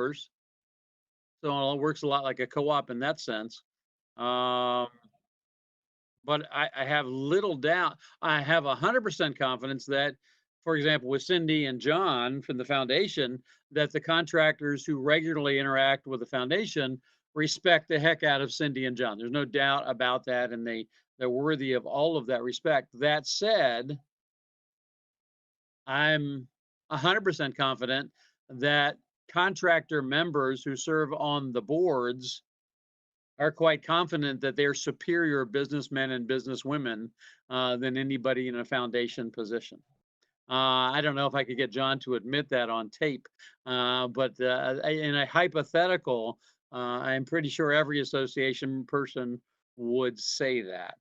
members, so it works a lot like a co-op in that sense. Um, but I have little doubt. I have 100% confidence that, for example, with Cindy and John from the foundation, that the contractors who regularly interact with the foundation respect the heck out of Cindy and John. There's no doubt about that, and they're worthy of all of that respect. That said, I'm 100% confident that contractor members who serve on the boards are quite confident that they're superior businessmen and businesswomen than anybody in a foundation position. I don't know if I could get John to admit that on tape, but in a hypothetical, I'm pretty sure every association person would say that.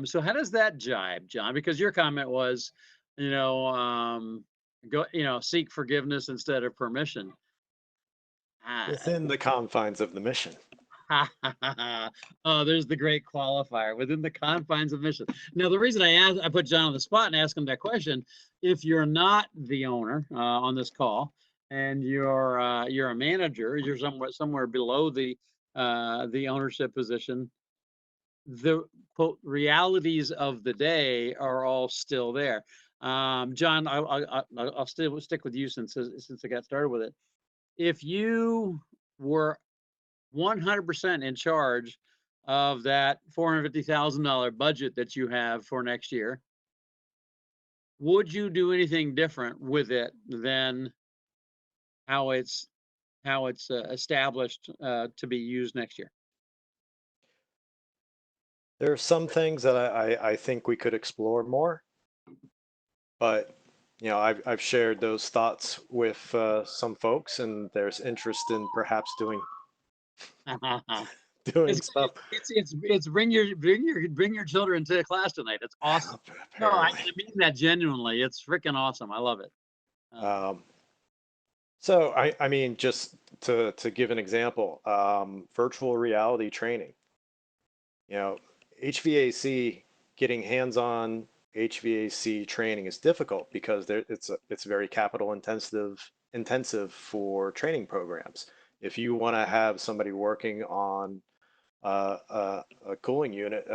So how does that jibe, John? Because your comment was, you know, go, seek forgiveness instead of permission. Ah, Within the confines of the mission. oh, there's the great qualifier within the confines of mission. Now, the reason I put John on the spot and ask him that question, if you're not the owner on this call and you're a manager, you're somewhere below the ownership position, the quote realities of the day are all still there. John, I'll still stick with you since I got started with it. If you were 100% in charge of that $450,000 budget that you have for next year, would you do anything different with it than how it's established to be used next year? There are some things that I think we could explore more, but I've shared those thoughts with some folks, and there's interest in perhaps doing It's stuff. it's bring your children to class tonight. It's awesome. No, I Apparently. mean that genuinely. It's freaking awesome. I love it. Um, so I mean, just to give an example, virtual reality training. You know, HVAC, getting hands-on HVAC training is difficult because it's very capital intensive for training programs. If you want to have somebody working on a cooling unit,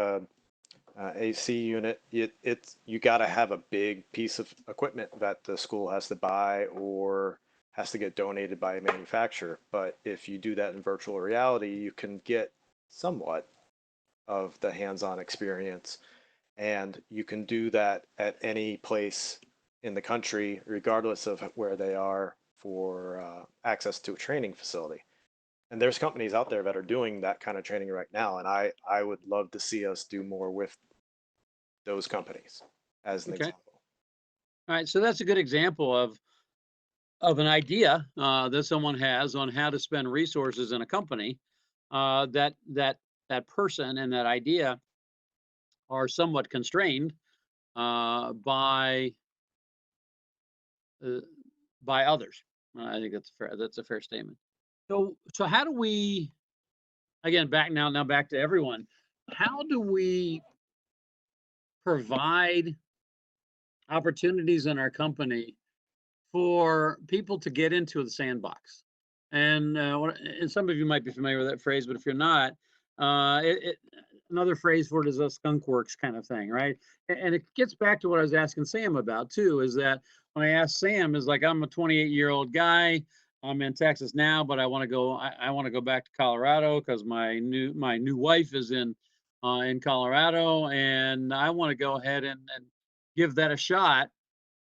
AC unit, you got to have a big piece of equipment that the school has to buy or has to get donated by a manufacturer. But if you do that in virtual reality, you can get somewhat of the hands-on experience, and you can do that at any place in the country, regardless of where they are, for access to a training facility. And there's companies out there that are doing that kind of training right now, and I would love to see us do more with those companies as an Okay. example. All right. So that's a good example of an idea that someone has on how to spend resources in a company. That person and that idea are somewhat constrained by uh, by others. I think that's a fair statement. So how do we, again, back to everyone? How do we provide opportunities in our company for people to get into the sandbox? And some of you might be familiar with that phrase, but if you're not, another phrase for it is a skunk works kind of thing, right? And it gets back to what I was asking Sam about too, is that when I asked Sam, is like, I'm a 28-year-old guy. I'm in Texas now, but I want to go. I want to go back to Colorado because my new wife is in Colorado, and I want to go ahead and give that a shot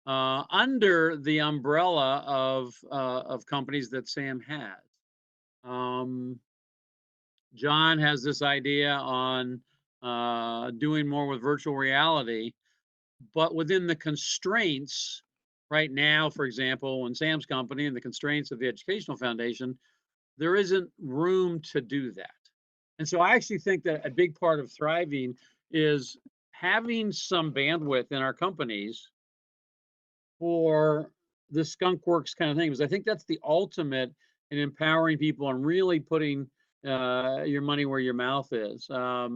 under the umbrella of companies that Sam has. Um, John has this idea on doing more with virtual reality, but within the constraints right now, for example, in Sam's company and the constraints of the Educational Foundation, there isn't room to do that. And so I actually think that a big part of thriving is having some bandwidth in our companies for the skunk works kind of thing, because I think that's the ultimate in empowering people and really putting your money where your mouth is. How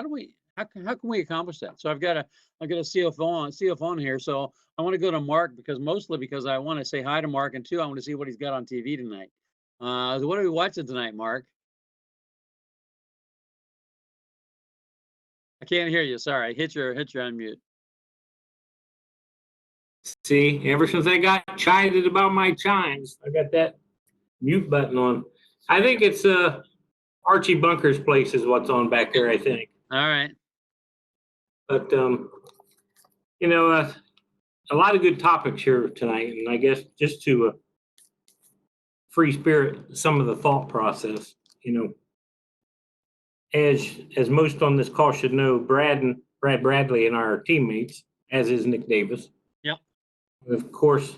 do we how can we accomplish that? So I've got a CFO on here. So I want to go to Mark mostly because I want to say hi to Mark, and two, I want to see what he's got on TV tonight. So what are we watching tonight, Mark? I can't hear you. Sorry. Hit your unmute. See, ever since I got chided about my chimes, I got that mute button on. I think it's Archie Bunker's place is what's on back there, I think. All right. But you know, a lot of good topics here tonight, and I guess just to free spirit some of the thought process. You know, as most on this call should know, Brad Bradley and our teammates, as is Nick Davis. Yep. Of course,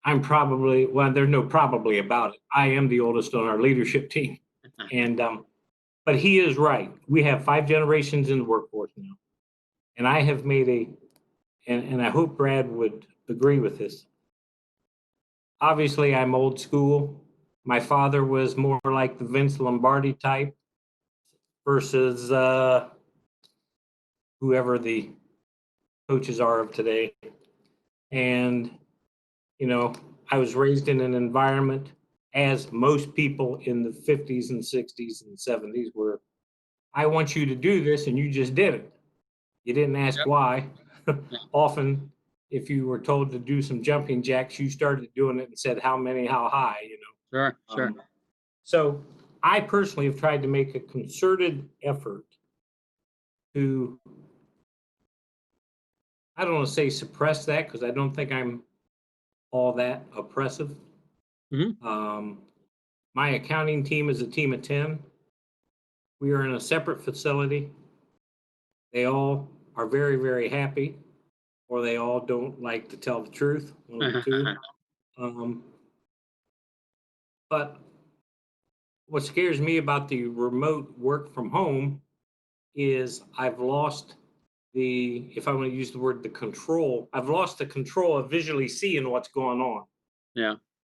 I'm probably, well, there's no probably about it. I am the oldest on our leadership team. And, but he is right. We have 5 generations in the workforce now. And I have made and I hope Brad would agree with this. Obviously, I'm old school. My father was more like the Vince Lombardi type versus whoever the coaches are of today. And, you know, I was raised in an environment, as most people in the 50s and 60s and 70s were, I want you to do this, and you just did it. You didn't ask Yep. why. Yeah. Often, if you were told to do some jumping jacks, you started doing it and said, how many, how high, you know. Sure. So I personally have tried to make a concerted effort to, I don't want to say suppress that, because I don't think I'm all that oppressive. Mhm. My accounting team is a team of 10. We are in a separate facility. They all are very, very happy, or they all don't like to tell the truth, one of the two. But what scares me about the remote work from home is I've lost if I want to use the word, the control, I've lost the control of visually seeing what's going on. Yeah.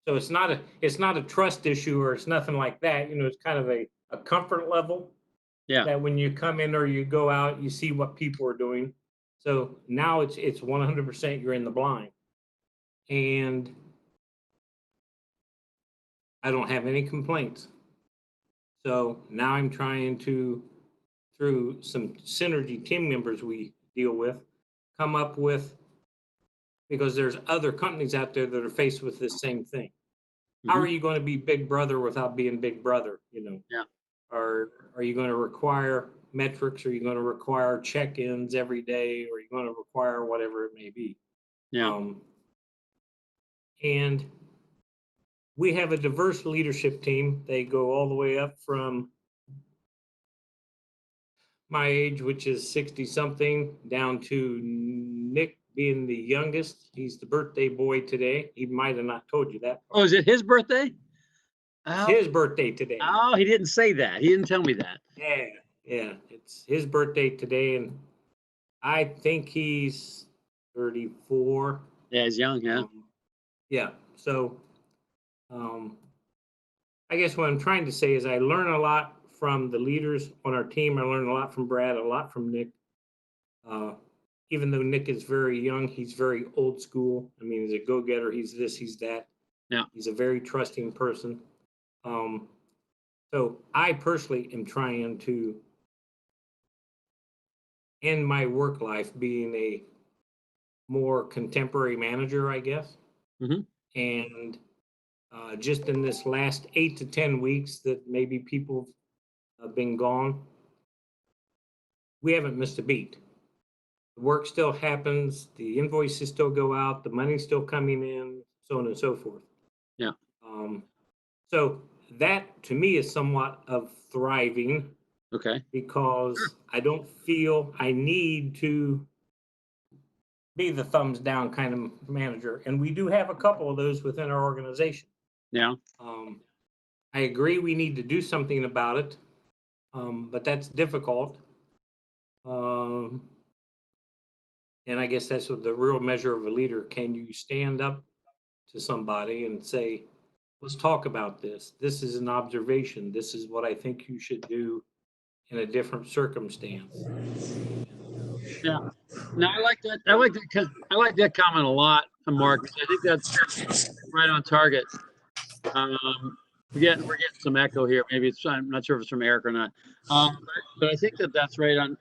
So it's not a trust issue, or it's nothing like that. You know, it's kind of a comfort level. Yeah. That when you come in or you go out, you see what people are doing. So now it's 100% you're in the blind. And I don't have any complaints. So now I'm trying to, through some synergy team members we deal with, come up with, because there's other companies out there that are faced with this same thing. How are you going to be Big Brother without being Big Brother? You know, Yeah. Are you going to require metrics? Are you going to require check-ins every day? Or are you going to require whatever it may be? Yeah. And we have a diverse leadership team. They go all the way up from my age, which is 60 something, down to Nick being the youngest. He's the birthday boy today. He might have not told you that part. Oh, is it his birthday? It's his birthday today. Oh, he didn't say that. He didn't tell me that. Yeah, it's his birthday today, and I think he's 34. Yeah, he's young, yeah. Yeah, so I guess what I'm trying to say is I learn a lot from the leaders on our team. I learn a lot from Brad, a lot from Nick. Even though Nick is very young, he's very old school. I mean, he's a go-getter. He's this, he's that. Yeah. He's a very trusting person. So I personally am trying to end my work life being a more contemporary manager, I guess. And just in this last 8 to 10 weeks that maybe people have been gone, we haven't missed a beat. The work still happens, the invoices still go out, the money's still coming in, so on and so forth. Yeah. So that to me is somewhat of thriving. Okay. Because I don't feel I need to be the thumbs down kind of manager. And we do have a couple of those within our organization. Yeah. I agree we need to do something about it, but that's difficult. And I guess that's what the real measure of a leader. Can you stand up to somebody and say, let's talk about this. This is an observation. This is what I think you should do. in a different circumstance. Yeah. No, I like that. I like that comment a lot, Mark. I think that's right on target. We're getting some echo here. Maybe it's, I'm not sure if it's from Eric or not. But I think that's right on.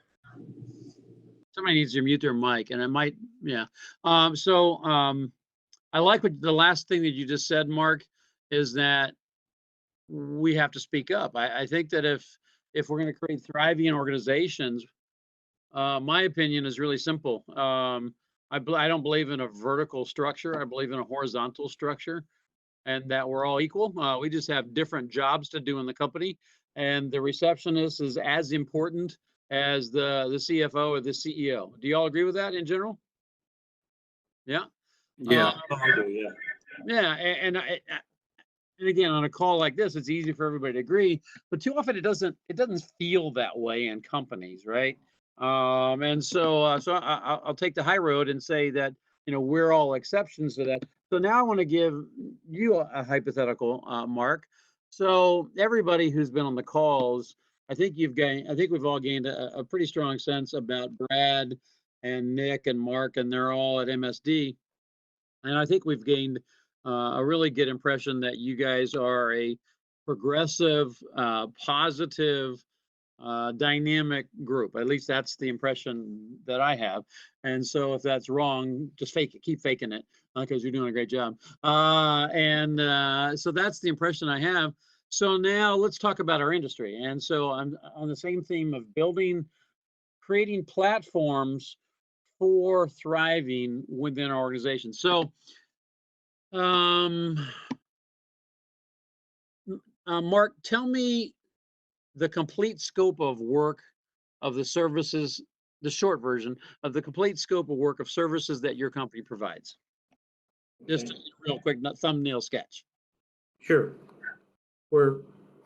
Somebody needs to mute their mic, and it might, yeah. I like what the last thing that you just said, Mark, is that we have to speak up. I think that if we're going to create thriving organizations, my opinion is really simple. I don't believe in a vertical structure. I believe in a horizontal structure, and that we're all equal. We just have different jobs to do in the company, and the receptionist is as important as the CFO or the CEO. Do you all agree with that in general? Yeah. Yeah. Yeah, and again, on a call like this, it's easy for everybody to agree, but too often it doesn't feel that way in companies, right? And so I'll take the high road and say that, you know, we're all exceptions to that. So now I want to give you a hypothetical, Mark. So everybody who's been on the calls, I think we've all gained a pretty strong sense about Brad and Nick and Mark, and they're all at MSD. And I think we've gained a really good impression that you guys are a progressive, positive, dynamic group. At least that's the impression that I have. And so if that's wrong, just fake it, keep faking it, because you're doing a great job. So that's the impression I have. So now let's talk about our industry. And so I'm on the same theme of creating platforms for thriving within our organization. So, Mark, tell me the complete scope of work of the services, the short version of the complete scope of work of services that your company provides. Just a real quick thumbnail sketch. Sure. We're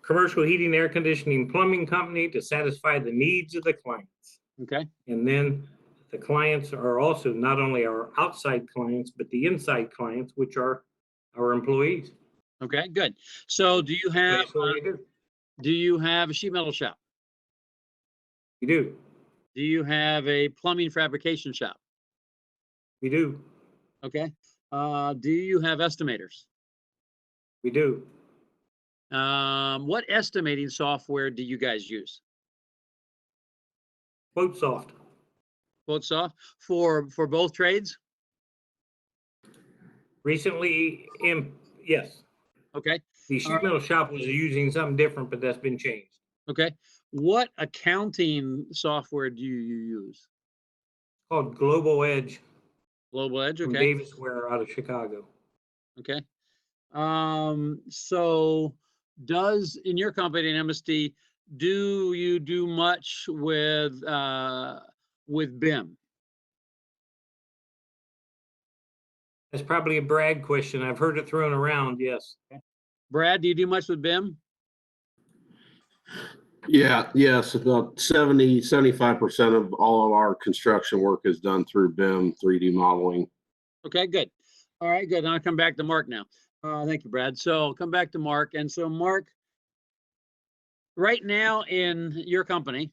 commercial heating, air conditioning, plumbing company to satisfy the needs of the clients. Okay. And then the clients are also not only our outside clients, but the inside clients, which are our employees. Okay, good. So do you have a sheet metal shop? We do. Do you have a plumbing fabrication shop? We do. Okay. Do you have estimators? We do. What estimating software do you guys use? QuoteSoft. QuoteSoft for both trades? Recently, yes. Okay. The sheet metal shop was using something different, but that's been changed. Okay. What accounting software do you use? It's called Global Edge. Global Edge, okay. From Davis Ware out of Chicago. Okay. So in your company in MSD, do you do much with BIM? That's probably a Brad question. I've heard it thrown around, yes. Okay. Brad, do you do much with BIM? Yeah, yes, about 75% of all of our construction work is done through BIM, 3D modeling. Okay, good. All right, good. I'll come back to Mark now. Thank you, Brad. So come back to Mark. And so Mark, right now in your company,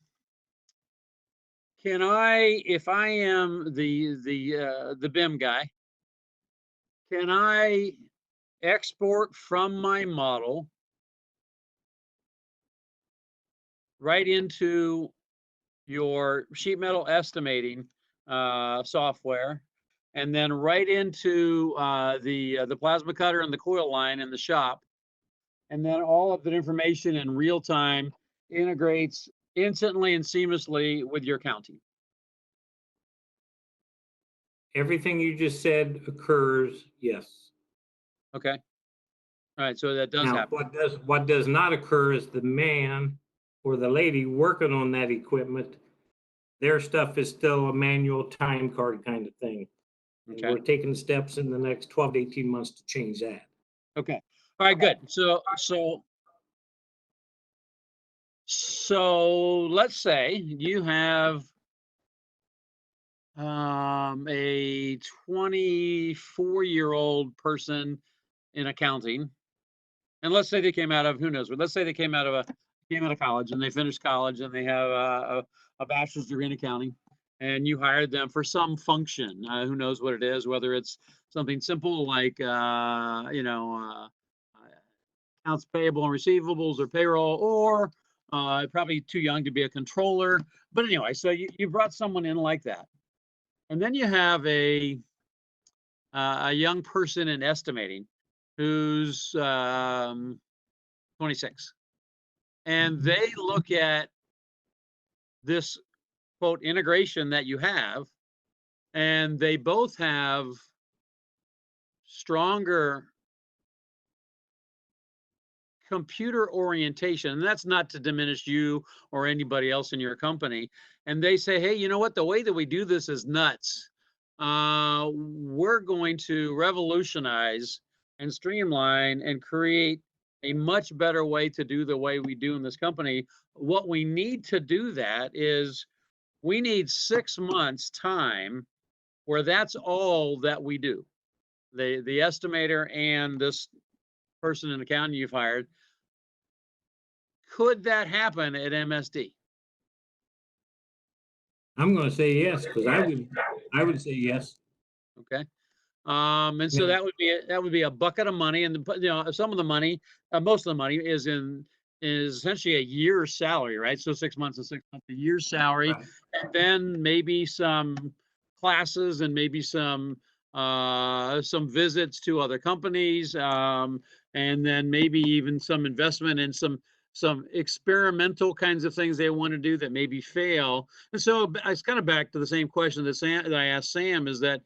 if I am the BIM guy, can I export from my model right into your sheet metal estimating software, and then right into the plasma cutter and the coil line in the shop, and then all of that information in real time integrates instantly and seamlessly with your accounting? Everything you just said occurs, yes. Okay. All right, so that does happen. What does not occur is the man or the lady working on that equipment, their stuff is still a manual time card kind of thing. Okay. And we're taking steps in the next 12 to 18 months to change that. Okay. All right, good. So let's say you have a 24-year-old person in accounting, and let's say they came out of, who knows, but let's say they came out of a came out of college and they finished college and they have a bachelor's degree in accounting, and you hired them for some function. Who knows what it is, whether it's something simple like, accounts payable and receivables or payroll, or probably too young to be a controller. But anyway, so you brought someone in like that. And then you have a young person in estimating who's 26. And they look at this, quote, integration that you have, and they both have stronger computer orientation. And that's not to diminish you or anybody else in your company. And they say, hey, you know what? The way that we do this is nuts. We're going to revolutionize and streamline and create a much better way to do the way we do in this company. What we need to do that is we need 6 months time where that's all that we do. The estimator and this person in accounting you've hired. Could that happen at MSD? I'm going to say yes, because I would say yes. Okay. And so Yeah. that would be a bucket of money, and some of the money, most of the money is essentially a year's salary, right? So 6 months and 6 months, a year's salary, Right. and then maybe some classes and maybe some visits to other companies, and then maybe even some investment in some experimental kinds of things they want to do that maybe fail. And so it's kind of back to the same question that I asked Sam, is that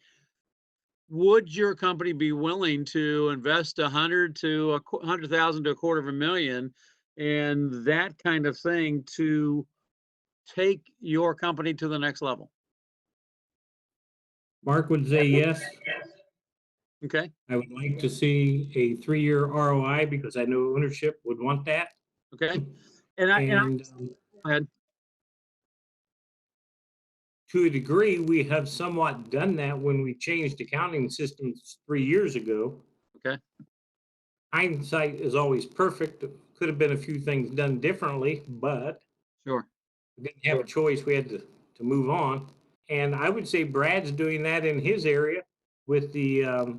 would your company be willing to invest 100,000 to $250,000 in that kind of thing to take your company to the next level? Mark would say yes. Okay. I would like to see a 3-year ROI because I know ownership would want that. Okay. And go ahead. To a degree, we have somewhat done that when we changed accounting systems 3 years ago. Okay. Hindsight is always perfect. Could have been a few things done differently, but Sure. we didn't have a choice. We had to move on. And I would say Brad's doing that in his area with the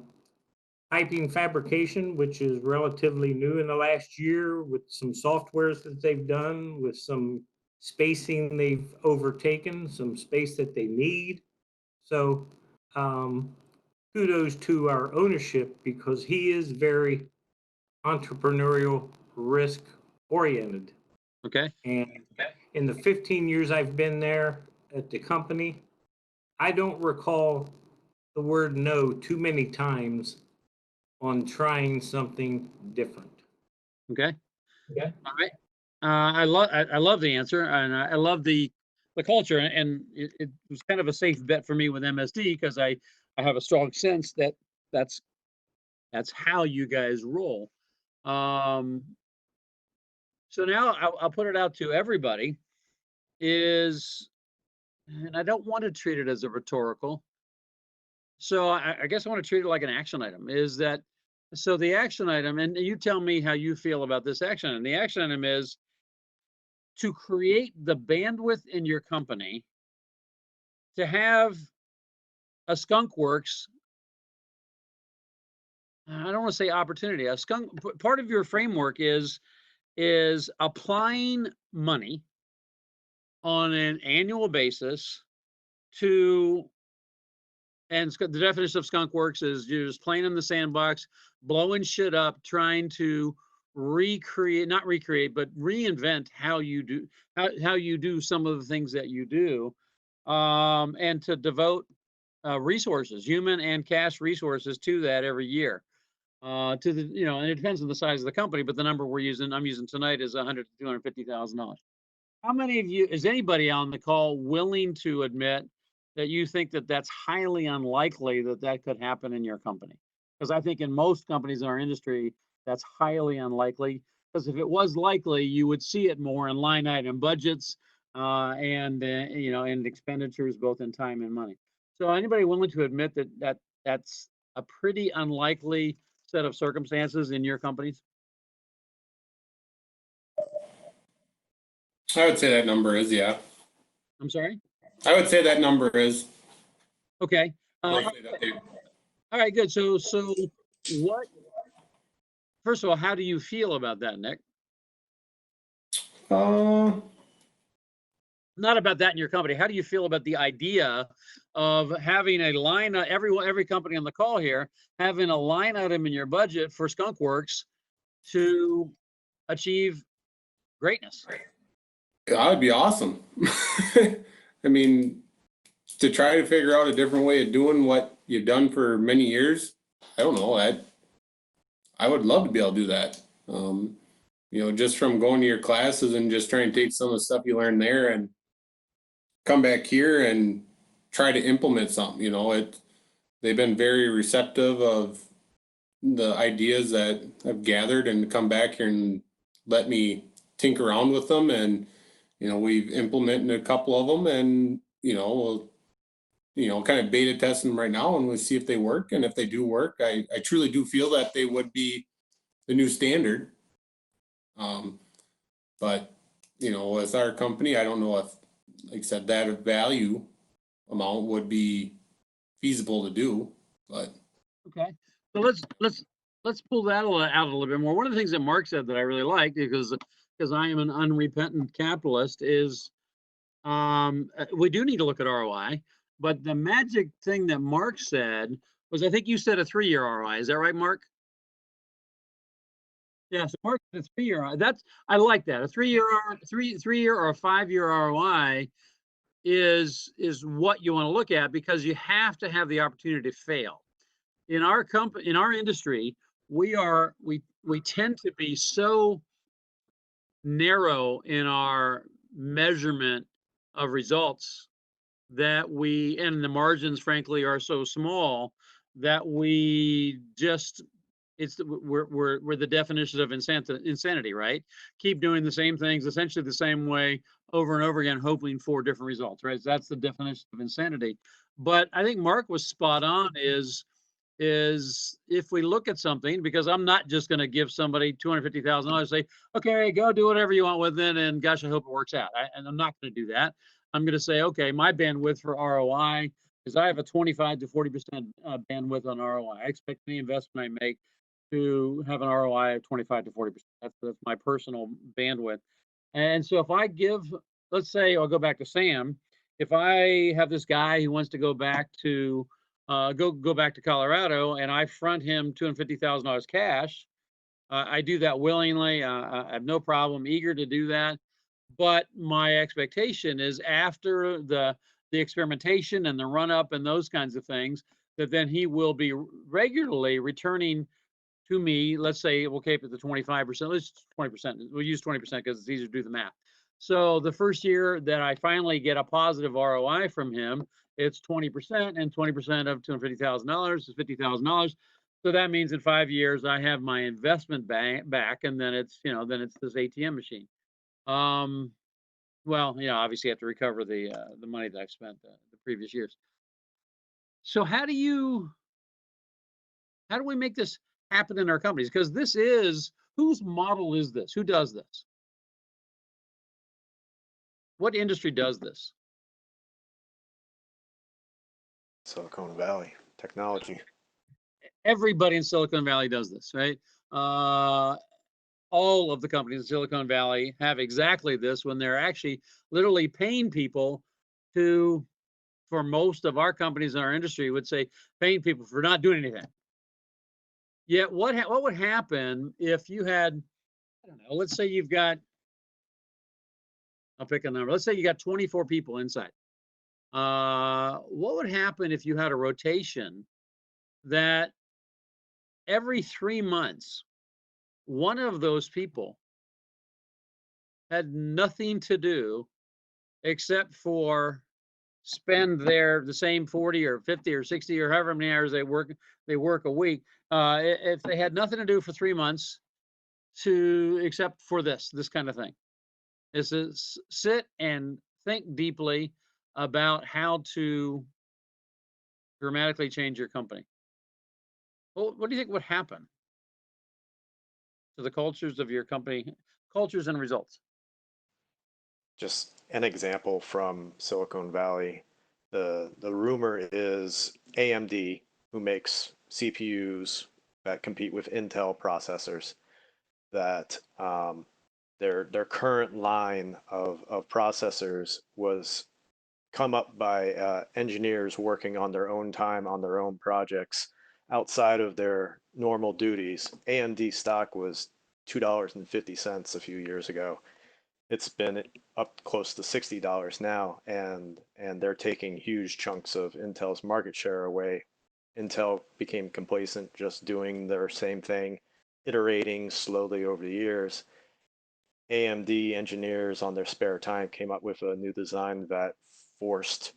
piping fabrication, which is relatively new in the last year, with some softwares that they've done, with some spacing they've overtaken, some space that they need. So kudos to our ownership, because he is very entrepreneurial, risk oriented. Okay. And in the 15 years I've been there at the company, I don't recall the word no too many times on trying something different. Okay. Okay. All right. I love the answer, and I love the culture, and it was kind of a safe bet for me with MSD, because I have a strong sense that that's how you guys roll. So now I'll put it out to everybody, and I don't want to treat it as a rhetorical. So I guess I want to treat it like an action item. So the action item, and you tell me how you feel about this action item. The action item is to create the bandwidth in your company to have a skunk works. I don't want to say opportunity. A skunk part of your framework is applying money on an annual basis to, and the definition of skunk works is you're just playing in the sandbox, blowing shit up, trying to not recreate, but reinvent how you do some of the things that you do, and to devote resources, human and cash resources, to that every year. And it depends on the size of the company, but the number I'm using tonight is $100,000 to $250,000. How many of you, is anybody on the call willing to admit that you think that that's highly unlikely that could happen in your company? Because I think in most companies in our industry, that's highly unlikely. Because if it was likely, you would see it more in line item budgets and expenditures, both in time and money. So anybody willing to admit that that's a pretty unlikely set of circumstances in your companies? I would say that number is, yeah. I'm sorry? I would say that number is. Okay. roughly that they- All right, good. So what, first of all, how do you feel about that, Nick? Not about that in your company. How do you feel about the idea of having a line, every company on the call here, having a line item in your budget for Skunk Works to achieve greatness? That would be awesome. I mean, to try to figure out a different way of doing what you've done for many years, I don't know. I would love to be able to do that. You know, just from going to your classes and just trying to take some of the stuff you learned there and come back here and try to implement something. You know, they've been very receptive of the ideas that I've gathered and come back here and let me tinker around with them. And, you know, we've implemented a couple of them and, we'll, kind of beta testing them right now and we'll see if they work. And if they do work, I truly do feel that they would be the new standard. But, with our company, I don't know if, like I said, that value amount would be feasible to do, but. Okay. So let's pull that out a little bit more. One of the things that Mark said that I really liked, because I am an unrepentant capitalist, is we do need to look at ROI. But the magic thing that Mark said was, I think you said a 3-year ROI. Is that right, Mark? Yeah, so Mark said a 3-year ROI. I like that. A 3-year or a 5-year ROI is what you want to look at, because you have to have the opportunity to fail. In our company, in our industry, we tend to be so narrow in our measurement of results that and the margins, frankly, are so small that we're the definition of insanity, right? Keep doing the same things essentially the same way over and over again, hoping for different results, right? So that's the definition of insanity. But I think Mark was spot on, is if we look at something, because I'm not just going to give somebody $250,000, say, okay, go do whatever you want with it, and gosh, I hope it works out. And I'm not going to do that. I'm going to say, okay, my bandwidth for ROI is I have a 25 to 40% bandwidth on ROI. I expect any investment I make to have an ROI of 25 to 40%. That's my personal bandwidth. And so if I give, let's say, I'll go back to Sam. If I have this guy who wants to go back to go back to Colorado, and I front him $250,000 cash, I do that willingly. I have no problem, eager to do that. But my expectation is, after the experimentation and the run up and those kinds of things, that then he will be regularly returning to me. Let's say we'll keep it to 25%. Let's 20%. We'll use 20% because it's easier to do the math. So the first year that I finally get a positive ROI from him, it's 20%, and 20% of $250,000 is $50,000. So that means in 5 years I have my investment back, and then it's this ATM machine. Well, obviously I have to recover the money that I've spent the previous years. So how do we make this happen in our companies? Because whose model is this? Who does this? What industry does this? Silicon Valley technology. Everybody in Silicon Valley does this, right? All of the companies in Silicon Valley have exactly this, when they're actually literally paying people for most of our companies in our industry would say, paying people for not doing anything. Yet what would happen if you had, I don't know, let's say you've got, I'll pick a number. Let's say you got 24 people inside. What would happen if you had a rotation that every 3 months, one of those people had nothing to do except for spend the same 40 or 50 or 60 or however many hours they work a week. If they had nothing to do for 3 months except for this kind of thing, is to sit and think deeply about how to dramatically change your company. Well, what do you think would happen to the cultures of your company, cultures and results? just an example from Silicon Valley. The rumor is AMD, who makes CPUs that compete with Intel processors, that their current line of processors was come up by engineers working on their own time on their own projects outside of their normal duties. AMD stock was $2.50 a few years ago. It's been up close to $60 now, and they're taking huge chunks of Intel's market share away. Intel became complacent, just doing their same thing, iterating slowly over the years. AMD engineers on their spare time came up with a new design that forced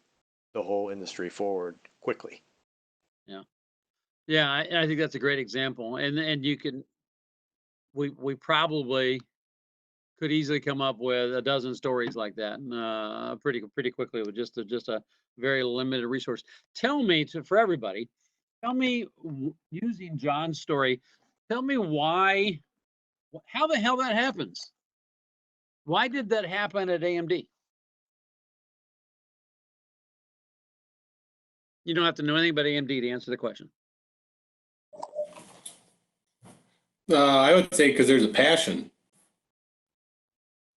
the whole industry forward quickly. Yeah. Yeah, I think that's a great example. And you can, we probably could easily come up with a dozen stories like that pretty quickly with just a very limited resource. Tell me, for everybody, tell me, using John's story, tell me how the hell that happens. Why did that happen at AMD? You don't have to know anything about AMD to answer the question. I would say because there's a passion.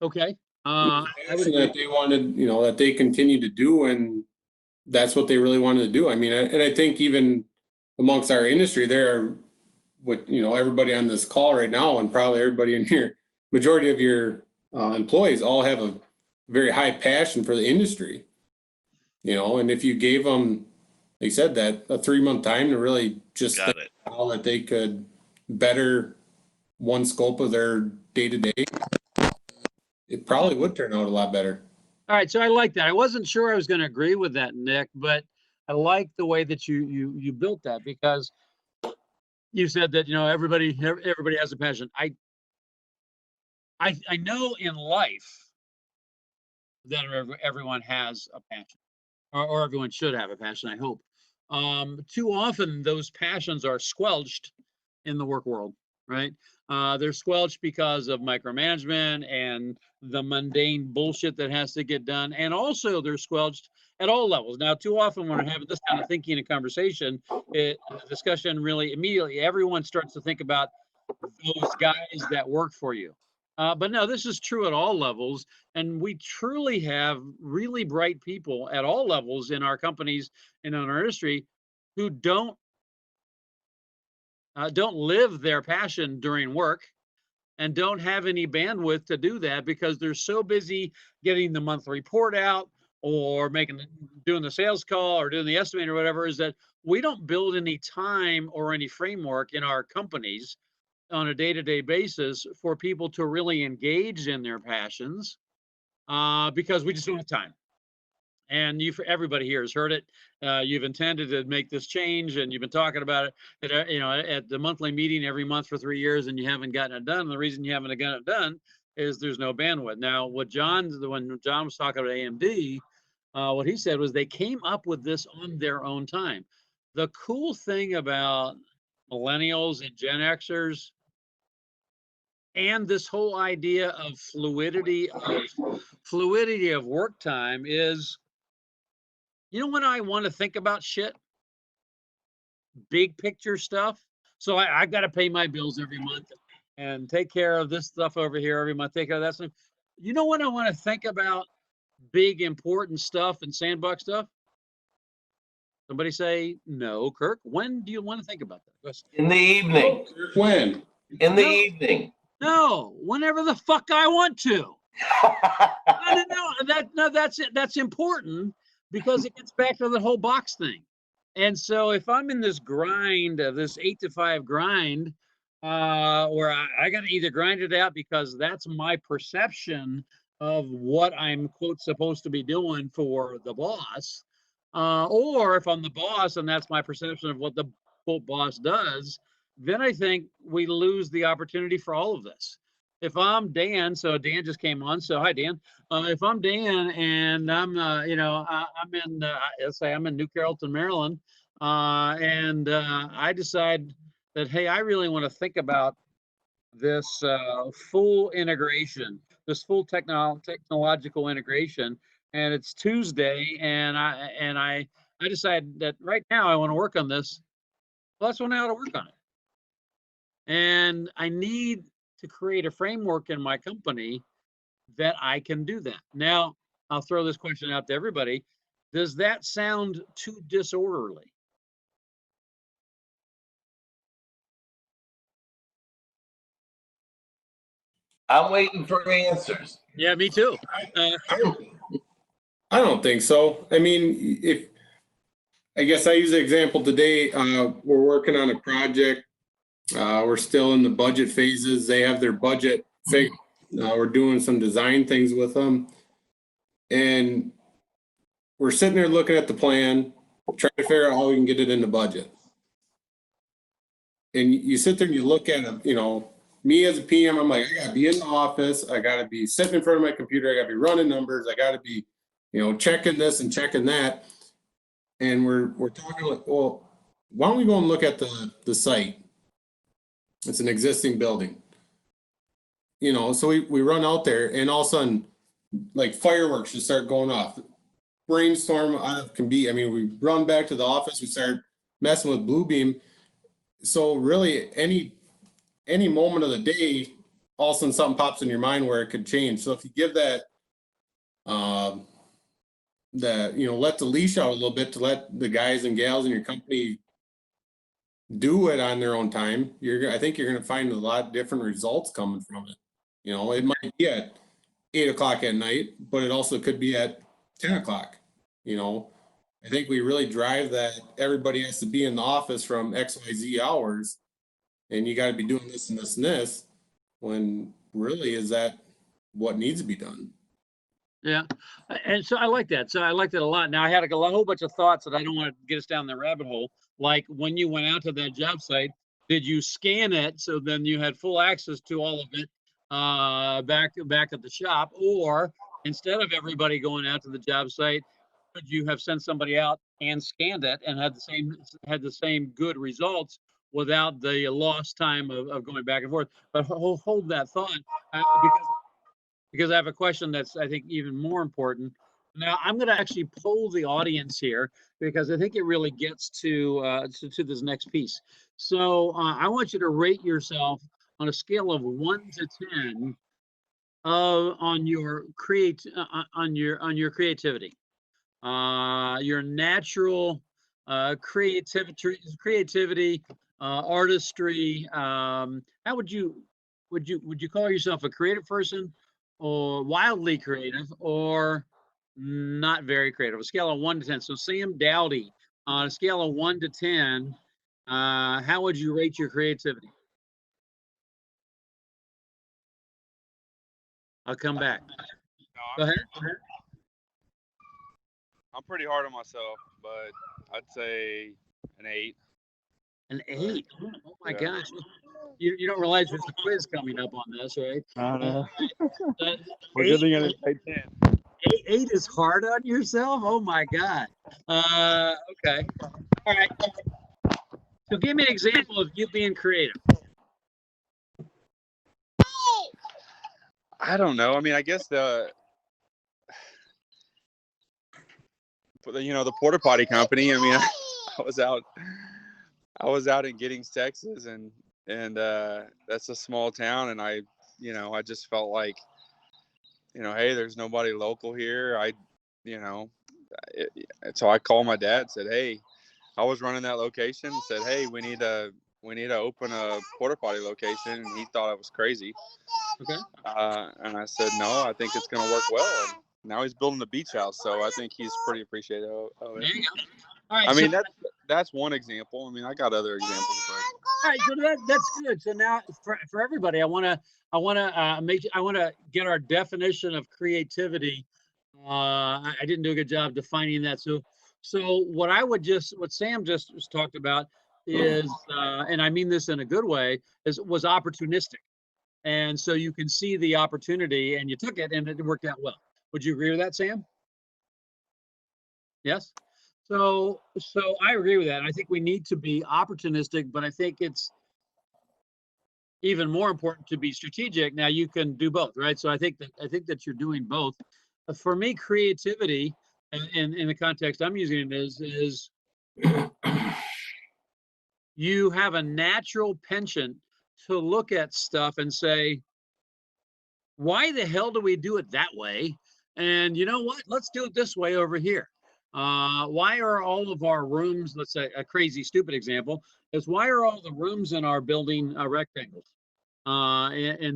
Okay. Passion that they wanted, that they continue to do, and that's what they really wanted to do. I mean, and I think even amongst our industry, there are everybody on this call right now, and probably everybody in here, majority of your employees all have a very high passion for the industry. And if you gave them, they said that a 3-month time to really just think how that they could better one scope of their day-to-day, it probably would turn out a lot better. All right, so I like that. I wasn't sure I was going to agree with that, Nick, but I like the way that you built that, because you said that everybody has a passion. I know in life that everyone has a passion, or everyone should have a passion, I hope. Too often those passions are squelched in the work world, right? They're squelched because of micromanagement and the mundane bullshit that has to get done. And also they're squelched at all levels. Now, too often when we're having this kind of thinking and conversation, the discussion really immediately, everyone starts to think about those guys that work for you. But no, this is true at all levels. And we truly have really bright people at all levels in our companies and in our industry who don't live their passion during work, and don't have any bandwidth to do that because they're so busy getting the monthly report out, or doing the sales call, or doing the estimate, or whatever, is that we don't build any time or any framework in our companies on a day-to-day basis for people to really engage in their passions, because we just don't have time. And everybody here has heard it. You've intended to make this change, and you've been talking about it at the monthly meeting every month for 3 years, and you haven't gotten it done. And the reason you haven't gotten it done is there's no bandwidth. Now, when John was talking about AMD, what he said was they came up with this on their own time. The cool thing about millennials and Gen Xers, and this whole idea of fluidity of work time, is, when I want to think about shit, big picture stuff. So I got to pay my bills every month and take care of this stuff over here every month, take care of that stuff. When I want to think about big, important stuff and sandbox stuff? Somebody say, no, Kirk. When do you want to think about that? In the evening. When? In the evening. No, whenever the fuck I want to. No, that's it. That's important, because it gets back to the whole box thing. And so if I'm in this grind, this 8 to 5 grind, where I got to either grind it out because that's my perception of what I'm, quote, supposed to be doing for the boss, or if I'm the boss and that's my perception of what the, quote, boss does, then I think we lose the opportunity for all of this. If I'm Dan, so Dan just came on, so hi, Dan. If I'm Dan and I'm, I'm in, let's say I'm in New Carrollton, Maryland, and I decide that, hey, I really want to think about this full integration, this full technological integration. And it's Tuesday, and I decided that right now I want to work on this. Well, that's when I ought to work on it. And I need to create a framework in my company that I can do that. Now, I'll throw this question out to everybody. Does that sound too disorderly? I'm waiting for answers. Yeah, me too. I don't think so. I mean, I guess I use the example today, we're working on a project. We're still in the budget phases. They have their budget fixed. We're doing some design things with them. And we're sitting there looking at the plan, trying to figure out how we can get it in the budget. And you sit there and you look at it, me as a PM, I'm like, I gotta be in the office. I gotta be sitting in front of my computer. I gotta be running numbers. I gotta be, checking this and checking that. And we're talking like, well, why don't we go and look at the site? It's an existing building. So we run out there, and all of a sudden, like, fireworks just start going off. Brainstorm can be, we run back to the office, we start messing with Bluebeam. So really any moment of the day, all of a sudden something pops in your mind where it could change. So if you give that, let the leash out a little bit to let the guys and gals in your company do it on their own time, I think you're going to find a lot of different results coming from it. It might be at 8 o'clock at night, but it also could be at 10 o'clock. I think we really drive that everybody has to be in the office from XYZ hours, and you got to be doing this and this and this, when really is that what needs to be done? Yeah. And so I like that. So I liked it a lot. Now I had a whole bunch of thoughts that I don't want to get us down the rabbit hole. Like, when you went out to that job site, did you scan it so then you had full access to all of it back at the shop? Or instead of everybody going out to the job site, could you have sent somebody out and scanned it and had the same good results without the lost time of going back and forth? But hold that thought, because I have a question that's, I think, even more important. Now, I'm going to actually poll the audience here, because I think it really gets to this next piece. So I want you to rate yourself on a scale of 1 to 10 on your creativity, your natural creativity, artistry. How would you call yourself a creative person, or wildly creative, or not very creative? A scale of 1 to 10. So Sam Dowdy, on a scale of 1 to 10, how would you rate your creativity? I'll come back. Go ahead. I'm pretty hard on myself, but I'd say an 8. An 8. Oh my Yeah. gosh. You don't realize there's a quiz coming up on this, right? I know. We're Good thing I didn't say 10. 8 is hard on yourself? Oh my God. Okay. All right. So give me an example of you being creative. I don't know. I guess the porta potty company. I was out in Giddings, Texas, and that's a small town, and I just felt like, hey, there's nobody local here. So I called my dad, said, hey, I was running that location, said, hey, we need to open a porta potty location, and he thought I was crazy. Okay. And I said, no, I think it's going to work well. And now he's building a beach house, so I think he's pretty appreciative of it. There you go. All right. That's one example. I got other examples, but. All right, so that's good. So now for everybody, I want to get our definition of creativity. I didn't do a good job defining that. So what Sam just talked about is, and I mean this in a good way, was opportunistic. And so you can see the opportunity and you took it and it worked out well. Would you agree with that, Sam? Yes. So I agree with that. I think we need to be opportunistic, but I think even more important to be strategic. Now you can do both, right? So I think that you're doing both. For me, creativity, and in the context I'm using it is you have a natural penchant to look at stuff and say, why the hell do we do it that way? And you know what? Let's do it this way over here. Why are all of our rooms, let's say a crazy, stupid example, is why are all the rooms in our building rectangles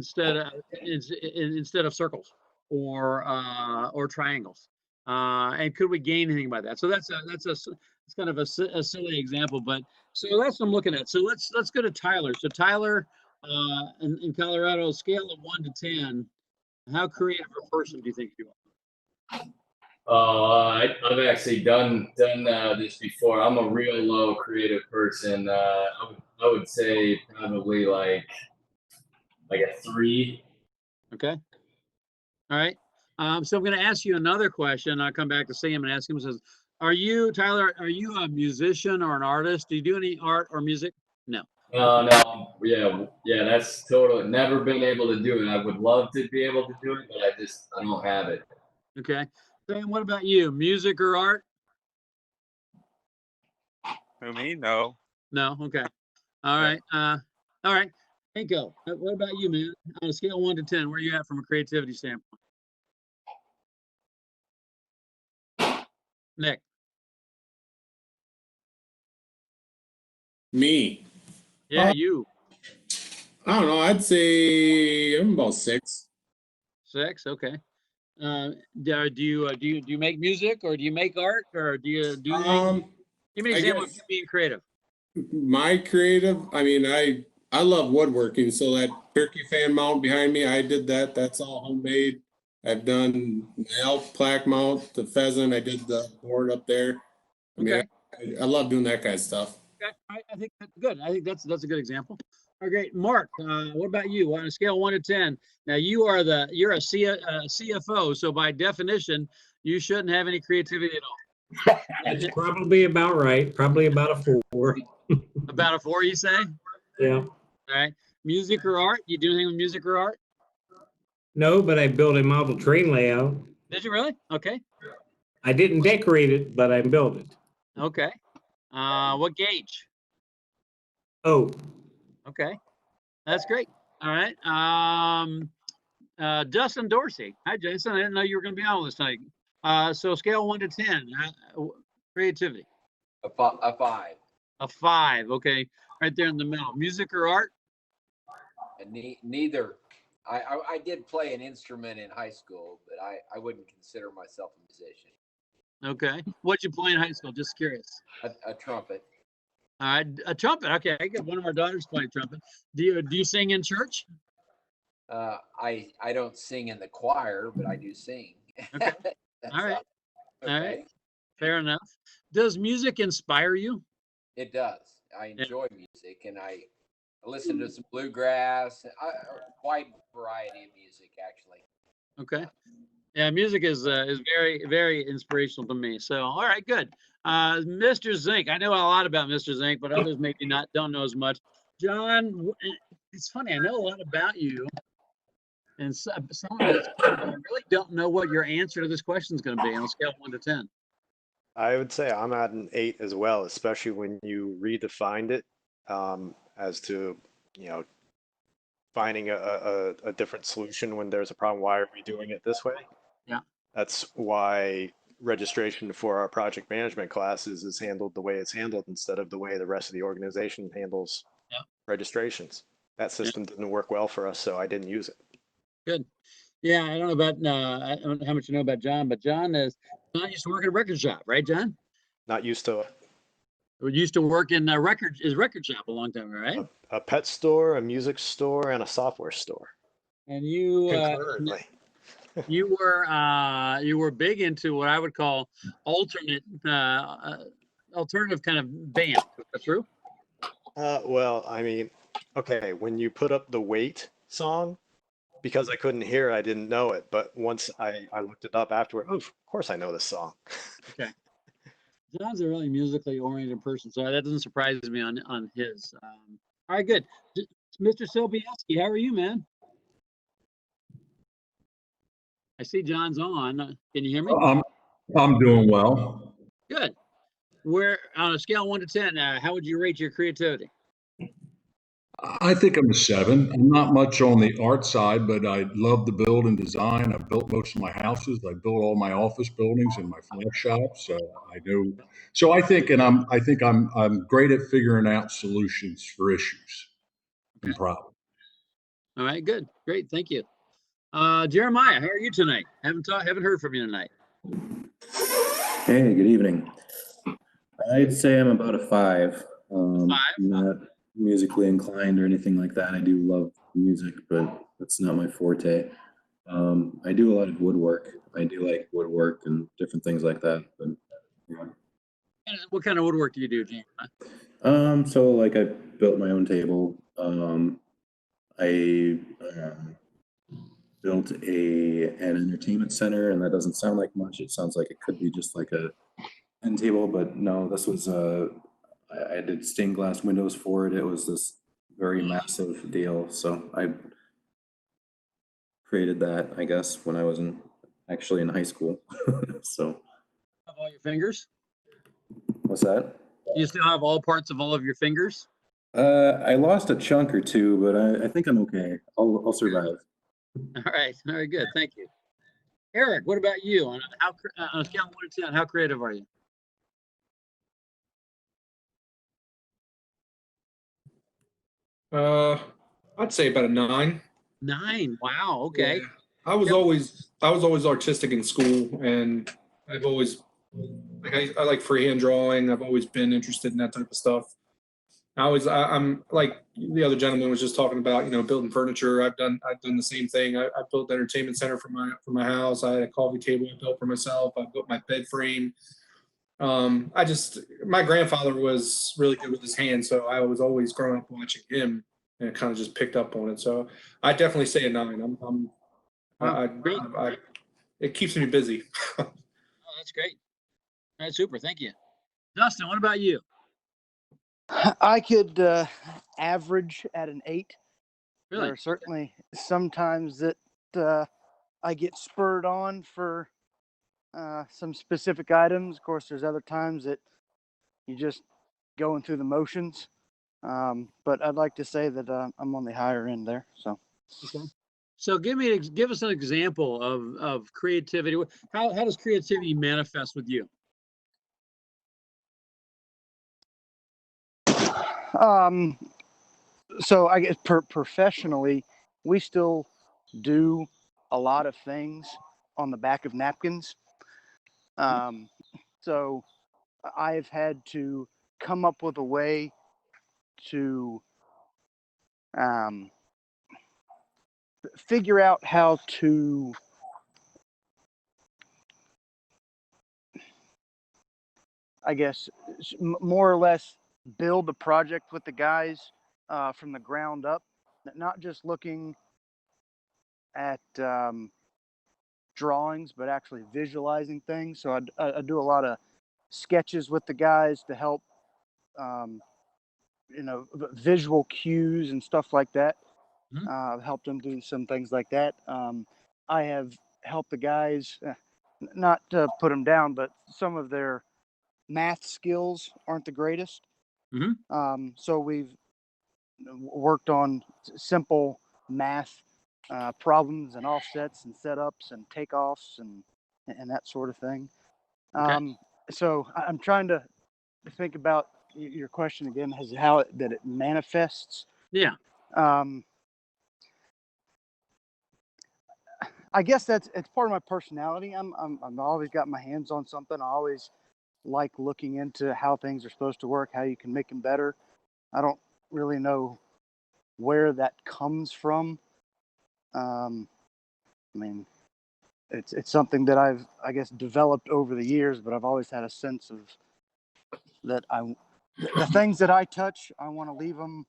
instead of circles or triangles? And could we gain anything by that? So it's kind of a silly example, but so that's what I'm looking at. So let's go to Tyler. So Tyler, in Colorado, scale of 1 to 10, how creative a person do you think you are? I've actually done this before. I'm a real low creative person. I would say probably like a 3. Okay. All right. So I'm going to ask you another question. I'll come back to Sam and ask him. Says, Tyler? Are you a musician or an artist? Do you do any art or music? No. No. Yeah. That's totally never been able to do it. I would love to be able to do it, but I don't have it. Okay. Sam, what about you? Music or art? Who, me? No. No. Okay. All right. All right. Hanko, what about you, man? On a scale of 1 to 10, where are you at from a creativity standpoint? Nick. Me. Yeah, you. I don't know. I'd say I'm about 6. 6. Okay. Do you make music or do you make art or do you do anything? Give me an example of you being creative. My creative, I mean, I love woodworking. So that turkey fan mount behind me, I did that. That's all homemade. I've done the elk plaque mount, the pheasant. I did the board up there. I mean, Okay. I love doing that kind of stuff. Okay. I think that's good. I think that's a good example. All right, Mark. What about you? On a scale of 1 to 10, now you're a CFO, so by definition, you shouldn't have any creativity at all. That's probably about right. Probably about a 4. About a 4, you say? Yeah. All right. Music or art? You do anything with music or art? No, but I built a model train layout. Did you really? Okay. I didn't decorate it, but I built it. Okay. What gauge? Oh, Okay. That's great. All right. Dustin Dorsey. Hi, Jason. I didn't know you were going to be on this night. So scale 1 to 10, creativity. A 5. A 5. Okay. Right there in the middle. Music or art? And neither. I did play an instrument in high school, but I wouldn't consider myself a musician. Okay. What'd you play in high school? Just curious. A trumpet. All right. A trumpet. Okay. I got one of our daughters playing trumpet. Do you sing in church? I don't sing in the choir, but I do sing. Okay. All right. Okay. All right. Fair enough. Does music inspire you? It does. I enjoy music, and I listen to some bluegrass, a wide variety of music, actually. Okay. Yeah, music is very, very inspirational to me. So, all right, good. Mr. Zink, I know a lot about Mr. Zink, but others maybe don't know as much. John, it's funny. I know a lot about you, and some of it, I really don't know what your answer to this question is going to be on a scale of 1 to 10. I would say I'm at an 8 as well, especially when you redefined it as to, finding a different solution when there's a problem. Why are we doing it this way? Yeah. That's why registration for our project management classes is handled the way it's handled instead of the way the rest of the organization handles registrations. That system didn't work well for us, so I didn't use it. Good. Yeah, I don't know about I don't know how much you know about John, but John used to work at a record shop, right, John? Not used to it. We used to work in his record shop a long time ago, right? A pet store, a music store, and a software store. And you Concurrently. you were big into what I would call alternative kind of band. Is that true? Well, I mean, okay, when you put up the Wait song, because I couldn't hear it, I didn't know it. But once I looked it up afterward, oh, of course I know this song. Okay. John's a really musically oriented person, so that doesn't surprise me on his. All right, good. Mr. Sobieski, how are you, man? I see John's on. Can you hear me? I'm doing well. Good. Where on a scale of 1 to 10, how would you rate your creativity? I think I'm a 7. I'm not much on the art side, but I love to build and design. I've built most of my houses. I built all my office buildings and my flex shops. I do. So I think, and I think I'm great at figuring out solutions for issues and problems. All right, good, great, thank you. Jeremiah, how are you tonight? Haven't heard from you tonight. Hey, good evening. I'd say I'm about a 5. 5? Not musically inclined or anything like that. I do love music, but that's not my forte. I do a lot of woodwork. I do like woodwork and different things like that. But yeah. What kind of woodwork do you do, Jeremiah? So like I built my own table. I built an entertainment center, and that doesn't sound like much. It sounds like it could be just like a end table, but no, this was I did stained glass windows for it. It was this very massive deal. So I created that, I guess, when I was actually in high school. So Have all your fingers? what's that? You still have all parts of all of your fingers? I lost a chunk or two, but I think I'm okay. I'll survive. All right, very good, thank you. Eric, what about you? On a scale of 1 to 10, how creative are you? I'd say about a 9. 9. Wow. Okay. Yeah. I was always artistic in school, and I've always I like freehand drawing. I've always been interested in that type of stuff. I'm like the other gentleman was just talking about, building furniture. I've done the same thing. I built the entertainment center for my house. I had a coffee table I built for myself. I built my bed frame. My grandfather was really good with his hands, so I was always growing up watching him, and kind of just picked up on it. So I definitely say a 9. It keeps me busy. Oh, that's great. All right, super. Thank you. Dustin, what about you? I could average at an 8. Really? There are certainly sometimes that I get spurred on for some specific items. Of course, there's other times that you just going through the motions. But I'd like to say that I'm on the higher end there. So. Okay. So give us an example of creativity. How does creativity manifest with you? So I guess professionally, we still do a lot of things on the back of napkins. So I've had to come up with a way to figure out how to I guess more or less build a project with the guys from the ground up, not just looking at drawings, but actually visualizing things. So I do a lot of sketches with the guys to help, visual cues and stuff like that. Mm-hmm. I've helped them do some things like that. I have helped the guys, not to put them down, but some of their math skills aren't the greatest. Mm-hmm. So we've worked on simple math problems and offsets and setups and takeoffs and that sort of thing. Okay. So I'm trying to think about your question again, as how it manifests. Yeah. I guess it's part of my personality. I'm always got my hands on something. I always like looking into how things are supposed to work, how you can make them better. I don't really know where that comes from. I mean, it's something that I guess developed over the years, but I've always had a sense of that the things that I touch, I want to leave them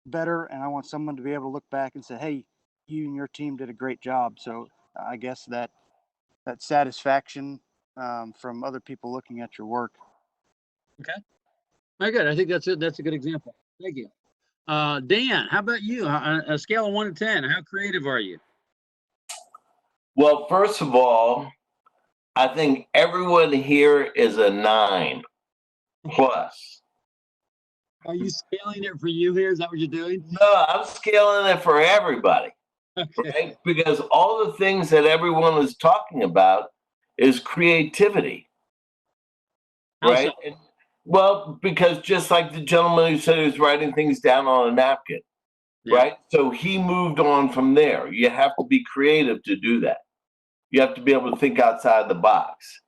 better, and I want someone to be able to look back and say, "Hey, you and your team did a great job." So I guess that satisfaction from other people looking at your work. Okay. Very good. I think that's it. That's a good example. Thank you. Dan, how about you? On a scale of 1 to 10, how creative are you? Well, first of all, I think everyone here is a 9 plus. Are you scaling it for you here? Is that what you're doing? No, I'm scaling it for everybody, Okay. right? Because all the things that everyone is talking about is creativity, right? So? And, well, because just like the gentleman who said he was writing things down on a napkin, right? So he moved on from there. You have to be creative to do that. You have to be able to think outside the box.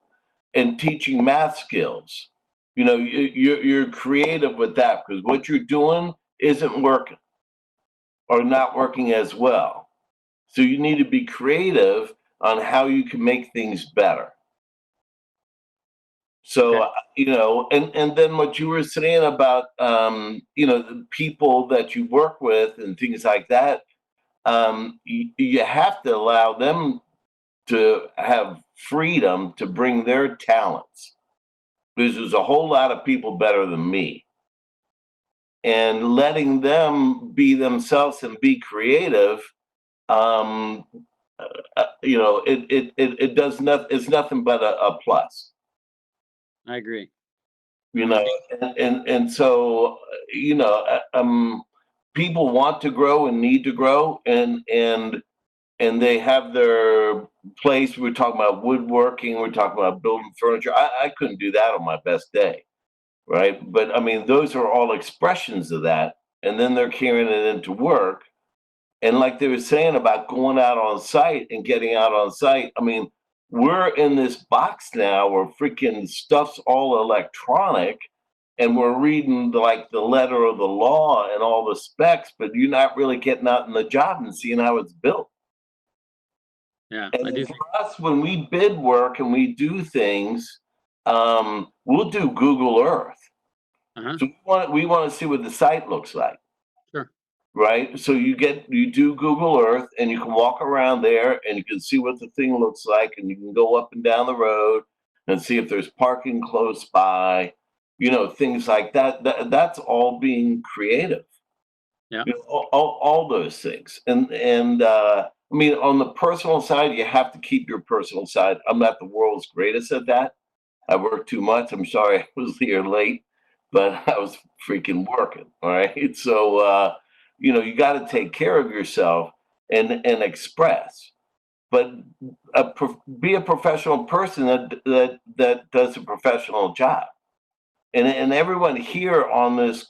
And teaching math skills, you know, you're creative with that because what you're doing isn't working or not working as well. So you need to be creative on how you can make things better. So, you know, and then what you were saying about, you know, the people that you work with and things like that, you have to allow them to have freedom to bring their talents. Because there's a whole lot of people better than me. And letting them be themselves and be creative, you know, it does not, it's nothing but a plus. I agree. You know, and so, you know, people want to grow and need to grow, and they have their place. We're talking about woodworking. We're talking about building furniture. I couldn't do that on my best day, right? But I mean, those are all expressions of that. And then they're carrying it into work. And like they were saying about going out on site and getting out on site, I mean, we're in this box now where freaking stuff's all electronic and we're reading like the letter of the law and all the specs, but you're not really getting out in the job and seeing how it's built. Yeah, and for us, when we bid work and we do things, we'll do Google Earth. So we want to see what the site looks like. Sure. Right. So you do Google Earth and you can walk around there and you can see what the thing looks like, and you can go up and down the road and see if there's parking close by, you know, things like that. That's all being creative. Yeah. You know, all those things. And I mean, on the personal side, you have to keep your personal side. I'm not the world's greatest at that. I work too much. I'm sorry I was here late, but I was freaking working. All right. So, you know, you got to take care of yourself and express, but be a professional person that does a professional job. And everyone here on this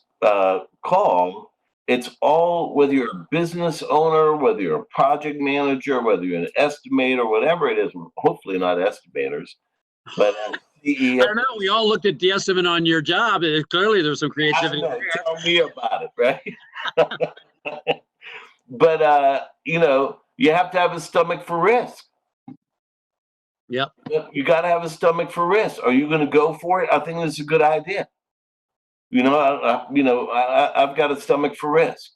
call, it's all, whether you're a business owner, whether you're a project manager, whether you're an estimator, whatever it is, hopefully not estimators, but I don't know. We all looked at the estimate on your job. Clearly, there's some creativity. Tell me about it, right? But you know, you have to have a stomach for risk. Yep. You got to have a stomach for risk. Are you going to go for it? I think this is a good idea. You know, I've got a stomach for risk.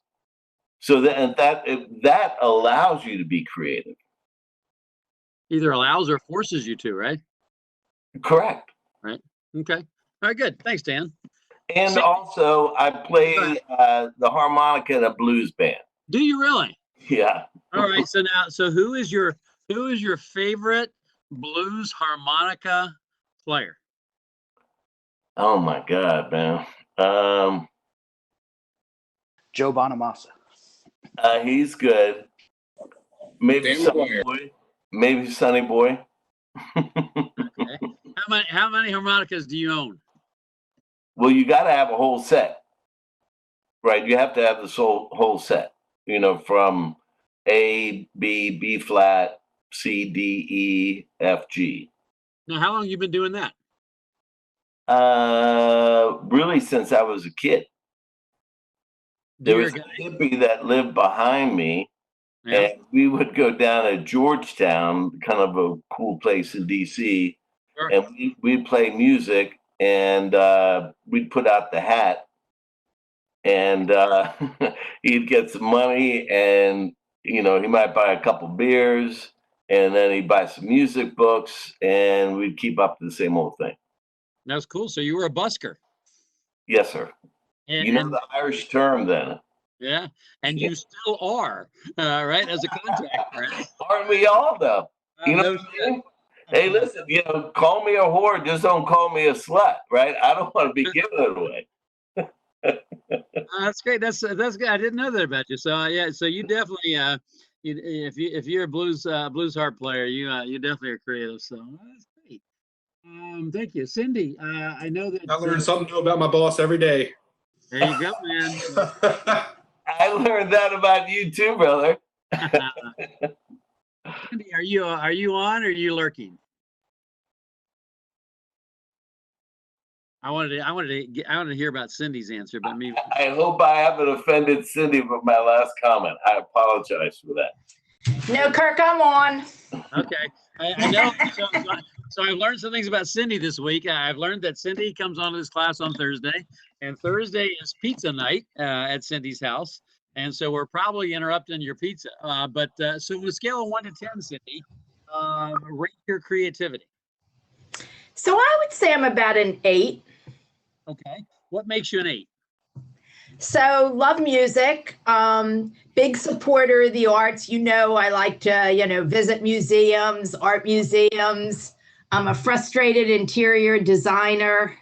So that allows you to be creative. Either allows or forces you to, right? Correct. Right. Okay. All right. Good. Thanks, Dan. And also, I play the harmonica in a blues band. Do you really? Yeah. All right. So who is your favorite blues harmonica player? Oh my God, man. Joe Bonamassa. He's good. Maybe Sonny Boy. Maybe Sonny Boy. Okay. How many harmonicas do you own? Well, you got to have a whole set, right? You have to have this whole set. You know, from A, B, B flat, C, D, E, F, G. Now, how long have you been doing that? Really since I was a kid. There was a hippie that lived behind me, and we would go down to Georgetown, kind of a cool place in DC, and we'd play music, and we'd put out the hat, and he'd get some money, and you know, he might buy a couple beers, and then he'd buy some music books, and we'd keep up the same old thing. That's cool. So you were a busker. Yes, sir. You know the Irish term then. Yeah, and you still are, right, as a contractor. Right? Aren't we all though? You know No what I shit. mean? Hey, listen, call me a whore, just don't call me a slut, right? I don't want to be giving it away. That's great. That's good. I didn't know that about you. So yeah, so you definitely if you're a blues harp player, you definitely are creative. So that's great. Thank you, Cindy. I know that I learn something new about my boss every day. there you go, man. I learned that about you too, brother. Cindy, are you on or are you lurking? I wanted to hear about Cindy's answer, but maybe I hope I haven't offended Cindy with my last comment. I apologize for that. No, Kirk, I'm on. Okay, I know. So I've learned some things about Cindy this week. I've learned that Cindy comes on to this class on Thursday, and Thursday is pizza night at Cindy's house, and so we're probably interrupting your pizza. So on a scale of 1 to 10, Cindy, rate your creativity. So I would say I'm about an 8. Okay, what makes you an 8? So love music, big supporter of the arts. I like to, visit museums, art museums. I'm a frustrated interior designer.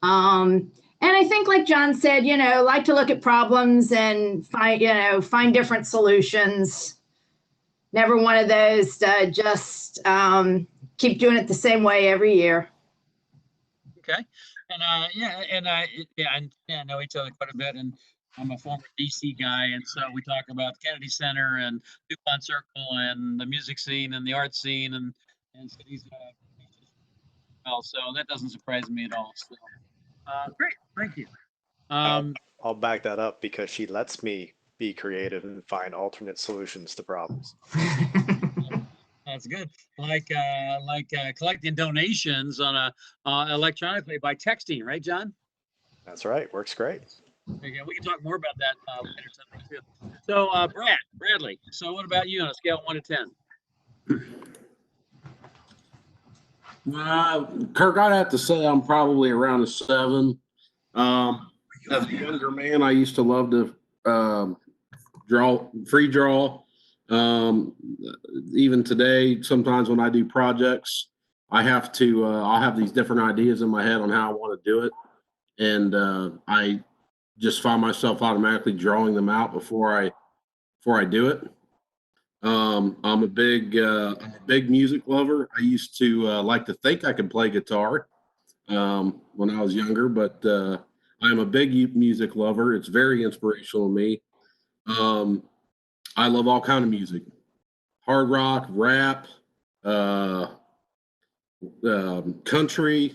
And I think, like John said, like to look at problems and find different solutions. Never one of those to just keep doing it the same way every year. Okay. And I know each other quite a bit, and I'm a former DC guy, and so we talk about Kennedy Center and DuPont Circle and the music scene and the art scene and cities. Well, so that doesn't surprise me at all. So, great, thank you. I'll back that up because she lets me be creative and find alternate solutions to problems. That's good. Like collecting donations on electronically by texting, right, John? That's right. Works great. Okay, we can talk more about that later tonight too. So, Bradley. So, what about you on a scale of 1 to 10? Kirk, I'd have to say I'm probably around a 7. As a younger man, I used to love to free draw. Even today, sometimes when I do projects, I have to, I'll have these different ideas in my head on how I want to do it. And I just find myself automatically drawing them out before I do it. I'm a big music lover. I used to like to think I could play guitar when I was younger, but I'm a big music lover. It's very inspirational to me. I love all kind of music, hard rock, rap, country.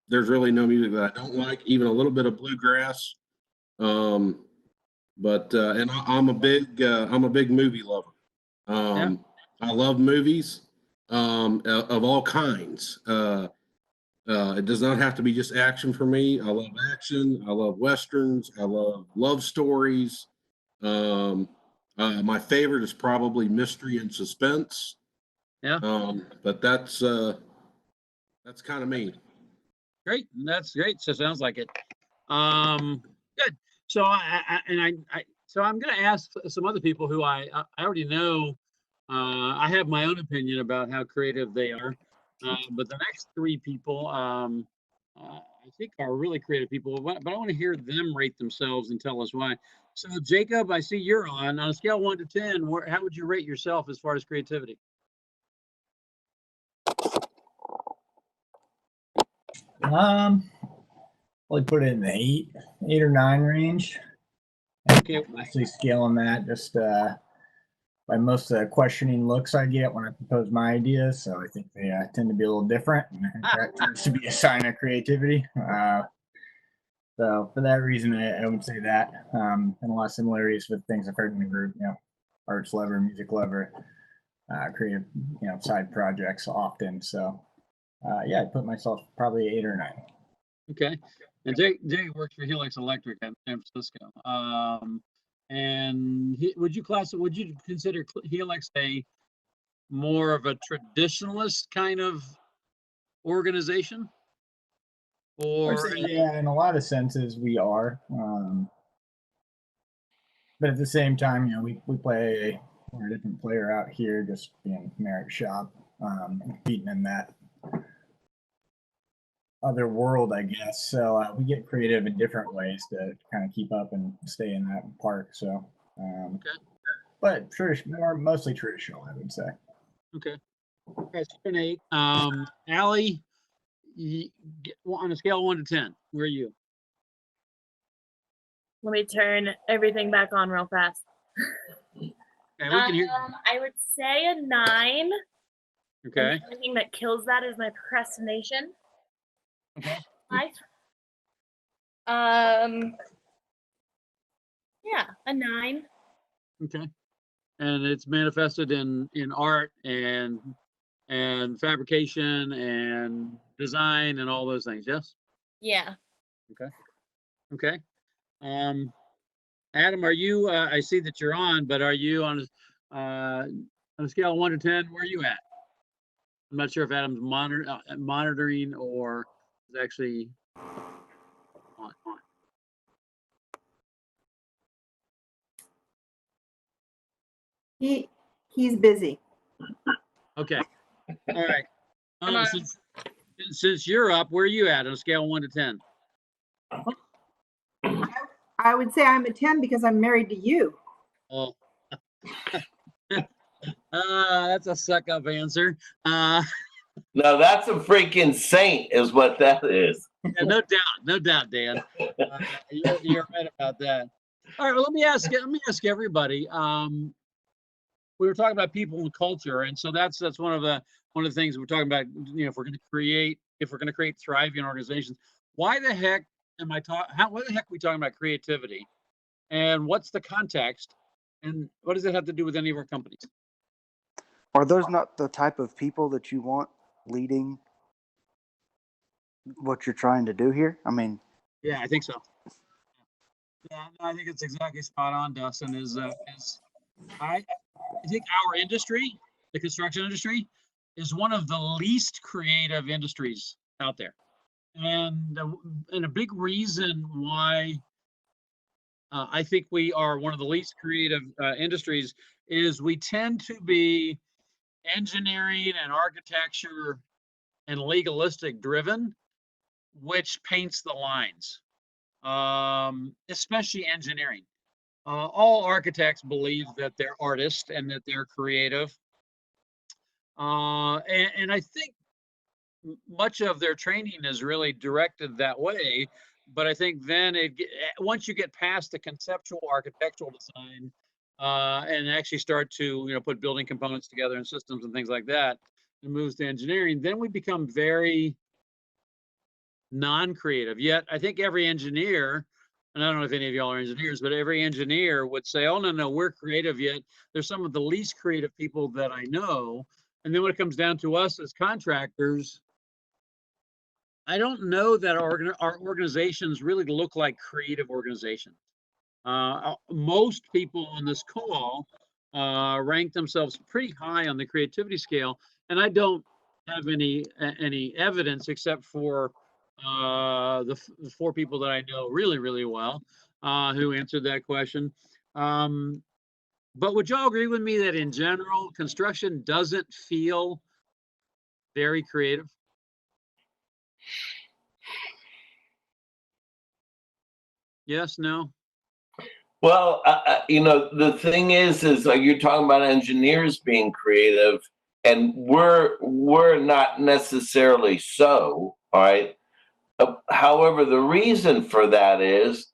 There's really no music that I don't like, even a little bit of bluegrass. And I'm a big movie lover. I love movies of all kinds. It does not have to be just action for me. I love action. I love westerns. I love stories. My favorite is probably mystery and suspense. Yeah. But that's kind of me. Great. That's great. So sounds like it. Good. So I'm going to ask some other people who I already know. I have my own opinion about how creative they are. But the next 3 people, I think are really creative people, but I want to hear them rate themselves and tell us why. So Jacob, I see you're on a scale of 1 to 10. How would you rate yourself as far as creativity? Probably put it in the 8 or 9 range. Okay. Actually scaling that just by most of the questioning looks I get when I propose my ideas. So I think they tend to be a little different, and I think that tends to be a sign of creativity. So for that reason, I would say that, and a lot of similarities with things I've heard in the group. Arts lover, music lover, creative, side projects often. So I'd put myself probably 8 or 9. Okay. And Jay works for Helix Electric in San Francisco. And would you consider Helix a more of a traditionalist kind of organization? Or yeah, in a lot of senses we are. But at the same time, you know, we play, we're a different player out here, just being merit shop, competing in that other world, I guess. So we get creative in different ways to kind of keep up and stay in that park. So, but mostly traditional, I would say. Okay. Okay, so Nate, Allie, on a scale of 1 to 10, where are you? Let me turn everything back on real fast. Okay, we can hear. I would say a 9. Okay. And the only thing that kills that is my procrastination. Okay. 5. Yeah, a 9. Okay. And it's manifested in art and fabrication and design and all those things. Yes. Yeah. Okay. Okay. Adam, are you? I see that you're on, but are you on a scale of 1 to 10? Where are you at? I'm not sure if Adam's monitoring or is actually on. He's busy. Okay. All right. Since you're up, where are you at on a scale of 1 to 10? I would say I'm a 10 because I'm married to you. Oh. That's a suck up answer. No, that's a freaking saint is what that is. Yeah, no doubt, Dan. You're right about that. All right, well, let me ask everybody. We were talking about people and culture, and so that's one of the things we're talking about. You know, if we're going to create thriving organizations, why the heck why the heck are we talking about creativity, and what's the context, and what does it have to do with any of our companies? Are those not the type of people that you want leading what you're trying to do here? I mean, yeah, I think so. Yeah, I think it's exactly spot on, Dustin. I think our industry, the construction industry, is one of the least creative industries out there, and a big reason why I think we are one of the least creative industries is we tend to be engineering and architecture and legalistic driven, which paints the lines, especially engineering. All architects believe that they're artists and that they're creative. And I think much of their training is really directed that way. But I think then once you get past the conceptual architectural design and actually start to put building components together and systems and things like that, and moves to engineering, then we become very non-creative. Yet I think every engineer, and I don't know if any of y'all are engineers, but every engineer would say, oh, no, we're creative, yet they're some of the least creative people that I know. And then when it comes down to us as contractors, I don't know that our organizations really look like creative organizations. Most people on this call rank themselves pretty high on the creativity scale, and I don't have any evidence except for the 4 people that I know really, really well who answered that question. But would y'all agree with me that in general, construction doesn't feel very creative? Yes, no? Well, the thing is like you're talking about engineers being creative, and we're not necessarily so, all right? However, the reason for that is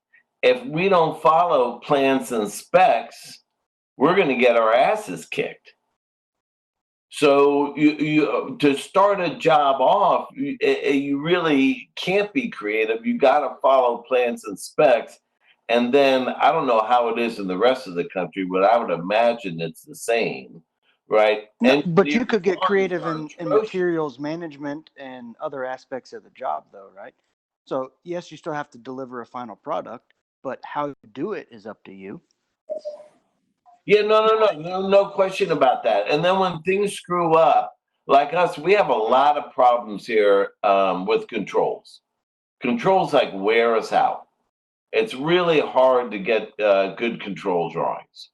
if we don't follow plans and specs, we're going to get our asses kicked. So you to start a job off, you really can't be creative. You got to follow plans and specs. And then I don't know how it is in the rest of the country, but I would imagine it's the same, right? No, but you could get creative in materials management and other aspects of the job, though, right? So yes, you still have to deliver a final product, but how you do it is up to you. Yeah, no question about that. And then when things screw up, like us, we have a lot of problems here with controls. Controls like wear us out. It's really hard to get good control drawings.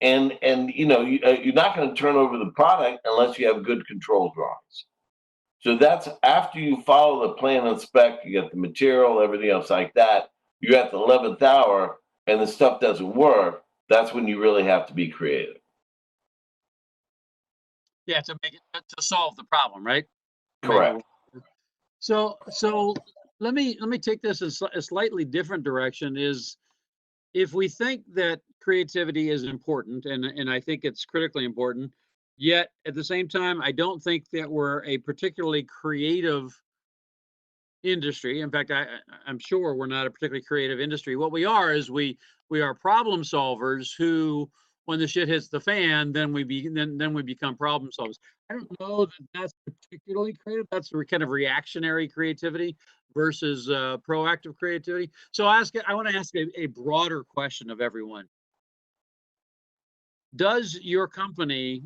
And you know, you're not going to turn over the product unless you have good control drawings. So that's after you follow the plan and spec, you get the material, everything else like that. You're at the 11th hour and the stuff doesn't work. That's when you really have to be creative. Yeah, to make it to solve the problem, right? Correct. So let me take this in a slightly different direction. Is if we think that creativity is important, and I think it's critically important, yet at the same time, I don't think that we're a particularly creative industry. In fact, I'm sure we're not a particularly creative industry. What we are is we are problem solvers who, when the shit hits the fan, then we become problem solvers. I don't know that that's particularly creative. That's kind of reactionary creativity versus proactive creativity. So I want to ask a broader question of everyone. Does your company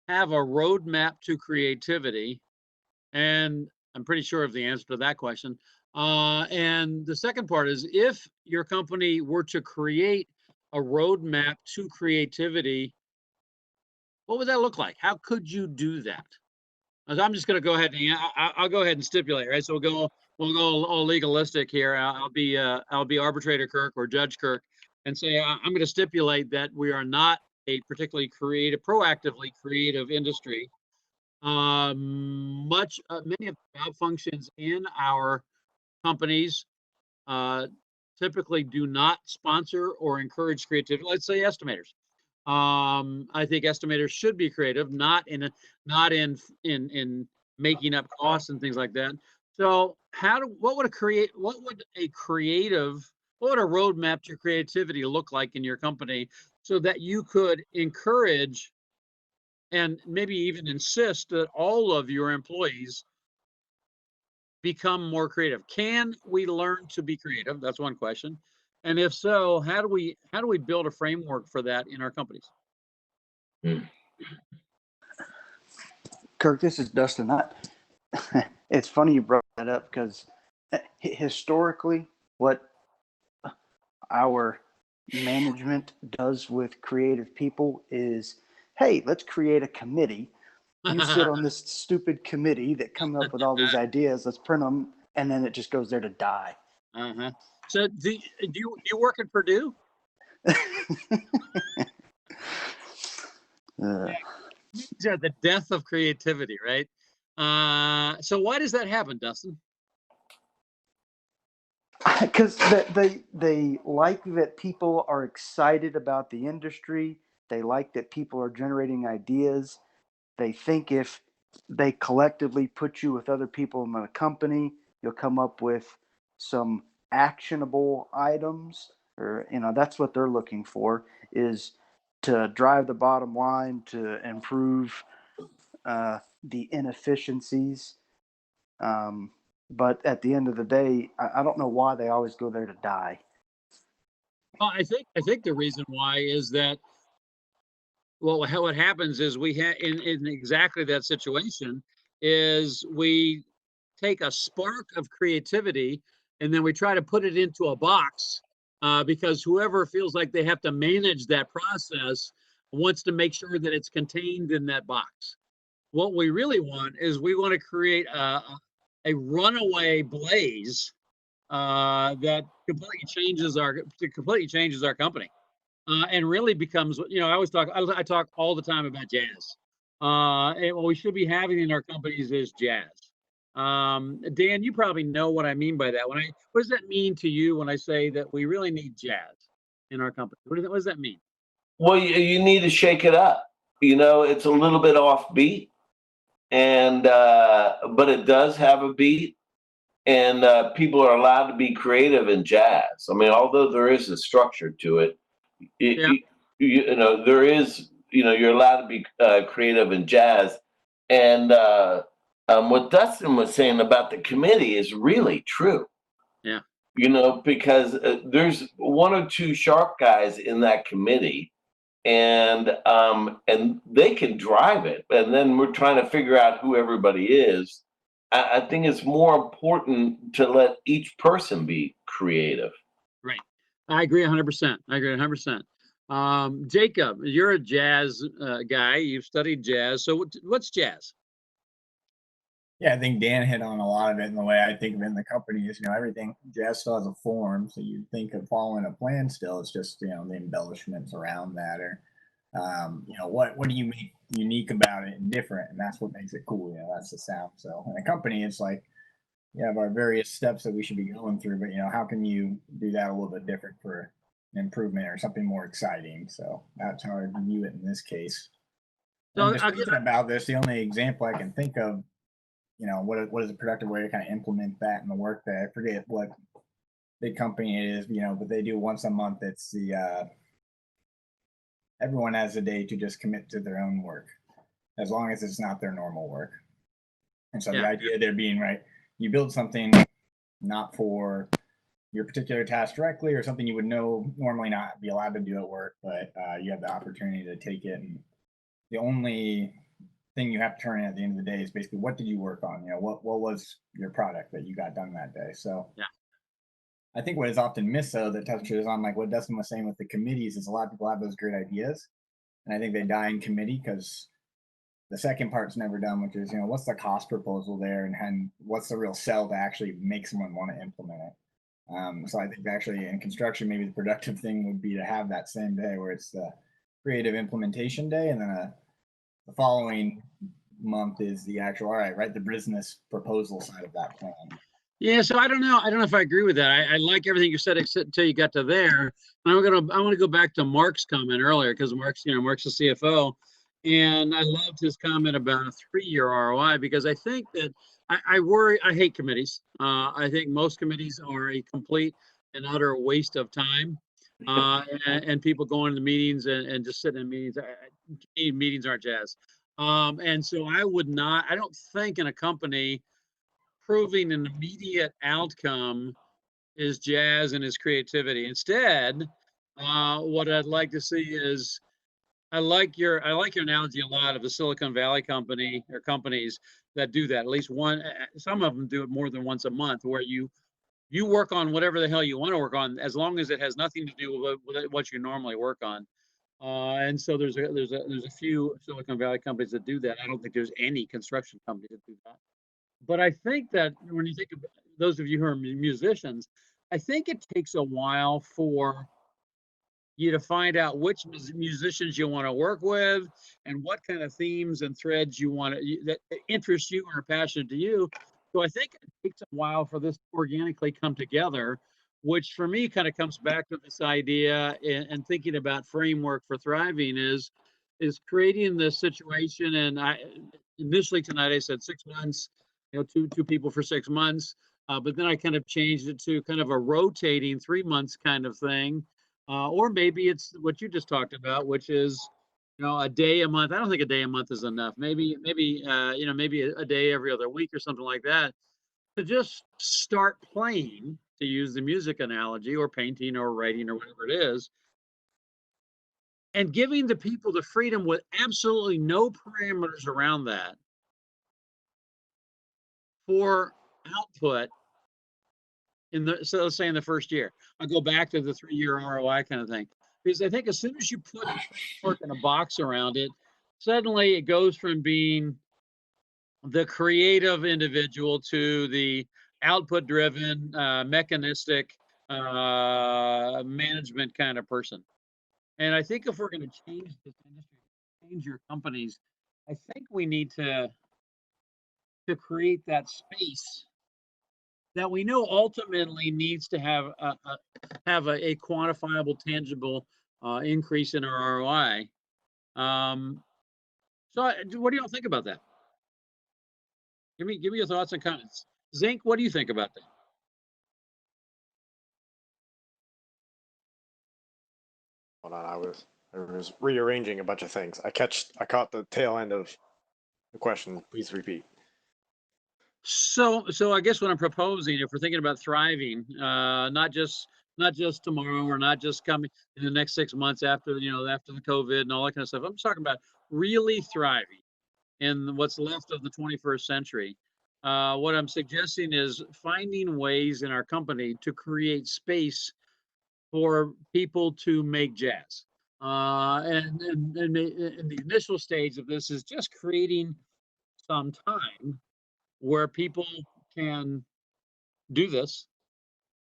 have a roadmap to creativity? And I'm pretty sure of the answer to that question. And the second part is, if your company were to create a roadmap to creativity, what would that look like? How could you do that? I'm just going to go ahead and I'll go ahead and stipulate, right? So we'll go all legalistic here. I'll be arbitrator Kirk or Judge Kirk, and say I'm going to stipulate that we are not a particularly proactively creative industry. Many of the job functions in our companies typically do not sponsor or encourage creativity. Let's say estimators. I think estimators should be creative, not in making up costs and things like that. So what would a roadmap to creativity look like in your company, so that you could encourage and maybe even insist that all of your employees become more creative? Can we learn to be creative? That's one question. And if so, how do we build a framework for that in our companies? Kirk, this is Dustin. It's funny you brought that up, because historically, what our management does with creative people is, hey, let's create a committee. You sit on this stupid committee that come up with all these ideas. Let's print them, and then it just goes there to die. So do you work at Purdue? These are the death of creativity, right? So why does that happen, Dustin? Because they like that people are excited about the industry. They like that people are generating ideas. They think if they collectively put you with other people in the company, you'll come up with some actionable items, or that's what they're looking for, is to drive the bottom line, to improve the inefficiencies. But at the end of the day, I don't know why they always go there to die. Well, I think the reason why is that, well, what happens is we have in exactly that situation is we take a spark of creativity and then we try to put it into a box, because whoever feels like they have to manage that process wants to make sure that it's contained in that box. What we really want is we want to create a runaway blaze that completely changes our company. And really becomes, I talk all the time about jazz. And what we should be having in our companies is jazz. Dan, you probably know what I mean by that. What does that mean to you when I say that we really need jazz in our company? What does that mean? Well, you need to shake it up. It's a little bit offbeat, and but it does have a beat, and people are allowed to be creative in jazz. I mean, although there is a structure to it, there is, you're allowed to be creative in jazz. And what Dustin was saying about the committee is really true. Yeah. Because there's one or two sharp guys in that committee, and they can drive it. And then we're trying to figure out who everybody is. I think it's more important to let each person be creative. Right. I agree 100%. I agree 100%. Jacob, you're a jazz guy. You've studied jazz. So what's jazz? Yeah, I think Dan hit on a lot of it. And the way I think of it in the company is, everything jazz still has a form. So you think of following a plan still. It's just, the embellishments around that, or, what do you make unique about it and different? And that's what makes it cool. That's the sound. So in a company, it's like, you have our various steps that we should be going through, but how can you do that a little bit different for an improvement or something more exciting? So that's how I view it in this case. So just thinking about this, the only example I can think of, what is a productive way to kind of implement that in the work day? I forget what big company it is, but they do once a month. It's the everyone has a day to just commit to their own work, as long as it's not their normal work. And so the idea there being, right, you build something not for your particular task directly, or something you would normally not be allowed to do at work, but you have the opportunity to take it. And the only thing you have to turn in at the end of the day is basically, what did you work on? What was your product that you got done that day? So I think what is often missed, though, that touches on like what Dustin was saying with the committees, is a lot of people have those great ideas, and I think they die in committee because the second part's never done, which is, what's the cost proposal there, and what's the real sell to actually make someone want to implement it. So I think actually in construction, maybe the productive thing would be to have that same day where it's the creative implementation day, and then the following month is the actual, all right, write the business proposal side of that plan. Yeah, so I don't know if I agree with that. I like everything you said except until you got to there. And I want to go back to Mark's comment earlier, because Mark's the CFO, and I loved his comment about a 3-year ROI, because I think that I hate committees. I think most committees are a complete and utter waste of time. And people going to the meetings and just sitting in meetings. Meetings aren't jazz. And so I don't think in a company proving an immediate outcome is jazz and is creativity. Instead, what I'd like to see is, I like your analogy a lot of the Silicon Valley company or companies that do that. At least one, some of them do it more than once a month, where you work on whatever the hell you want to work on, as long as it has nothing to do with what you normally work on. And so there's a few Silicon Valley companies that do that. I don't think there's any construction company that do that. But I think that when you think of those of you who are musicians, I think it takes a while for you to find out which musicians you want to work with, and what kind of themes and threads you want that interest you or are passionate to you. So I think it takes a while for this to organically come together, which for me kind of comes back to this idea and thinking about framework for thriving is creating this situation. And I initially tonight I said 6 months, two people for 6 months, but then I kind of changed it to kind of a rotating 3 months kind of thing. Or maybe it's what you just talked about, which is, a day a month. I don't think a day a month is enough. Maybe a day every other week or something like that, to just start playing, to use the music analogy, or painting or writing or whatever it is, and giving the people the freedom with absolutely no parameters around that for output. So let's say in the first year, I'll go back to the 3-year ROI kind of thing, because I think as soon as you put work in a box around it, suddenly it goes from being the creative individual to the output driven, mechanistic, management kind of person. And I think if we're going to change this industry, change your companies, I think we need to create that space that we know ultimately needs to have a quantifiable, tangible increase in our ROI. So what do y'all think about that? Give me your thoughts and comments. Zink, what do you think about that? Hold on, I was rearranging a bunch of things. I caught the tail end of the question. Please repeat. So I guess what I'm proposing, if we're thinking about thriving, not just tomorrow, or not just coming in the next 6 months after the COVID and all that kind of stuff. I'm just talking about really thriving in what's left of the 21st century. What I'm suggesting is finding ways in our company to create space for people to make jazz. And the initial stage of this is just creating some time where people can do this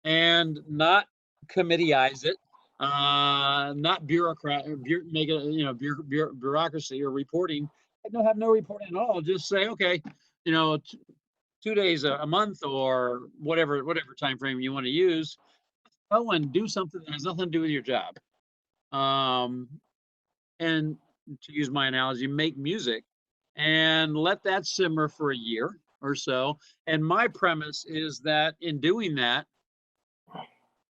and not committeize it, not make it, bureaucracy or reporting. Have no reporting at all. Just say, okay, 2 days a month or whatever time frame you want to use. Go and do something that has nothing to do with your job. And to use my analogy, make music and let that simmer for a year or so. And my premise is that in doing that,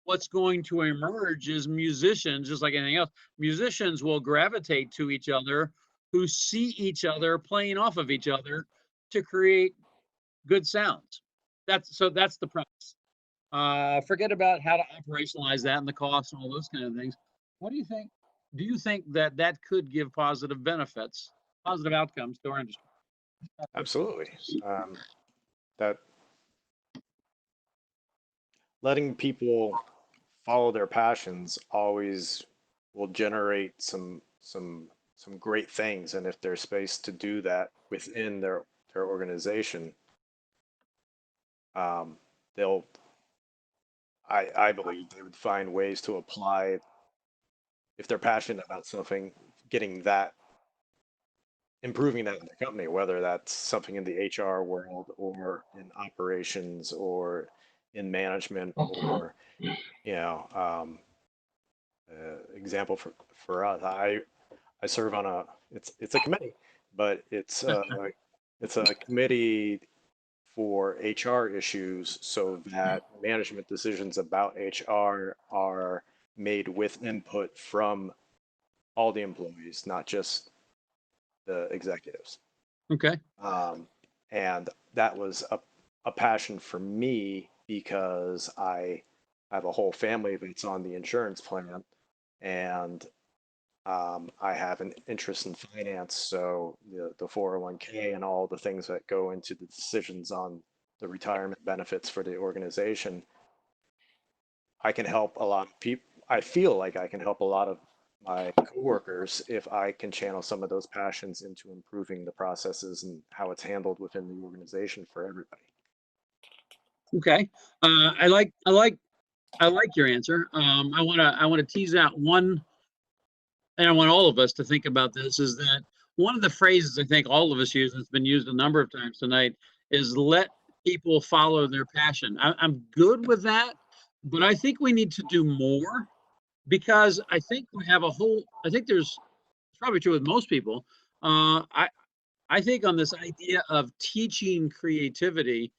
what's going to emerge is musicians, just like anything else, musicians will gravitate to each other who see each other playing off of each other to create good sounds. That's the premise. Forget about how to operationalize that and the costs and all those kind of things. What do you think? Do you think that could give positive benefits, positive outcomes to our industry? Absolutely. That letting people follow their passions always will generate some great things, and if there's space to do that within their organization, they'll I believe they would find ways to apply, if they're passionate about something, improving that in the company, whether that's something in the HR world or in operations or in management or, example for us, I serve on it's a committee, but it's a committee for HR issues so that management decisions about HR are made with input from all the employees, not just the executives. Okay. And that was a passion for me because I have a whole family that's on the insurance plan, and I have an interest in finance, so the 401k and all the things that go into the decisions on the retirement benefits for the organization. I can help a lot of people. I feel like I can help a lot of my coworkers if I can channel some of those passions into improving the processes and how it's handled within the organization for everybody. Okay. I like your answer. I want to tease out one, and I want all of us to think about this, is that one of the phrases I think all of us use, and it's been used a number of times tonight, is let people follow their passion. I'm good with that, but I think we need to do more, because I think we have I think it's probably true with most people. I think on this idea of teaching creativity,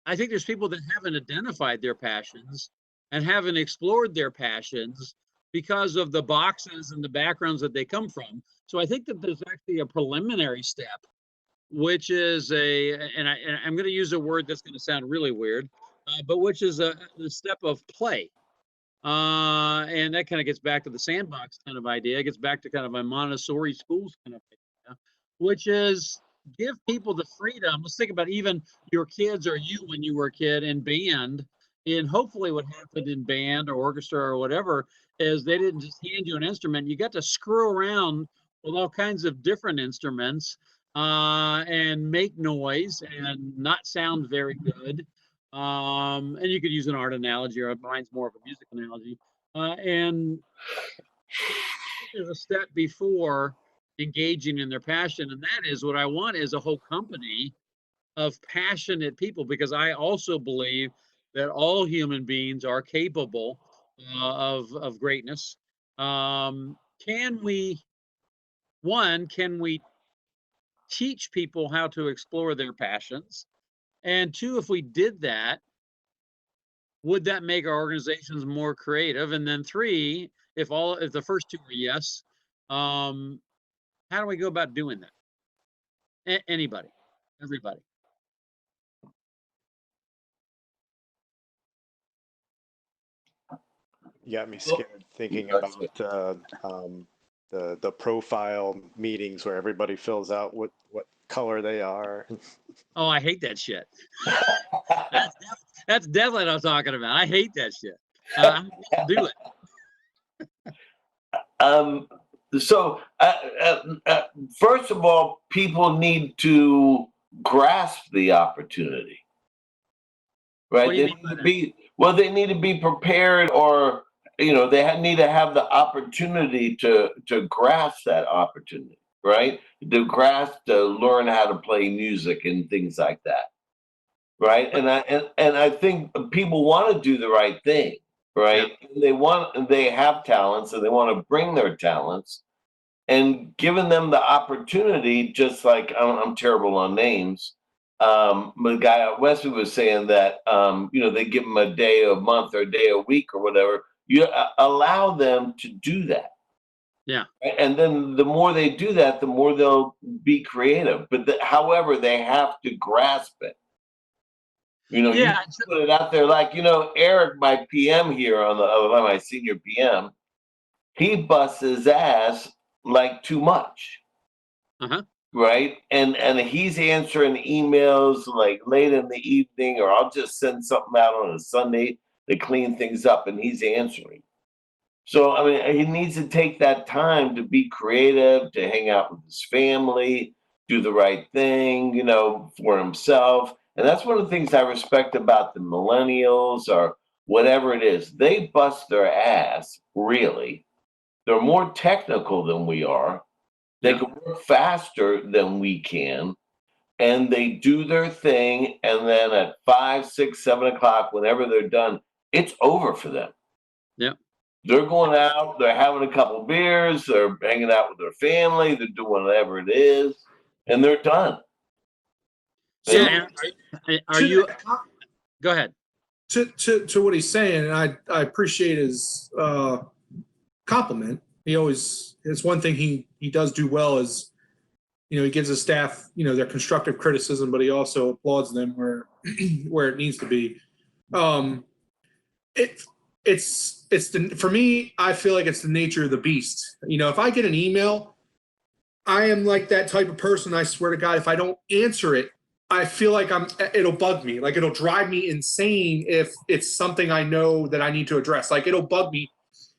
I think there's people that haven't identified their passions and haven't explored their passions because of the boxes and the backgrounds that they come from. So I think that there's actually a preliminary step, which is I'm going to use a word that's going to sound really weird, but which is a step of play. And that kind of gets back to the sandbox kind of idea. It gets back to kind of a Montessori schools kind of idea, which is give people the freedom. Let's think about even your kids or you when you were a kid in band. And hopefully what happened in band or orchestra or whatever is they didn't just hand you an instrument. You got to screw around with all kinds of different instruments and make noise and not sound very good. And you could use an art analogy, or mine's more of a music analogy. And there's a step before engaging in their passion, and that is what I want is a whole company of passionate people, because I also believe that all human beings are capable of greatness. Can we teach people how to explore their passions? And two, if we did that, would that make our organizations more creative? And then three, if the first two are yes, how do we go about doing that? Anybody, everybody. You got me scared thinking about the profile meetings where everybody fills out what color they are. Oh, I hate that shit. That's definitely what I'm talking about. I hate that shit. Do it. So, first of all, people need to grasp the opportunity, right? They need to be prepared, or they need to have the opportunity to grasp that opportunity, right? To learn how to play music and things like that, right? And I think people want to do the right thing, right? Yeah. They have talents, and they want to bring their talents, and giving them the opportunity. Just like I'm terrible on names. The guy at Wesley was saying that they give them a day a month or a day a week or whatever. You allow them to do that. Yeah. And then the more they do that, the more they'll be creative. But however, they have to grasp it. You put it out there, like Eric, my PM here my senior PM, he busts his ass like too much. Right? And he's answering emails like late in the evening, or I'll just send something out on a Sunday to clean things up, and he's answering. So, I mean, he needs to take that time to be creative, to hang out with his family, do the right thing, for himself. And that's one of the things I respect about the millennials, or whatever it is. They bust their ass, really. They're more technical than we are. They can work faster than we can, and they do their thing. And then at 5, 6, 7 o'clock, whenever they're done, it's over for them. Yeah. They're going out, they're having a couple beers, they're hanging out with their family, they're doing whatever it is, and they're done. So, are you? Go ahead. To what he's saying, and I appreciate his compliment. It's one thing he does do well is, he gives his staff, their constructive criticism, but he also applauds them where it needs to be. For me, I feel like it's the nature of the beast. If I get an email, I am like that type of person. I swear to God, if I don't answer it, I feel like it'll bug me. Like, it'll drive me insane if it's something I know that I need to address. Like, it'll bug me.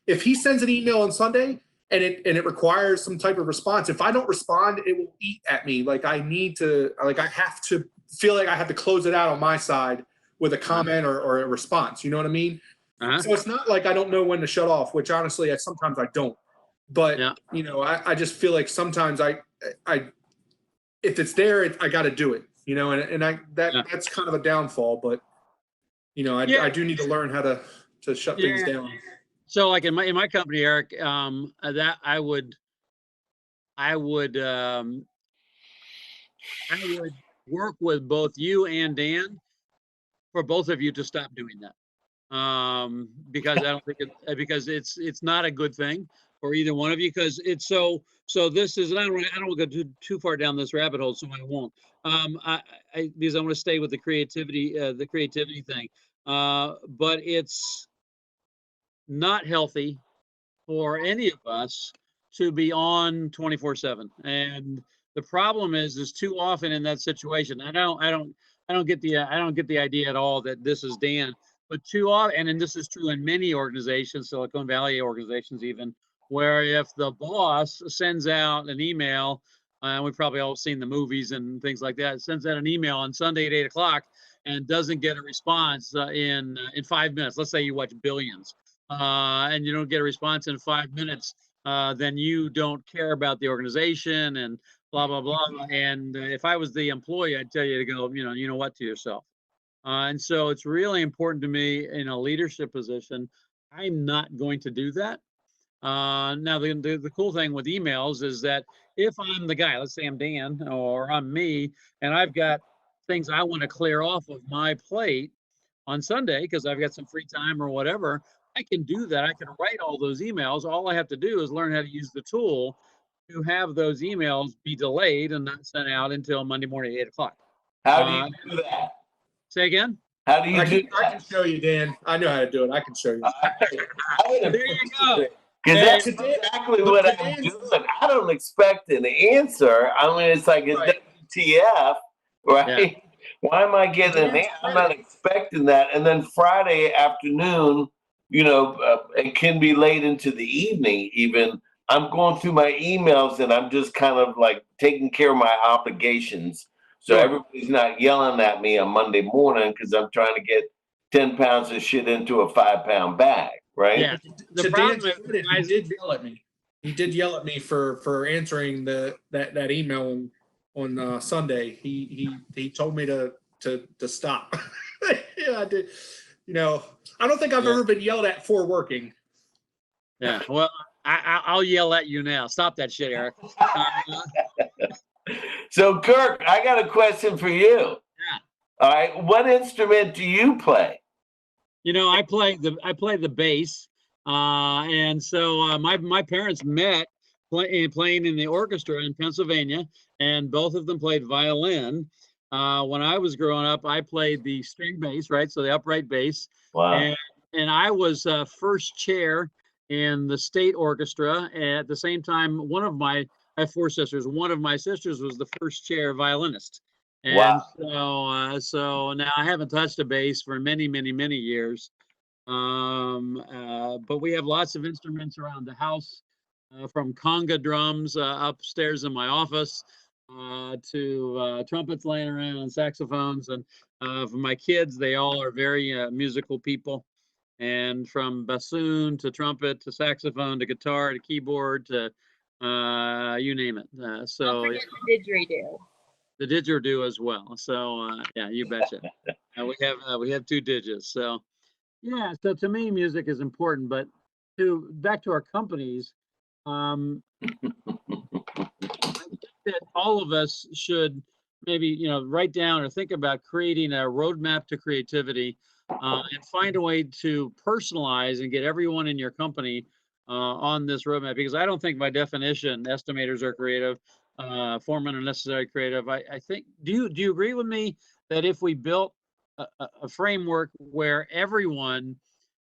If he sends an email on Sunday and it requires some type of response, if I don't respond, it will eat at me. Like, I have to feel like I have to close it out on my side with a comment or a response. You know what I mean? So it's not like I don't know when to shut off, which honestly, sometimes I don't. But, I just feel like sometimes I if it's there, I got to do it, that's kind of a downfall. But, I do need to learn how to shut things down. So, like in my company, Eric, that I would work with both you and Dan for both of you to stop doing that, because I don't think because it's not a good thing for either one of you, because it's so this is, and I don't want to go too far down this rabbit hole, so I won't. Because I want to stay with the creativity thing, but it's not healthy for any of us to be on 24/7. And the problem is too often in that situation. I don't get the idea at all that this is Dan, but too often, and this is true in many organizations, Silicon Valley organizations even, where if the boss sends out an email, and we've probably all seen the movies and things like that, sends out an email on Sunday at 8 o'clock and doesn't get a response in 5 minutes. Let's say you watch Billions. And you don't get a response in 5 minutes, then you don't care about the organization and blah, blah, blah. And if I was the employee, I'd tell you to go, you know what, to yourself. And so it's really important to me in a leadership position. I'm not going to do that. Now, the cool thing with emails is that if I'm the guy, let's say I'm Dan or I'm me, and I've got things I want to clear off of my plate on Sunday because I've got some free time or whatever, I can do that. I can write all those emails. All I have to do is learn how to use the tool to have those emails be delayed and not sent out until Monday morning at 8 o'clock. How do you do that? Say again? How do you do that? I can show you, Dan. I know how to do it. I can show you. There you go. Because that's exactly what I'm doing. I don't expect an answer. I mean, it's like a WTF, right? Yeah. Why am I getting an answer? I'm not expecting that. And then Friday afternoon, it can be late into the evening even. I'm going through my emails and I'm just kind of like taking care of my obligations. So Sure. everybody's not yelling at me on Monday morning because I'm trying to get 10 pounds of shit into a 5-pound bag, right? Yeah. The To problem Dan's credit, he did yell at me. He did yell at me for answering that email on Sunday. He told me to stop. Yeah, I did. I don't think I've ever been yelled at for working. Yeah. Well, I'll yell at you now. Stop that shit, Eric. So, Kirk, I got a question for you. Yeah. All right. What instrument do you play? I play the bass, and so my parents met playing in the orchestra in Pennsylvania, and both of them played violin. When I was growing up, I played the string bass, right? So the upright bass. Wow. And I was first chair in the state orchestra. At the same time, I have 4 sisters. One of my sisters was the first chair violinist. And so now I haven't touched a bass for many, many, many years. But we have lots of instruments around the house, from conga drums upstairs in my office to trumpets laying around, saxophones. And for my kids, they all are very musical people. And from bassoon to trumpet to saxophone to guitar to keyboard to you name it. Don't forget the didgeridoo. The didgeridoo as well. So yeah, you betcha. We have 2 didges. So yeah. So to me, music is important. But back to our companies, I think that all of us should maybe write down or think about creating a roadmap to creativity, and find a way to personalize and get everyone in your company on this roadmap. Because I don't think by definition estimators are creative, foremen are necessarily creative. I think, do you agree with me that if we built a framework where everyone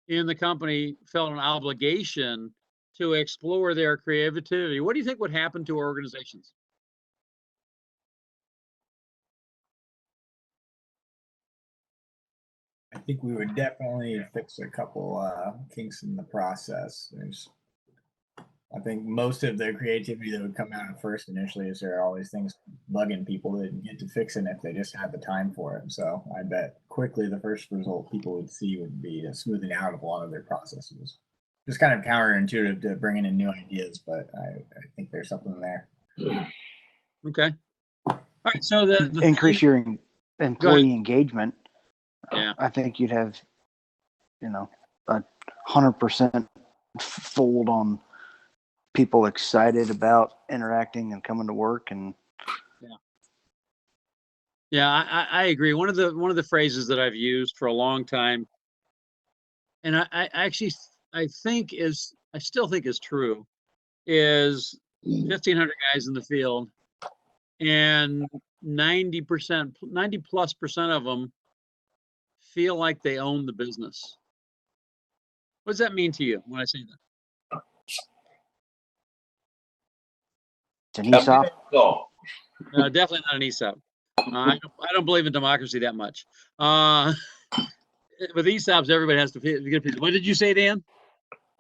in the company felt an obligation to explore their creativity, what do you think would happen to organizations? I think we would definitely fix a couple kinks in the process. I think most of the creativity that would come out at first initially is there are all these things bugging people that get to fixing if they just had the time for it. So I bet quickly the first result people would see would be a smoothing out of a lot of their processes. Just kind of counterintuitive to bringing in new ideas, but I think there's something there. Okay. All right. So the increase your employee engagement. Yeah. I think you'd have, 100% fold on people excited about interacting and coming to work. And yeah, I agree. One of the phrases that I've used for a long time, and I still think is true, is 1,500 guys in the field, and 90+ % of them feel like they own the business. What does that mean to you when I say that? It's an ESOP. No, definitely not an ESOP. I don't believe in democracy that much. With ESOPs, everybody has to get a piece. What did you say, Dan?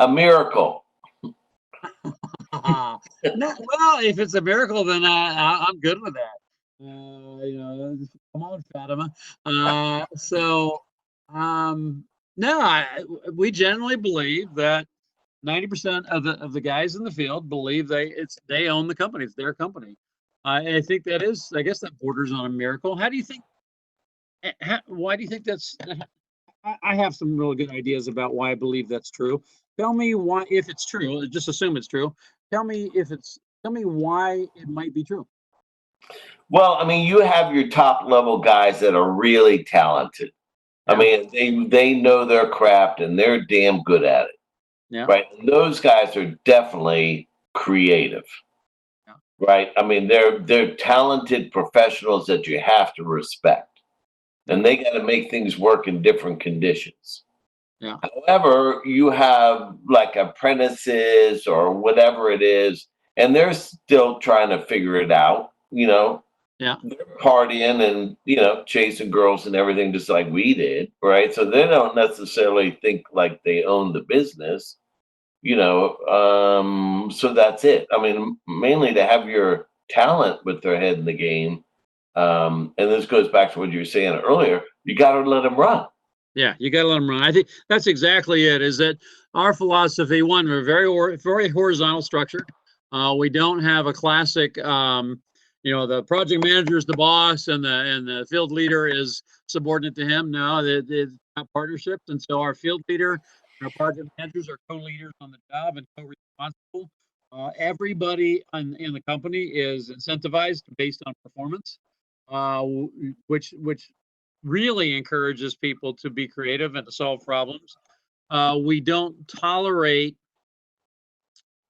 a miracle. No, well, if it's a miracle, then I'm good with that. Come on, Fatima. No, we generally believe that 90% of the guys in the field believe they own the company. It's their company. I think I guess that borders on a miracle. How do you think? Why do you think that's? I have some really good ideas about why I believe that's true. Tell me why, if it's true. Just assume it's true. Tell me why it might be true. Well, I mean, you have your top level guys that are really talented. I mean, they know their craft and they're damn good at it. Yeah. Right. And those guys are definitely creative. Yeah. Right. I mean, they're talented professionals that you have to respect. And they got to make things work in different conditions. Yeah. However, you have like apprentices or whatever it is, and they're still trying to figure it out, Yeah. They're partying and, you know, chasing girls and everything just like we did, right? So they don't necessarily think like they own the business, you know. So that's it. I mean, mainly to have your talent with their head in the game. And this goes back to what you were saying earlier. You got to let them run. Yeah, you got to let them run. I think that's exactly it. Is that our philosophy? One, we're very horizontal structure. We don't have a classic. You know, the project manager is the boss, and the field leader is subordinate to him. No, they're partnerships, and so our field leader, our project managers are co-leaders on the job and co-responsible. Everybody in the company is incentivized based on performance, which really encourages people to be creative and to solve problems. We don't tolerate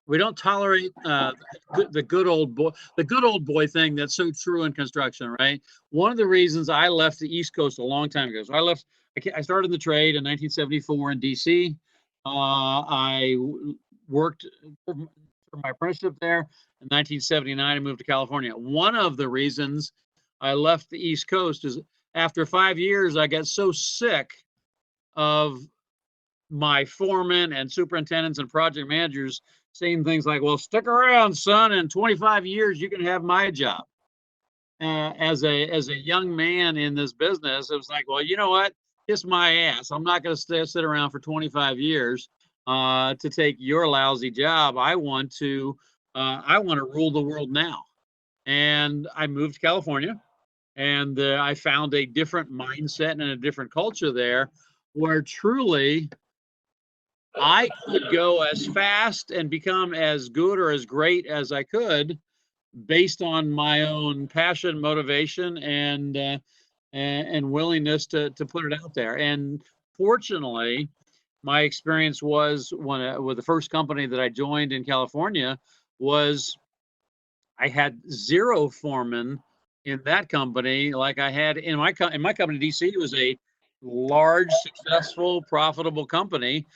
the good old boy thing that's so true in construction, right? One of the reasons I left the East Coast a long time ago. So I started in the trade in 1974 in DC. I worked for my apprenticeship there. In 1979, I moved to California. One of the reasons I left the East Coast is after 5 years, I got so sick of my foremen and superintendents and project managers saying things like, well, stick around, son, in 25 years, you can have my job. As a young man in this business, it was like, well, you know what? Kiss my ass. I'm not going to sit around for 25 years to take your lousy job. I want to rule the world now. And I moved to California, and I found a different mindset and a different culture there, where truly I could go as fast and become as good or as great as I could based on my own passion, motivation, and willingness to put it out there. And fortunately, my experience was with the first company that I joined in California was I had 0 foremen in that company like I had in my company. DC was a large, successful, profitable company,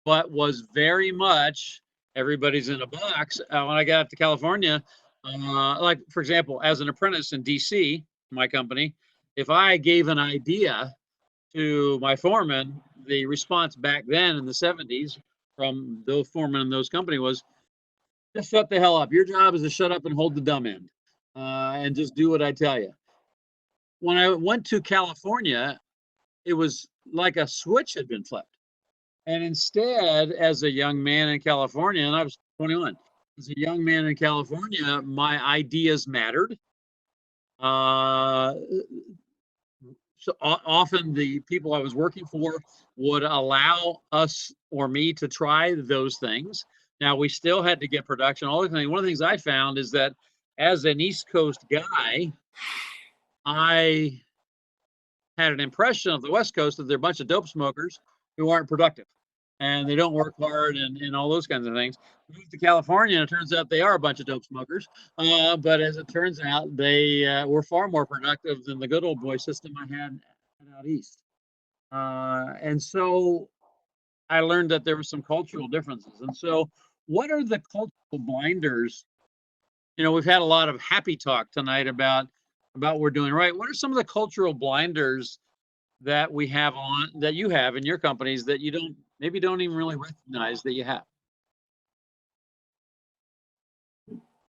but was very much everybody's in a box. When I got to California, like for example, as an apprentice in DC, my company, if I gave an idea to my foreman, the response back then in the 70s from those foremen in those companies was, just shut the hell up. Your job is to shut up and hold the dumb end, and just do what I tell you. When I went to California, it was like a switch had been flipped. And instead, as a young man in California, and I was 21, as a young man in California, my ideas mattered. So often the people I was working for would allow us or me to try those things. Now, we still had to get production, all the things. One of the things I found is that as an East Coast guy, I had an impression of the West Coast that they're a bunch of dope smokers who aren't productive and they don't work hard and all those kinds of things. We moved to California, and it turns out they are a bunch of dope smokers. But as it turns out, they were far more productive than the good old boy system I had out east. And so I learned that there were some cultural differences. And so what are the cultural blinders? You know, we've had a lot of happy talk tonight about what we're doing right. What are some of the cultural blinders that we have that you have in your companies that you don't even really recognize that you have?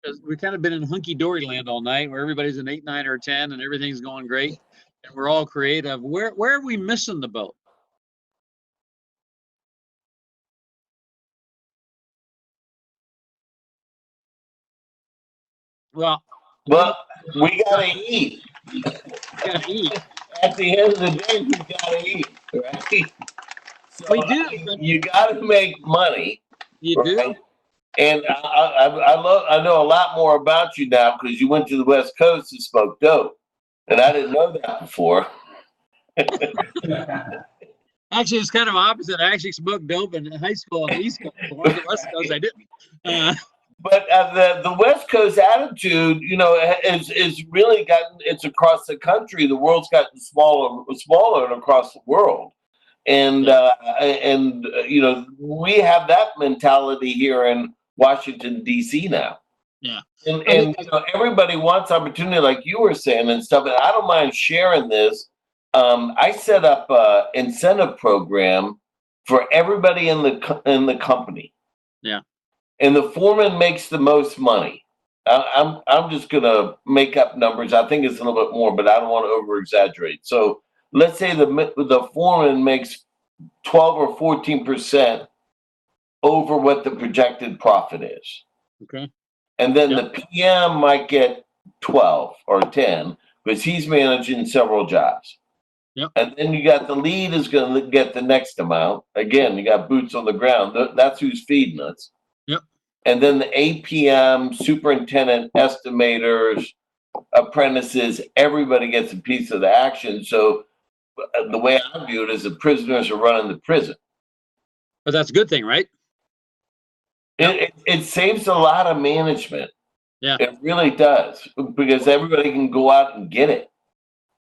Because we've kind of been in hunky-dory land all night where everybody's an 8, 9, or 10 and everything's going great and we're all creative. Where are we missing the boat? Well, we gotta eat. Gotta eat. At the end of the day, we gotta eat, right? So, we do. You gotta make money. You right? do. And I know a lot more about you now because you went to the West Coast and smoked dope, and I didn't know that before. Actually, it's kind of opposite. I actually smoked dope in high school on the East Coast. On the West Coast, I didn't. But the West Coast attitude, you know, is really gotten. It's across the country. The world's gotten smaller and across the world, and you know, we have that mentality here in Washington D.C. now. Yeah. And you know, everybody wants opportunity, like you were saying and stuff. And I don't mind sharing this. I set up a incentive program for everybody in the company. Yeah. And the foreman makes the most money. I'm just gonna make up numbers. I think it's a little bit more, but I don't want to over exaggerate. So let's say the foreman makes 12 or 14% over what the projected profit is. Okay. And then the PM might get 12 or 10 because he's managing several jobs. Yep. And then you got the lead is going to get the next amount. Again, you got boots on the ground. That's who's feeding us. Yep. And then the APM, superintendent, estimators, apprentices, everybody gets a piece of the action. So the way I view it is the prisoners are running the prison. But that's a good thing, right? It saves a lot of management. Yeah. It really does, because everybody can go out and get it.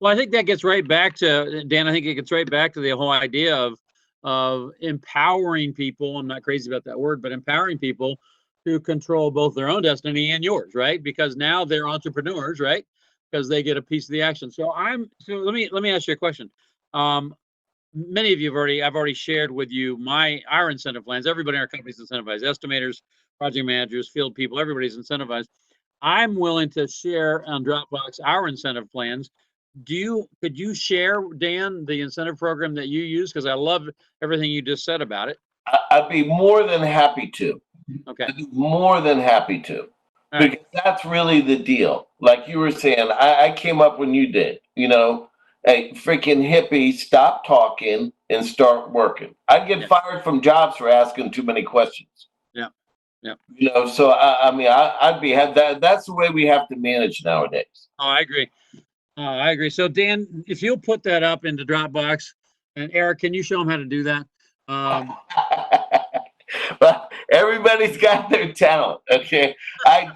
Well, I think that gets right back to, Dan, I think it gets right back to the whole idea of empowering people. I'm not crazy about that word, but empowering people to control both their own destiny and yours, right? Because now they're entrepreneurs, right? Because they get a piece of the action. So let me ask you a question. Many of you I've already shared with you our incentive plans. Everybody in our company is incentivized. Estimators, project managers, field people, everybody's incentivized. I'm willing to share on Dropbox our incentive plans. Could you share, Dan, the incentive program that you use? Because I love everything you just said about it. I'd be more than happy to. Okay. I'd be more than happy to. Because that's really the deal. Like you were saying, I came up when you did, you know, hey, freaking hippie, stop talking and start working. I'd get fired from jobs for asking too many questions. Yeah. Yeah. You know, so I'd be that's the way we have to manage nowadays. Oh, I agree. I agree. So Dan, if you'll put that up into Dropbox, and Eric, can you show them how to do that? Well, everybody's got their talent. Okay. I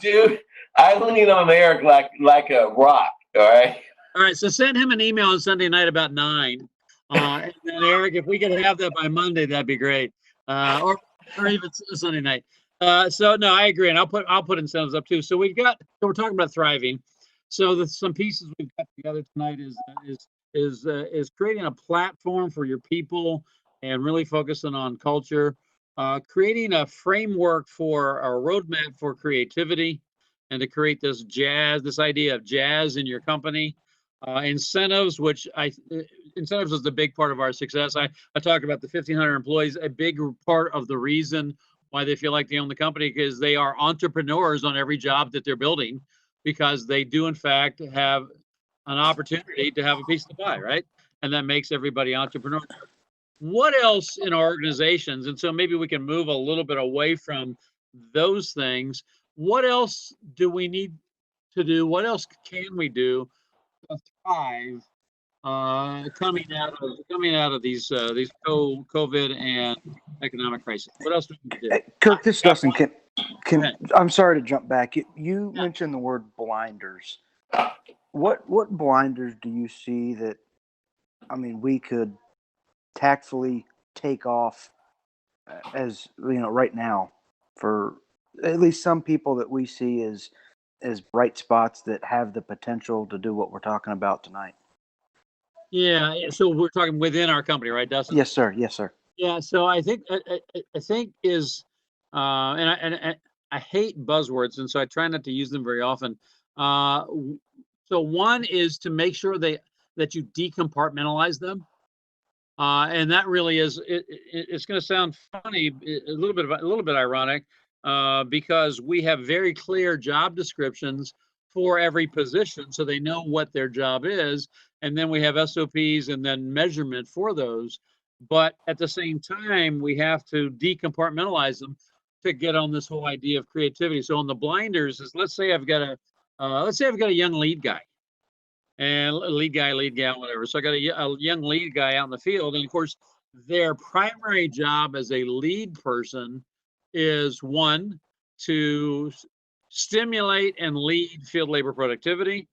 lean on Eric like a rock. All right. All right. So send him an email on Sunday night about 9. And then Eric, if we could have that by Monday, that'd be great. Or even Sunday night. So no, I agree. And I'll put incentives up too. So we're talking about thriving. So some pieces we've got together tonight is creating a platform for your people and really focusing on culture, creating a framework for a roadmap for creativity, and to create this idea of jazz in your company. Incentives, incentives is the big part of our success. I talked about the 1,500 employees. A big part of the reason why they feel like they own the company is they are entrepreneurs on every job that they're building, because they do in fact have an opportunity to have a piece of the pie, right? And that makes everybody entrepreneurs. What else in our organizations? And so maybe we can move a little bit away from those things. What else do we need to do? What else can we do to thrive coming out of these COVID and economic crisis? What else do we do? Kirk, this is Dustin. I'm sorry to jump back. You mentioned the word blinders. What blinders do you see that, we could tactfully take off as, right now, for at least some people that we see as bright spots that have the potential to do what we're talking about tonight? Yeah. So we're talking within our company, right, Dustin? Yes, sir. Yes, sir. Yeah. So I think is, and I hate buzzwords, and so I try not to use them very often. So one is to make sure that you decompartmentalize them, and that really is. It's going to sound funny, a little bit ironic, because we have very clear job descriptions for every position, so they know what their job is, and then we have SOPs and then measurement for those. But at the same time, we have to decompartmentalize them to get on this whole idea of creativity. So on the blinders is, let's say I've got a young lead guy, and lead gal, whatever. So I got a young lead guy out in the field, and of course, their primary job as a lead person is, one, to stimulate and lead field labor productivity.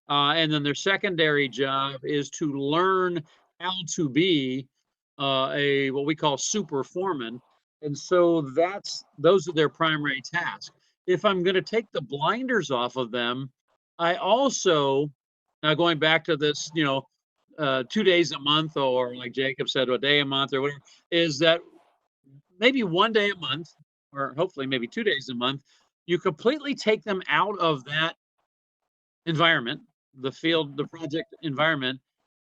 And then their secondary job is to learn how to be what we call super foreman. And so those are their primary tasks. if I'm going to take the blinders off of them, I also, now going back to this, 2 days a month, or like Jacob said, a day a month or whatever, is that maybe 1 day a month, or hopefully maybe 2 days a month, you completely take them out of that environment, the field, the project environment,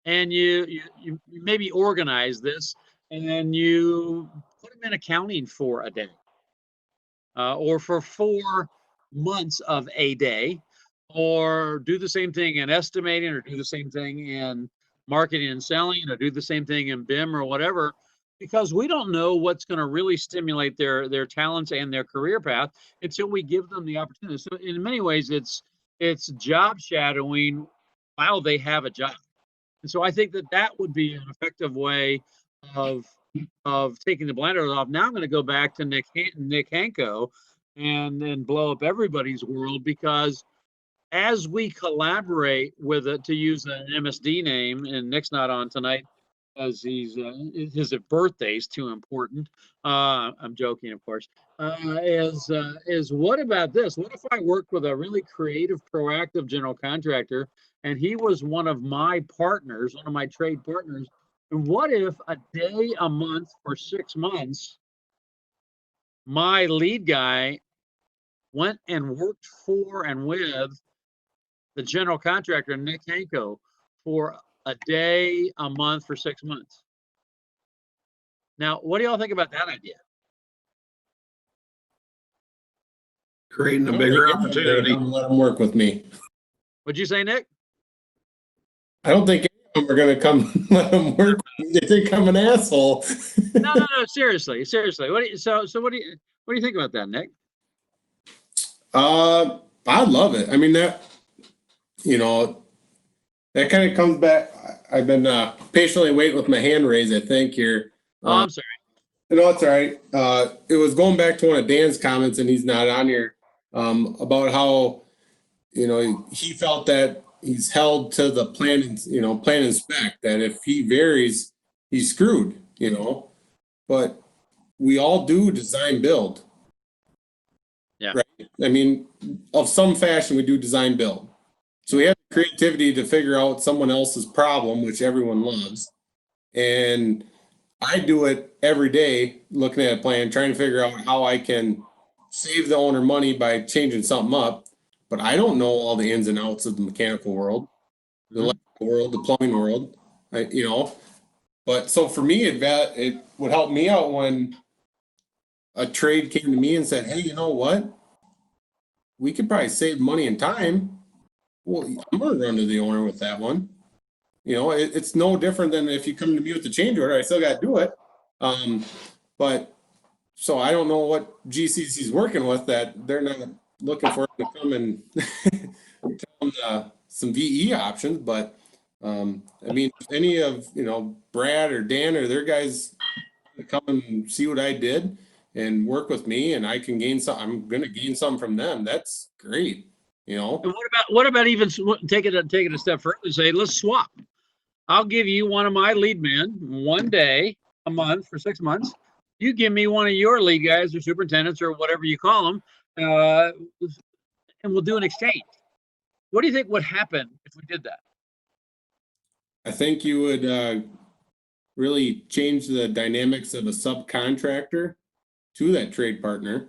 and you maybe organize this, and then you put them in accounting for a day, or for 4 months of a day, or do the same thing in estimating, or do the same thing in marketing and selling, or do the same thing in BIM or whatever, because we don't know what's going to really stimulate their talents and their career path until we give them the opportunity. So in many ways, it's job shadowing while they have a job. And so I think that would be an effective way of taking the blinders off. Now I'm going to go back to Nick Hanko and then blow up everybody's world, because as we collaborate with it, to use an MSD name, and Nick's not on tonight as his birthday is too important. I'm joking, of course. Is what about this? What if I worked with a really creative, proactive general contractor, and he was one of my partners, one of my trade partners? And what if a day a month for 6 months, my lead guy went and worked for and with the general contractor, Nick Hanko, for a day a month for 6 months? Now, what do y'all think about that idea? Creating a bigger opportunity. Let them work with me. What'd you say, Nick? I don't think any of them are going to come let them work with me. They think I'm an asshole. No. Seriously. What do you think about that, Nick? I love it. I mean, that kind of comes back. I've been patiently waiting with my hand raised, I think, here. I'm sorry. No, it's all right. It was going back to one of Dan's comments, and he's not on here, about how, he felt that he's held to the plan and spec, that if he varies, he's screwed, but we all do design build. Yeah. Right. I mean, of some fashion, we do design build. So we have the creativity to figure out someone else's problem, which everyone loves. And I do it every day, looking at a plan, trying to figure out how I can save the owner money by changing something up. But I don't know all the ins and outs of the mechanical world, the electrical world, the plumbing world, But so for me, it would help me out when a trade came to me and said, hey, you know what? We could probably save money and time. Well, I'm going to run to the owner with that one. It's no different than if you come to me with the change order. I still got to do it. But so I don't know what GCC is working with, that they're not looking for him to come and tell them some VE options. But I mean, if any of Brad or Dan or their guys come and see what I did and work with me, and I can gain some, I'm going to gain some from them. That's great. And what about even take it a step further and say, let's swap. I'll give you one of my lead men 1 day a month for 6 months. You give me one of your lead guys or superintendents or whatever you call them, and we'll do an exchange. What do you think would happen if we did that? I think you would really change the dynamics of a subcontractor to that trade partner.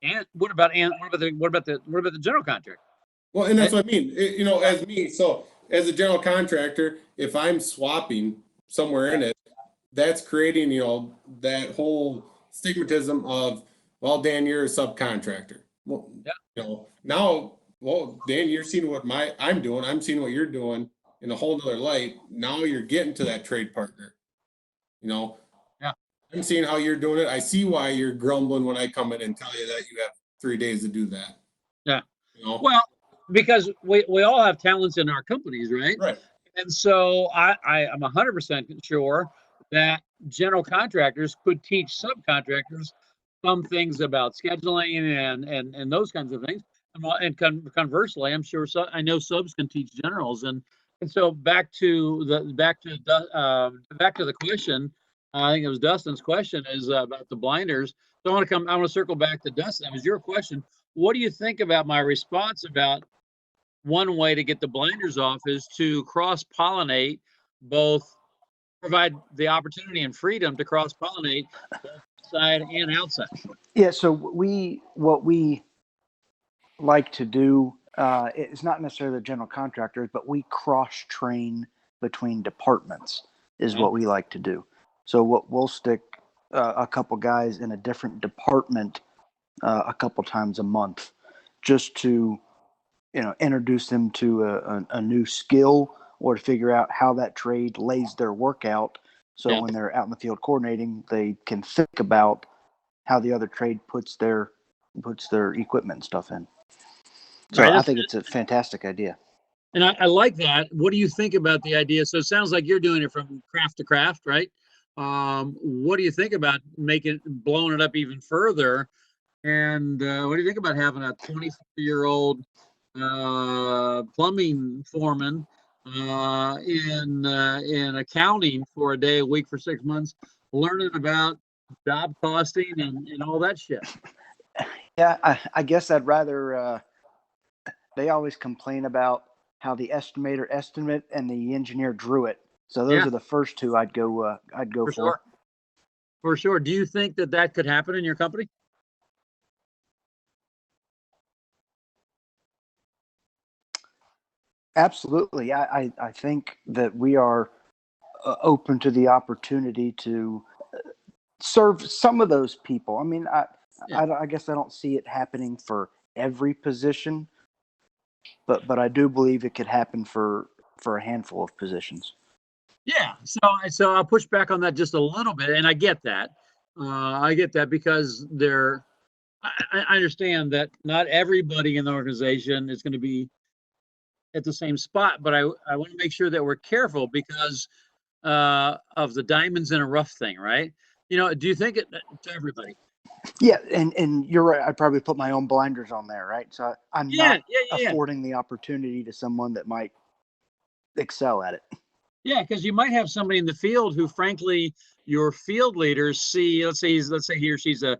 And what about the general contractor? Well, and that's what I mean. As me, so as a general contractor, if I'm swapping somewhere in it, that's creating, that whole stigmatism of, well, Dan, you're a subcontractor. Well, now, well, Dan, you're seeing what I'm doing. I'm seeing what you're doing in a whole nother light. Now you're getting to that trade partner. Yeah. I'm seeing how you're doing it. I see why you're grumbling when I come in and tell you that you have 3 days to do that. Yeah. Well, because we all have talents in our companies, right? Right. And so I'm 100% sure that general contractors could teach subcontractors some things about scheduling and those kinds of things. And conversely, I'm sure I know subs can teach generals. And so back to the question. I think it was Dustin's question is about the blinders. So I want to circle back to Dustin. That was your question. what do you think about my response about one way to get the blinders off is to cross-pollinate, both provide the opportunity and freedom to cross-pollinate both inside and outside? Yeah, so what we like to do, it's not necessarily the general contractors, but we cross-train between departments is what we like to do. So we'll stick a couple guys in a different department a couple times a month, just to introduce them to a new skill, or to figure out how that trade lays their work out. So when they're out in the field coordinating, they can think about how the other trade puts their equipment and stuff in. So I think it's a fantastic idea. And I like that. What do you think about the idea? So it sounds like you're doing it from craft to craft, right? What do you think about blowing it up even further? And what do you think about having a 24-year-old plumbing foreman in accounting for a day a week for 6 months, learning about job costing and all that shit? Yeah, I guess I'd rather. They always complain about how the estimator estimate and the engineer drew it. So those are the first two I'd go for. Sure. For sure. Do you think that could happen in your company? Absolutely. I think that we are open to the opportunity to serve some of those people. I mean, I guess I don't see it happening for every position, but I do believe it could happen for a handful of positions. Yeah. So I'll push back on that just a little bit, and I get that. Because I understand that not everybody in the organization is going to be at the same spot, but I want to make sure that we're careful because of the diamonds in a rough thing, right? Do you think it to everybody? Yeah, and you're right. I'd probably put my own blinders on there, right? So I'm not affording the opportunity to someone that might excel at it. Yeah, because you might have somebody in the field who, frankly, your field leaders see. Let's say he or she's a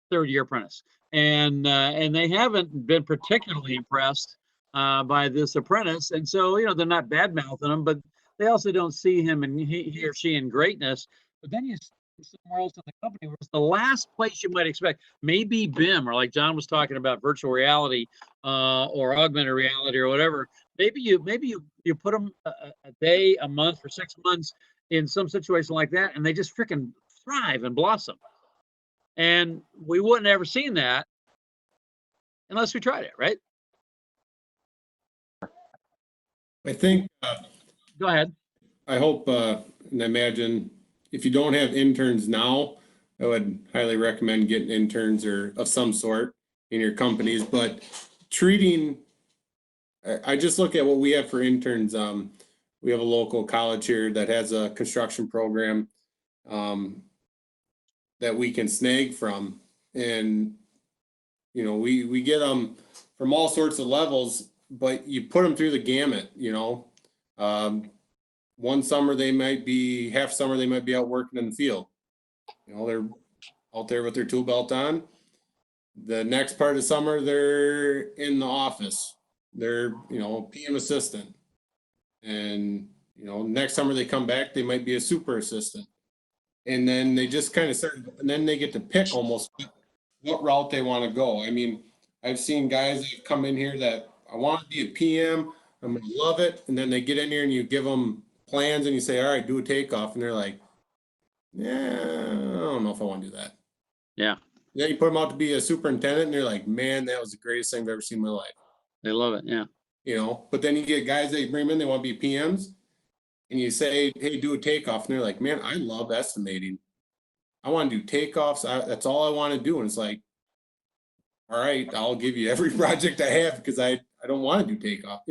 third-year apprentice, and they haven't been particularly impressed by this apprentice, and so they're not bad-mouthing him, but they also don't see him and he or she in greatness. But then you somewhere else in the company where it's the last place you might expect, maybe BIM, or like John was talking about, virtual reality or augmented reality or whatever. Maybe you put them a day, a month, for 6 months in some situation like that, and they just freaking thrive and blossom. And we wouldn't have ever seen that unless we tried it, right? I think. Go ahead. I hope and imagine if you don't have interns now, I would highly recommend getting interns or of some sort in your companies. But I just look at what we have for interns. We have a local college here that has a construction program that we can snag from, and we get them from all sorts of levels, but you put them through the gamut. One summer half summer they might be out working in the field. They're out there with their tool belt on. The next part of the summer they're in the office. They're PM assistant, and next summer they come back, they might be a super assistant, and then they just kind of start, and then they get to pick almost what route they want to go. I mean, I've seen guys that have come in here that I want to be a PM, I'm gonna love it, and then they get in here and you give them plans and you say, all right, do a takeoff, and they're like, yeah, I don't know if I want to do that. Yeah. Then you put them out to be a superintendent and they're like, man, that was the greatest thing I've ever seen in my life. They love it. Yeah. But then you get guys that you bring in, they want to be PMs, and you say, hey, do a takeoff, and they're like, man, I love estimating, I want to do takeoffs, that's all I want to do. And it's like, all right, I'll give you every project I have because I don't want to do takeoff,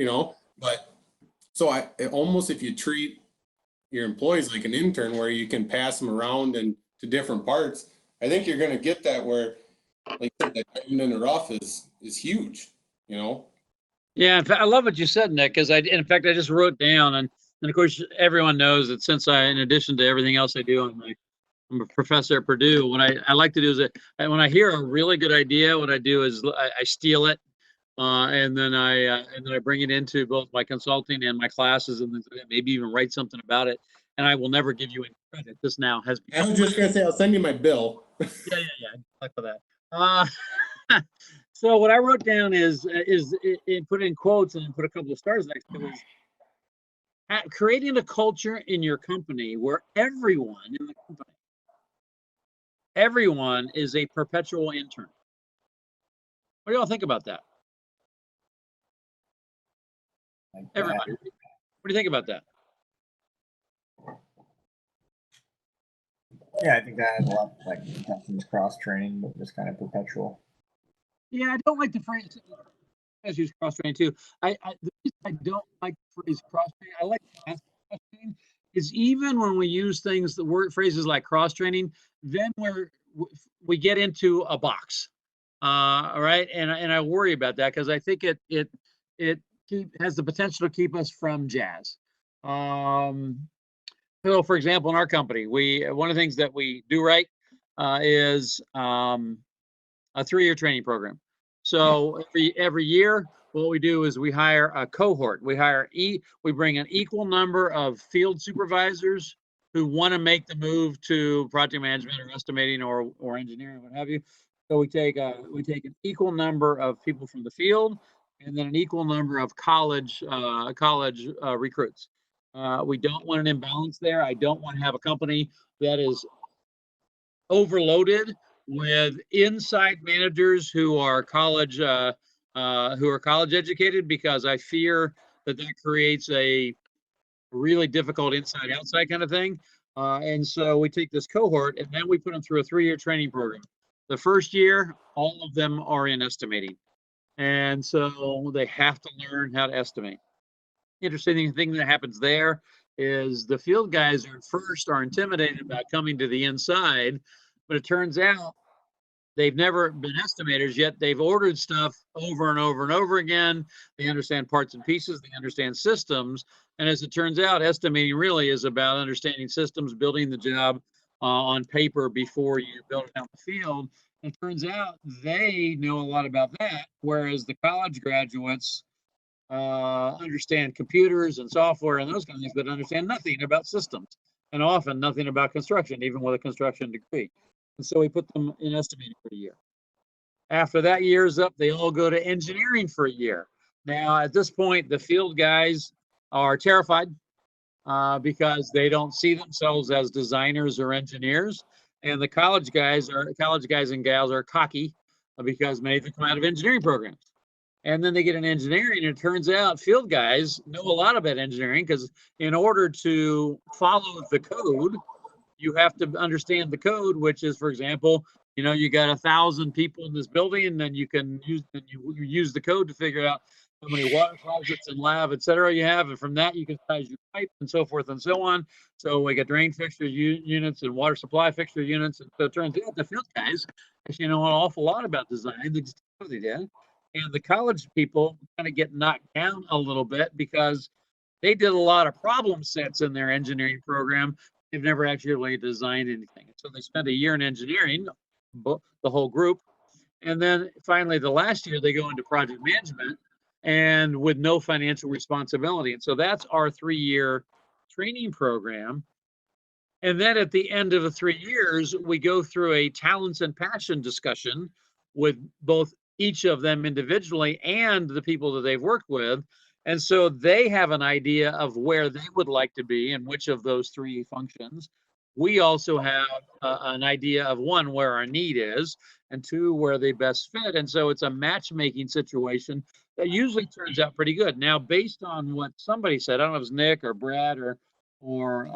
but so almost, if you treat your employees like an intern where you can pass them around and to different parts, I think you're going to get that where, like, that diamond in the rough is huge, Yeah, in fact, I love what you said, Nick, because I just wrote down, and of course everyone knows that since in addition to everything else I do, I'm I'm a professor at Purdue. What I like to do is when I hear a really good idea, what I do is I steal it, and then I bring it into both my consulting and my classes, and then maybe even write something about it. And I will never give you any credit. This now has become. I was just gonna say I'll send you my bill. Yeah. Like for that. So what I wrote down is put in quotes and put a couple of stars next to it. Was creating a culture in your company where everyone in the company, everyone is a perpetual intern. What do y'all think about that? Everybody. What do you think about that? Yeah, I think that has a lot like cross training, but just kind of perpetual. Yeah, I don't like the phrase. I use cross training too. The reason I don't like the phrase cross training, I like cross training, is even when we use things, the word phrases like cross training, then we get into a box, all right, and I worry about that because I think it has the potential to keep us from jazz. So, for example, in our company, one of the things that we do right is a 3-year training program. So every year, what we do is we hire a cohort. We bring an equal number of field supervisors who want to make the move to project management or estimating or engineering, what have you. So we take an equal number of people from the field and then an equal number of college recruits. We don't want an imbalance there. I don't want to have a company that is overloaded with inside managers who are college educated, because I fear that creates a really difficult inside outside kind of thing. And so we take this cohort and then we put them through a 3-year training program. The first year, all of them are in estimating, and so they have to learn how to estimate. Interesting thing that happens there is the field guys are intimidated about coming to the inside, but it turns out they've never been estimators yet. They've ordered stuff over and over and over again. They understand parts and pieces. They understand systems. And as it turns out, estimating really is about understanding systems, building the job on paper before you build it out in the field. And it turns out they know a lot about that, whereas the college graduates understand computers and software and those kind of things, but understand nothing about systems and often nothing about construction, even with a construction degree. And so we put them in estimating for a year. After that year's up, they all go to engineering for a year. Now, at this point, the field guys are terrified because they don't see themselves as designers or engineers. And the college guys and gals are cocky because many of them come out of engineering programs. And then they get in engineering, and it turns out field guys know a lot about engineering, because in order to follow the code, you have to understand the code, which is, for example, you got 1,000 people in this building, and then you use the code to figure out how many water closets and lab, et cetera, you have. And from that, you can size your pipe and so forth and so on. So we got drain fixture units and water supply fixture units. And so it turns out the field guys actually know an awful lot about design. They just know they did. And the college people kind of get knocked down a little bit because they did a lot of problem sets in their engineering program. They've never actually really designed anything. So they spent a year in engineering, the whole group. And then finally, the last year, they go into project management and with no financial responsibility. And so that's our 3-year training program. And then at the end of the 3 years, we go through a talents and passion discussion with both each of them individually and the people that they've worked with. And so they have an idea of where they would like to be in which of those 3 functions. We also have an idea of 1, where our need is, and 2, where they best fit. And so it's a matchmaking situation that usually turns out pretty good. Now, based on what somebody said, I don't know if it was Nick or Brad or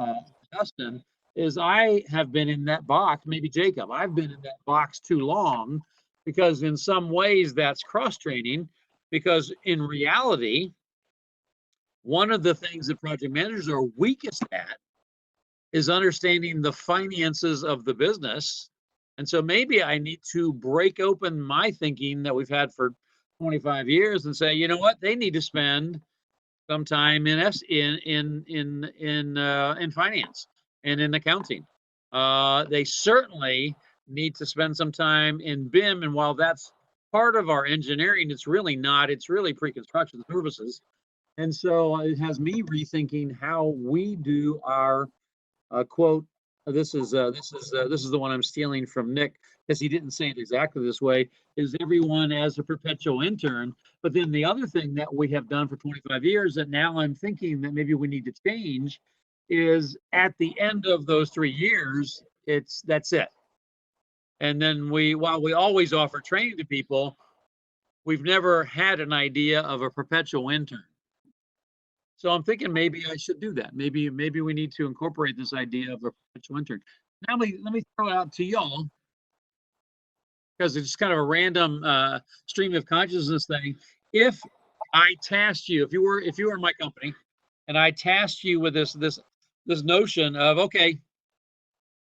Justin, is I have been in that box, maybe Jacob, I've been in that box too long, because in some ways that's cross-training, because in reality, one of the things that project managers are weakest at is understanding the finances of the business. And so maybe I need to break open my thinking that we've had for 25 years and say, you know what, they need to spend some time in finance and in accounting. They certainly need to spend some time in BIM. And while that's part of our engineering, it's really not. It's really pre-construction services. And so it has me rethinking how we do our quote. This is the one I'm stealing from Nick, because he didn't say it exactly this way, is everyone as a perpetual intern. But then the other thing that we have done for 25 years that now I'm thinking that maybe we need to change is at the end of those 3 years, that's it. And then while we always offer training to people, we've never had an idea of a perpetual intern. So I'm thinking maybe I should do that. Maybe we need to incorporate this idea of a perpetual intern. Now let me throw it out to y'all, because it's kind of a random stream of consciousness thing. If I tasked you, if you were in my company, and I tasked you with this notion of, okay,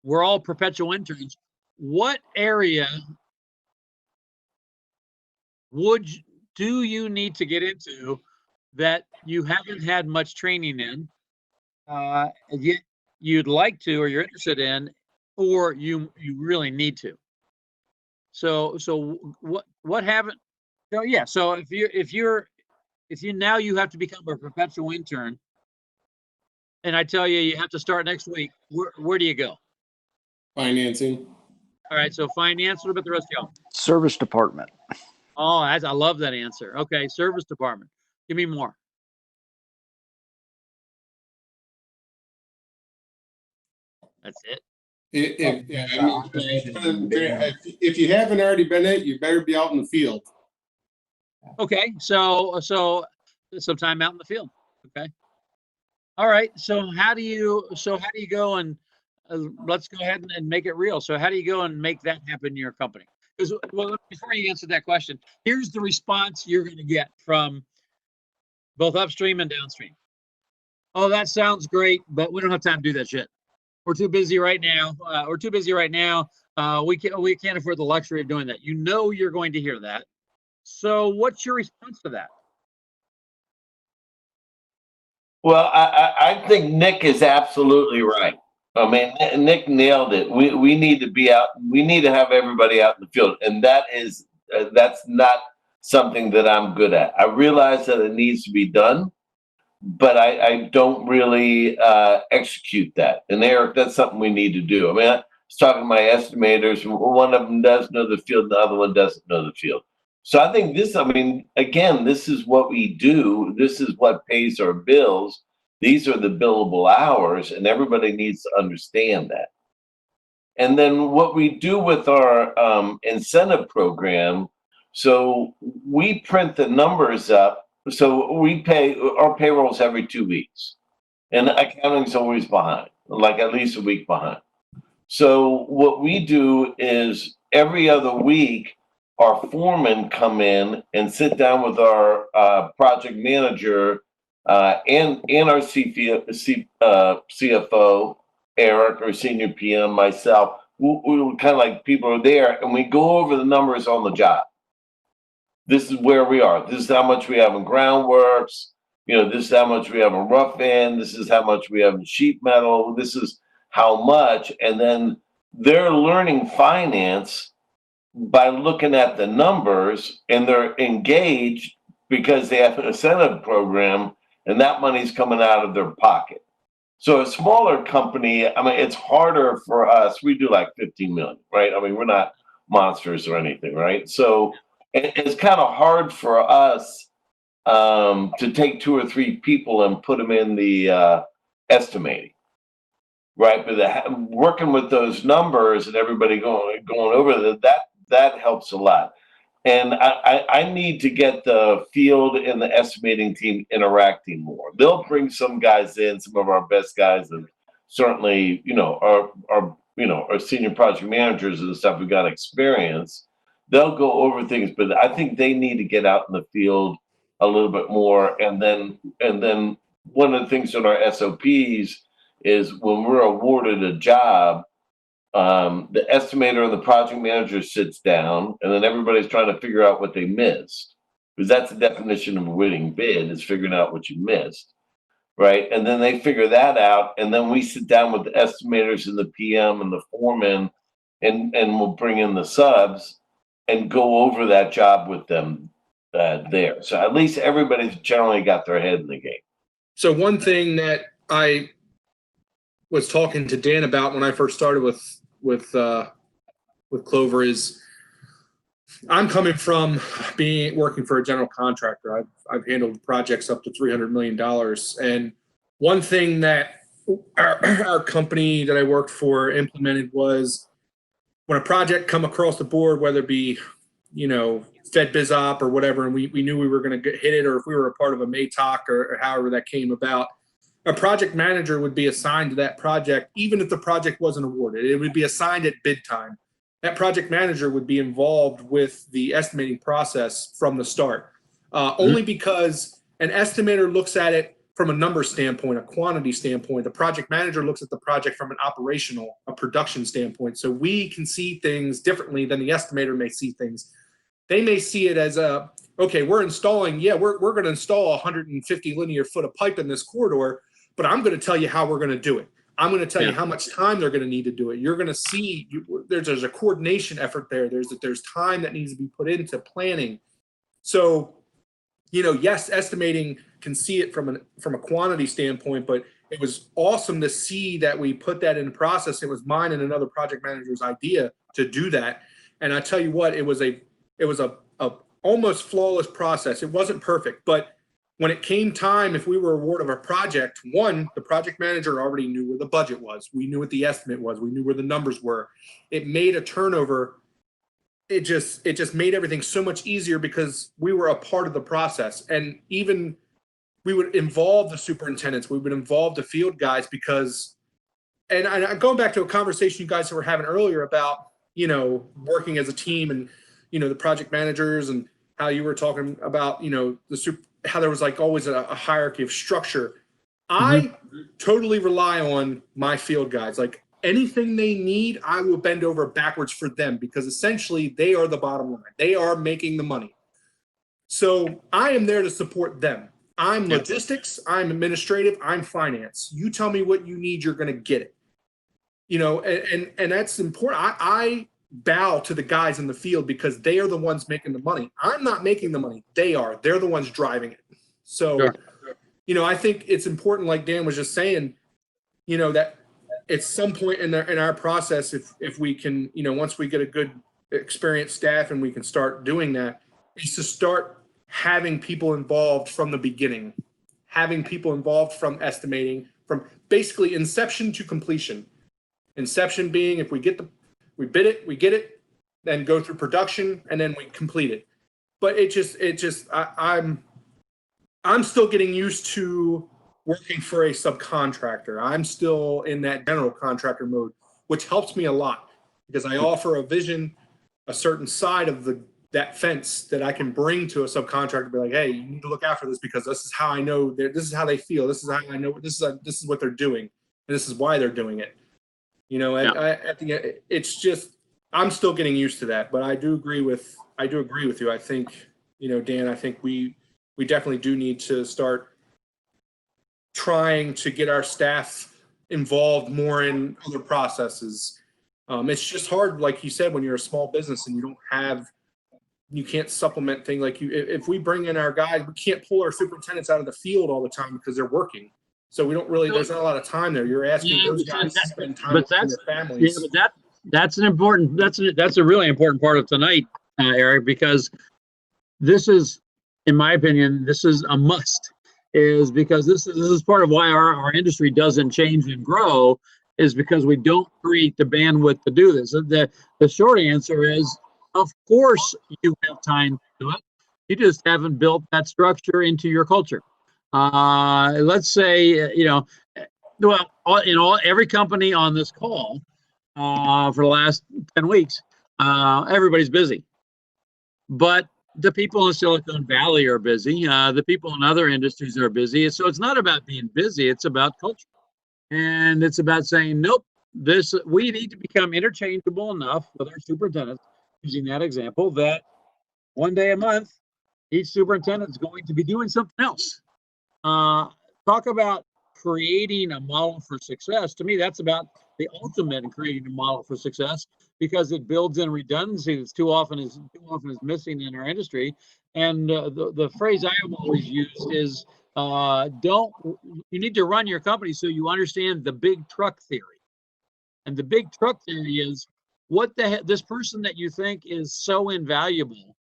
we're all perpetual interns, what area do you need to get into that you haven't had much training in, yet you'd like to, or you're interested in, or you really need to? So what haven't? So yeah. So if you now you have to become a perpetual intern, and I tell you have to start next week, where do you go? Financing. All right. So finance. What about the rest of y'all? Service department. Oh, I love that answer. Okay, service department. Give me more. That's it. If you haven't already been it, you better be out in the field. Okay, so some time out in the field. Okay. All right. So how do you go and let's go ahead and make it real. So how do you go and make that happen in your company? Because before you answer that question, here's the response you're going to get from both upstream and downstream. Oh, that sounds great, but we don't have time to do that shit. We're too busy right now. We can't afford the luxury of doing that. You know you're going to hear that. So what's your response to that? Well, I think Nick is absolutely right. I mean, Nick nailed it. We need to be out. We need to have everybody out in the field, and that's not something that I'm good at. I realize that it needs to be done, but I don't really execute that. And Eric, that's something we need to do. I mean, I was talking to my estimators. One of them does know the field, the other one doesn't know the field. So I think this is what we do. This is what pays our bills. These are the billable hours, and everybody needs to understand that. And then what we do with our incentive program, so we print the numbers up. So we pay our payrolls every 2 weeks, and accounting's always behind, like at least a week behind. So what we do is every other week, our foremen come in and sit down with our project manager and our CFO, Eric, or senior PM, myself. We kind of like people are there, and we go over the numbers on the job. This is where we are. This is how much we have in groundworks. This is how much we have in rough end. This is how much we have in sheet metal. This is how much. And then they're learning finance by looking at the numbers, and they're engaged because they have an incentive program, and that money's coming out of their pocket. So a smaller company, I mean, it's harder for us. We do like 15 million, right? I mean, we're not monsters or anything, right? So it's kind of hard for us to take 2 or 3 people and put them in the estimating, right? But working with those numbers and everybody going over that helps a lot. And I need to get the field and the estimating team interacting more. They'll bring some guys in, some of our best guys, and certainly, our senior project managers and stuff who got experience. They'll go over things, but I think they need to get out in the field a little bit more. And then one of the things in our SOPs is when we're awarded a job, the estimator and the project manager sits down, and then everybody's trying to figure out what they missed, because that's the definition of a winning bid, is figuring out what you missed, right? And then they figure that out, and then we sit down with the estimators and the PM and the foreman, and we'll bring in the subs and go over that job with them there. So at least everybody's generally got their head in the game. So one thing that I was talking to Dan about when I first started with Clover is I'm coming from working for a general contractor. I've handled projects up to $300 million. And one thing that our company that I worked for implemented was when a project come across the board, whether it be, Fed Biz Op or whatever, and we knew we were going to hit it, or if we were a part of a MATOC or however that came about, a project manager would be assigned to that project, even if the project wasn't awarded. It would be assigned at bid time. That project manager would be involved with the estimating process from the start, only because an estimator looks at it from a number standpoint, a quantity standpoint. The project manager looks at the project from a production standpoint. So we can see things differently than the estimator may see things. They may see it as okay, we're installing, we're going to install 150 linear foot of pipe in this corridor, but I'm going to tell you how we're going to do it. I'm going to tell you how much time they're going to need to do it. You're going to see there's a coordination effort there. There's time that needs to be put into planning. So, yes, estimating can see it from a quantity standpoint, but it was awesome to see that we put that in process. It was mine and another project manager's idea to do that. And I tell you what, it was a almost flawless process. It wasn't perfect, but when it came time, if we were awarded a project, the project manager already knew where the budget was. We knew what the estimate was. We knew where the numbers were. It made a turnover. It just made everything so much easier because we were a part of the process. And even we would involve the superintendents. We would involve the field guys because, and I'm going back to a conversation you guys were having earlier about, working as a team and, the project managers and how you were talking about, how there was like always a hierarchy of structure. I totally rely on my field guys. Like anything they need, I will bend over backwards for them because essentially they are the bottom line. They are making the money. So I am there to support them. I'm logistics, I'm administrative, I'm finance. You tell me what you need, you're going to get it. And that's important. I bow to the guys in the field because they are the ones making the money. I'm not making the money. They are. They're the ones driving it. So, I think it's important, like Dan was just saying, that at some point in our process, if we can, once we get a good experienced staff and we can start doing that, is to start having people involved from the beginning, having people involved from estimating, from basically inception to completion. Inception being if we bid it, we get it, then go through production, and then we complete it. But I'm still getting used to working for a subcontractor. I'm still in that general contractor mode, which helps me a lot because I offer a vision, a certain side of that fence that I can bring to a subcontractor. Be like, hey, you need to look after this because this is how I know. This is how they feel. This is how I know. This is what they're doing, and this is why they're doing it. At the end, it's just I'm still getting used to that, but I do agree with you. I think, Dan, I think we definitely do need to start trying to get our staff involved more in other processes. It's just hard, like you said, when you're a small business and you can't supplement things like if we bring in our guys, we can't pull our superintendents out of the field all the time because they're working. So we don't really, there's not a lot of time there. You're asking those guys to spend time with their families. Yeah, but that's a really important part of tonight, Eric, because this is, in my opinion, this is a must, is because this is part of why our industry doesn't change and grow, is because we don't create the bandwidth to do this. The short answer is, of course you have time to do it. You just haven't built that structure into your culture. Let's say, every company on this call for the last 10 weeks, everybody's busy. But the people in Silicon Valley are busy. The people in other industries are busy. So it's not about being busy. It's about culture. And it's about saying, nope, we need to become interchangeable enough with our superintendents, using that example, that one day a month, each superintendent is going to be doing something else. Talk about creating a model for success, to me, that's about the ultimate in creating a model for success, because it builds in redundancy that's too often is missing in our industry. And the phrase I have always used is, you need to run your company so you understand the big truck theory. And the big truck theory is, what the heck, this person that you think is so invaluable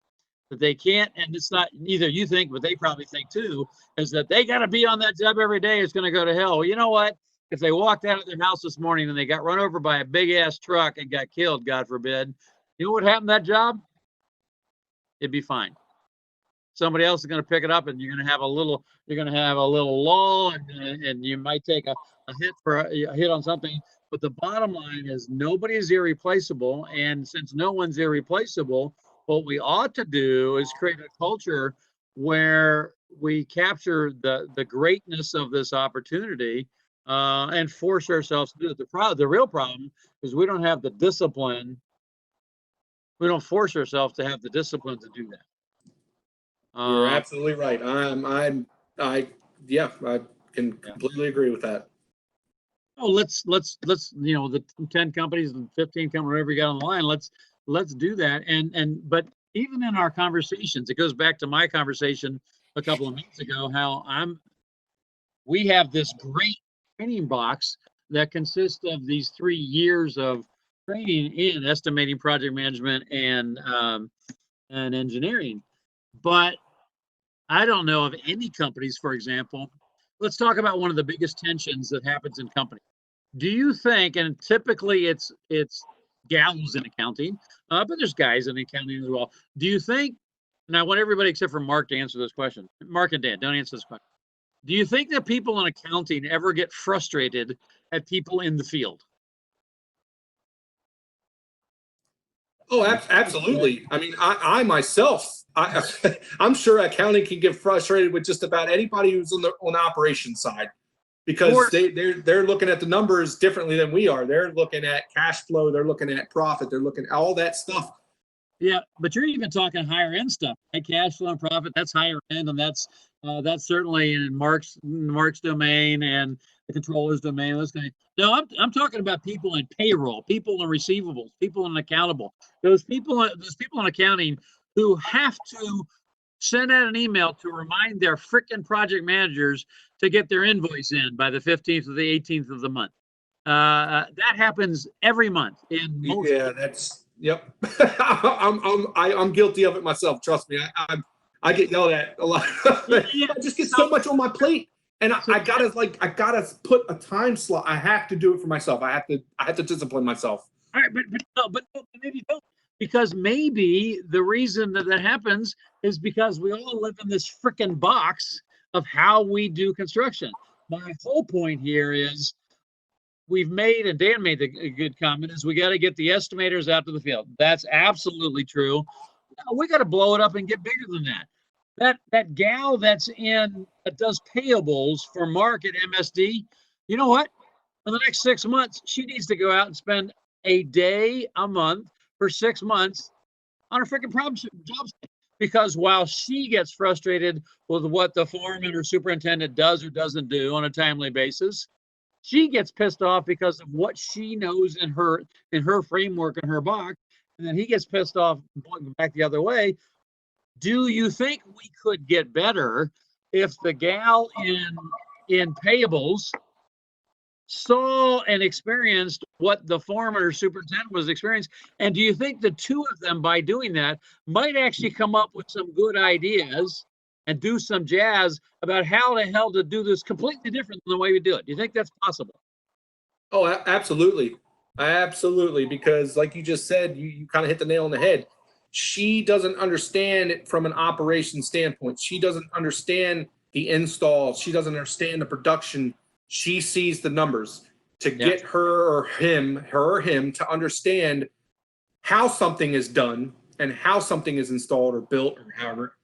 that they can't, and it's not either you think, but they probably think too, is that they got to be on that job every day. It's going to go to hell. Well, you know what? If they walked out of their house this morning and they got run over by a big ass truck and got killed, God forbid, you know what happened to that job? It'd be fine. Somebody else is going to pick it up, and you're going to have a little lull, and you might take a hit on something. But the bottom line is, nobody is irreplaceable, and since no one's irreplaceable, what we ought to do is create a culture where we capture the greatness of this opportunity and force ourselves to do it. The real problem is we don't have the discipline. We don't force ourselves to have the discipline to do that. You're absolutely right. I can completely agree with that. Oh, let's the 10 companies and 15 companies, whatever you got on the line, let's do that. But even in our conversations, it goes back to my conversation a couple of minutes ago, how we have this great training box that consists of these 3 years of training in estimating, project management, and engineering. But I don't know of any companies, for example. Let's talk about one of the biggest tensions that happens in companies. Do you think, and typically it's gals in accounting, but there's guys in accounting as well. Do you think, and I want everybody except for Mark to answer this question. Mark and Dan, don't answer this question. Do you think that people in accounting ever get frustrated at people in the field? Oh, absolutely. I mean, I myself, I'm sure accounting can get frustrated with just about anybody who's on the operations side, because they're looking at the numbers differently than we are. They're looking at cash flow, they're looking at profit, they're looking at all that stuff. Yeah, but you're even talking higher end stuff, right? Cash flow and profit, that's higher end, and that's certainly in Mark's domain and the controller's domain. Those guys. No, I'm talking about people in payroll, people in receivables, people in accountable. Those people in accounting who have to send out an email to remind their frickin' project managers to get their invoice in by the 15th or the 18th of the month. That happens every month in most. Yeah, that's. Yep. I'm guilty of it myself. Trust me. I get yelled at a lot. I just get so much on my plate, and I gotta put a time slot. I have to do it for myself. I have to discipline myself. All right, but maybe don't, because maybe the reason that happens is because we all live in this frickin' box of how we do construction. My whole point here is, we've made, and Dan made a good comment, is we got to get the estimators out to the field. That's absolutely true. We got to blow it up and get bigger than that. That gal that does payables for Mark at MSD, you know what? For the next 6 months, she needs to go out and spend a day a month for 6 months on a freaking job site. Because while she gets frustrated with what the foreman or superintendent does or doesn't do on a timely basis, she gets pissed off because of what she knows in her framework and her box, and then he gets pissed off going back the other way. Do you think we could get better if the gal in payables saw and experienced what the foreman or superintendent was experiencing? And do you think the two of them, by doing that, might actually come up with some good ideas and do some jazz about how the hell to do this completely different than the way we do it? Do you think that's possible? Oh, absolutely. Absolutely. Because like you just said, you kind of hit the nail on the head. She doesn't understand it from an operation standpoint. She doesn't understand the install. She doesn't understand the production. She sees the numbers. To get her or him to understand how something is done and how something is installed or built or however,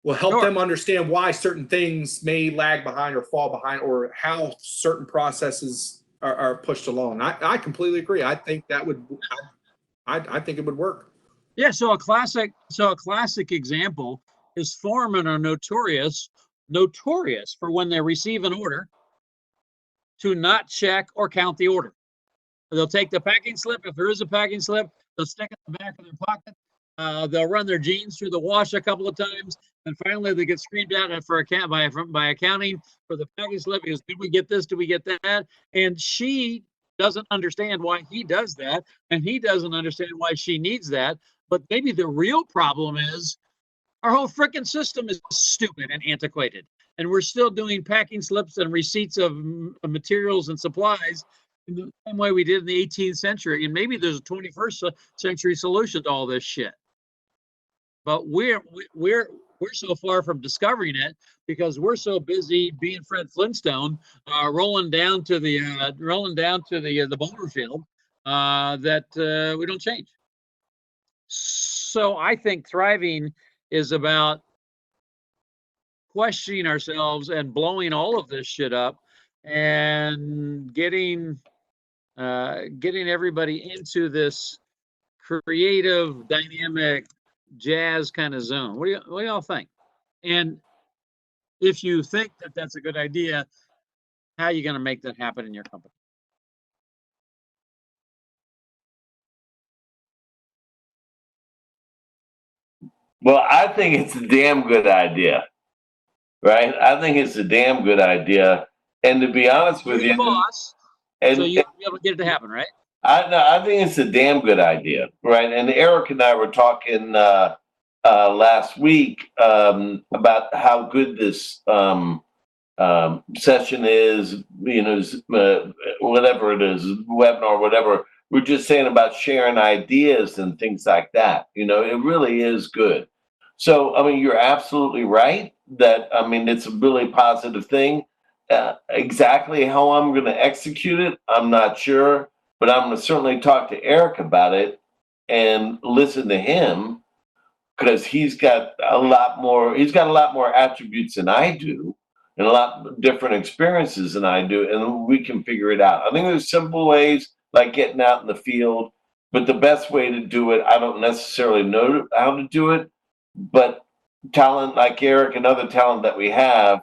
will help them understand why certain things may lag behind or fall behind, or how certain processes are pushed along. I completely agree. I think that would, I think it would work. Yeah. So a classic example is foremen are notorious for when they receive an order to not check or count the order. They'll take the packing slip, if there is a packing slip, they'll stick it in the back of their pocket. They'll run their jeans through the wash a couple of times, and finally they get screamed at by accounting for the packing slip because did we get this? Did we get that? And she doesn't understand why he does that, and he doesn't understand why she needs that. But maybe the real problem is our whole freaking system is stupid and antiquated, and we're still doing packing slips and receipts of materials and supplies in the same way we did in the 18th century. And maybe there's a 21st century solution to all this shit. But we're so far from discovering it because we're so busy being Fred Flintstone, rolling down to the boulder field that we don't change. So I think thriving is about questioning ourselves and blowing all of this shit up and getting everybody into this creative, dynamic, jazz kind of zone. What do y'all think? And if you think that that's a good idea, how are you going to make that happen in your company? Well, I think it's a damn good idea, right? I think it's a damn good idea. And to be honest with you, boss, so you'll be able to get it to happen, right? I think it's a damn good idea, right? And Eric and I were talking last week about how good this session is, whatever it is, webinar, whatever. We're just saying about sharing ideas and things like that. It really is good. So, I mean, you're absolutely right that, it's a really positive thing. Exactly how I'm going to execute it, I'm not sure, but I'm going to certainly talk to Eric about it and listen to him because he's got a lot more attributes than I do and a lot different experiences than I do, and we can figure it out. I think there's simple ways like getting out in the field, but the best way to do it, I don't necessarily know how to do it, but talent like Eric and other talent that we have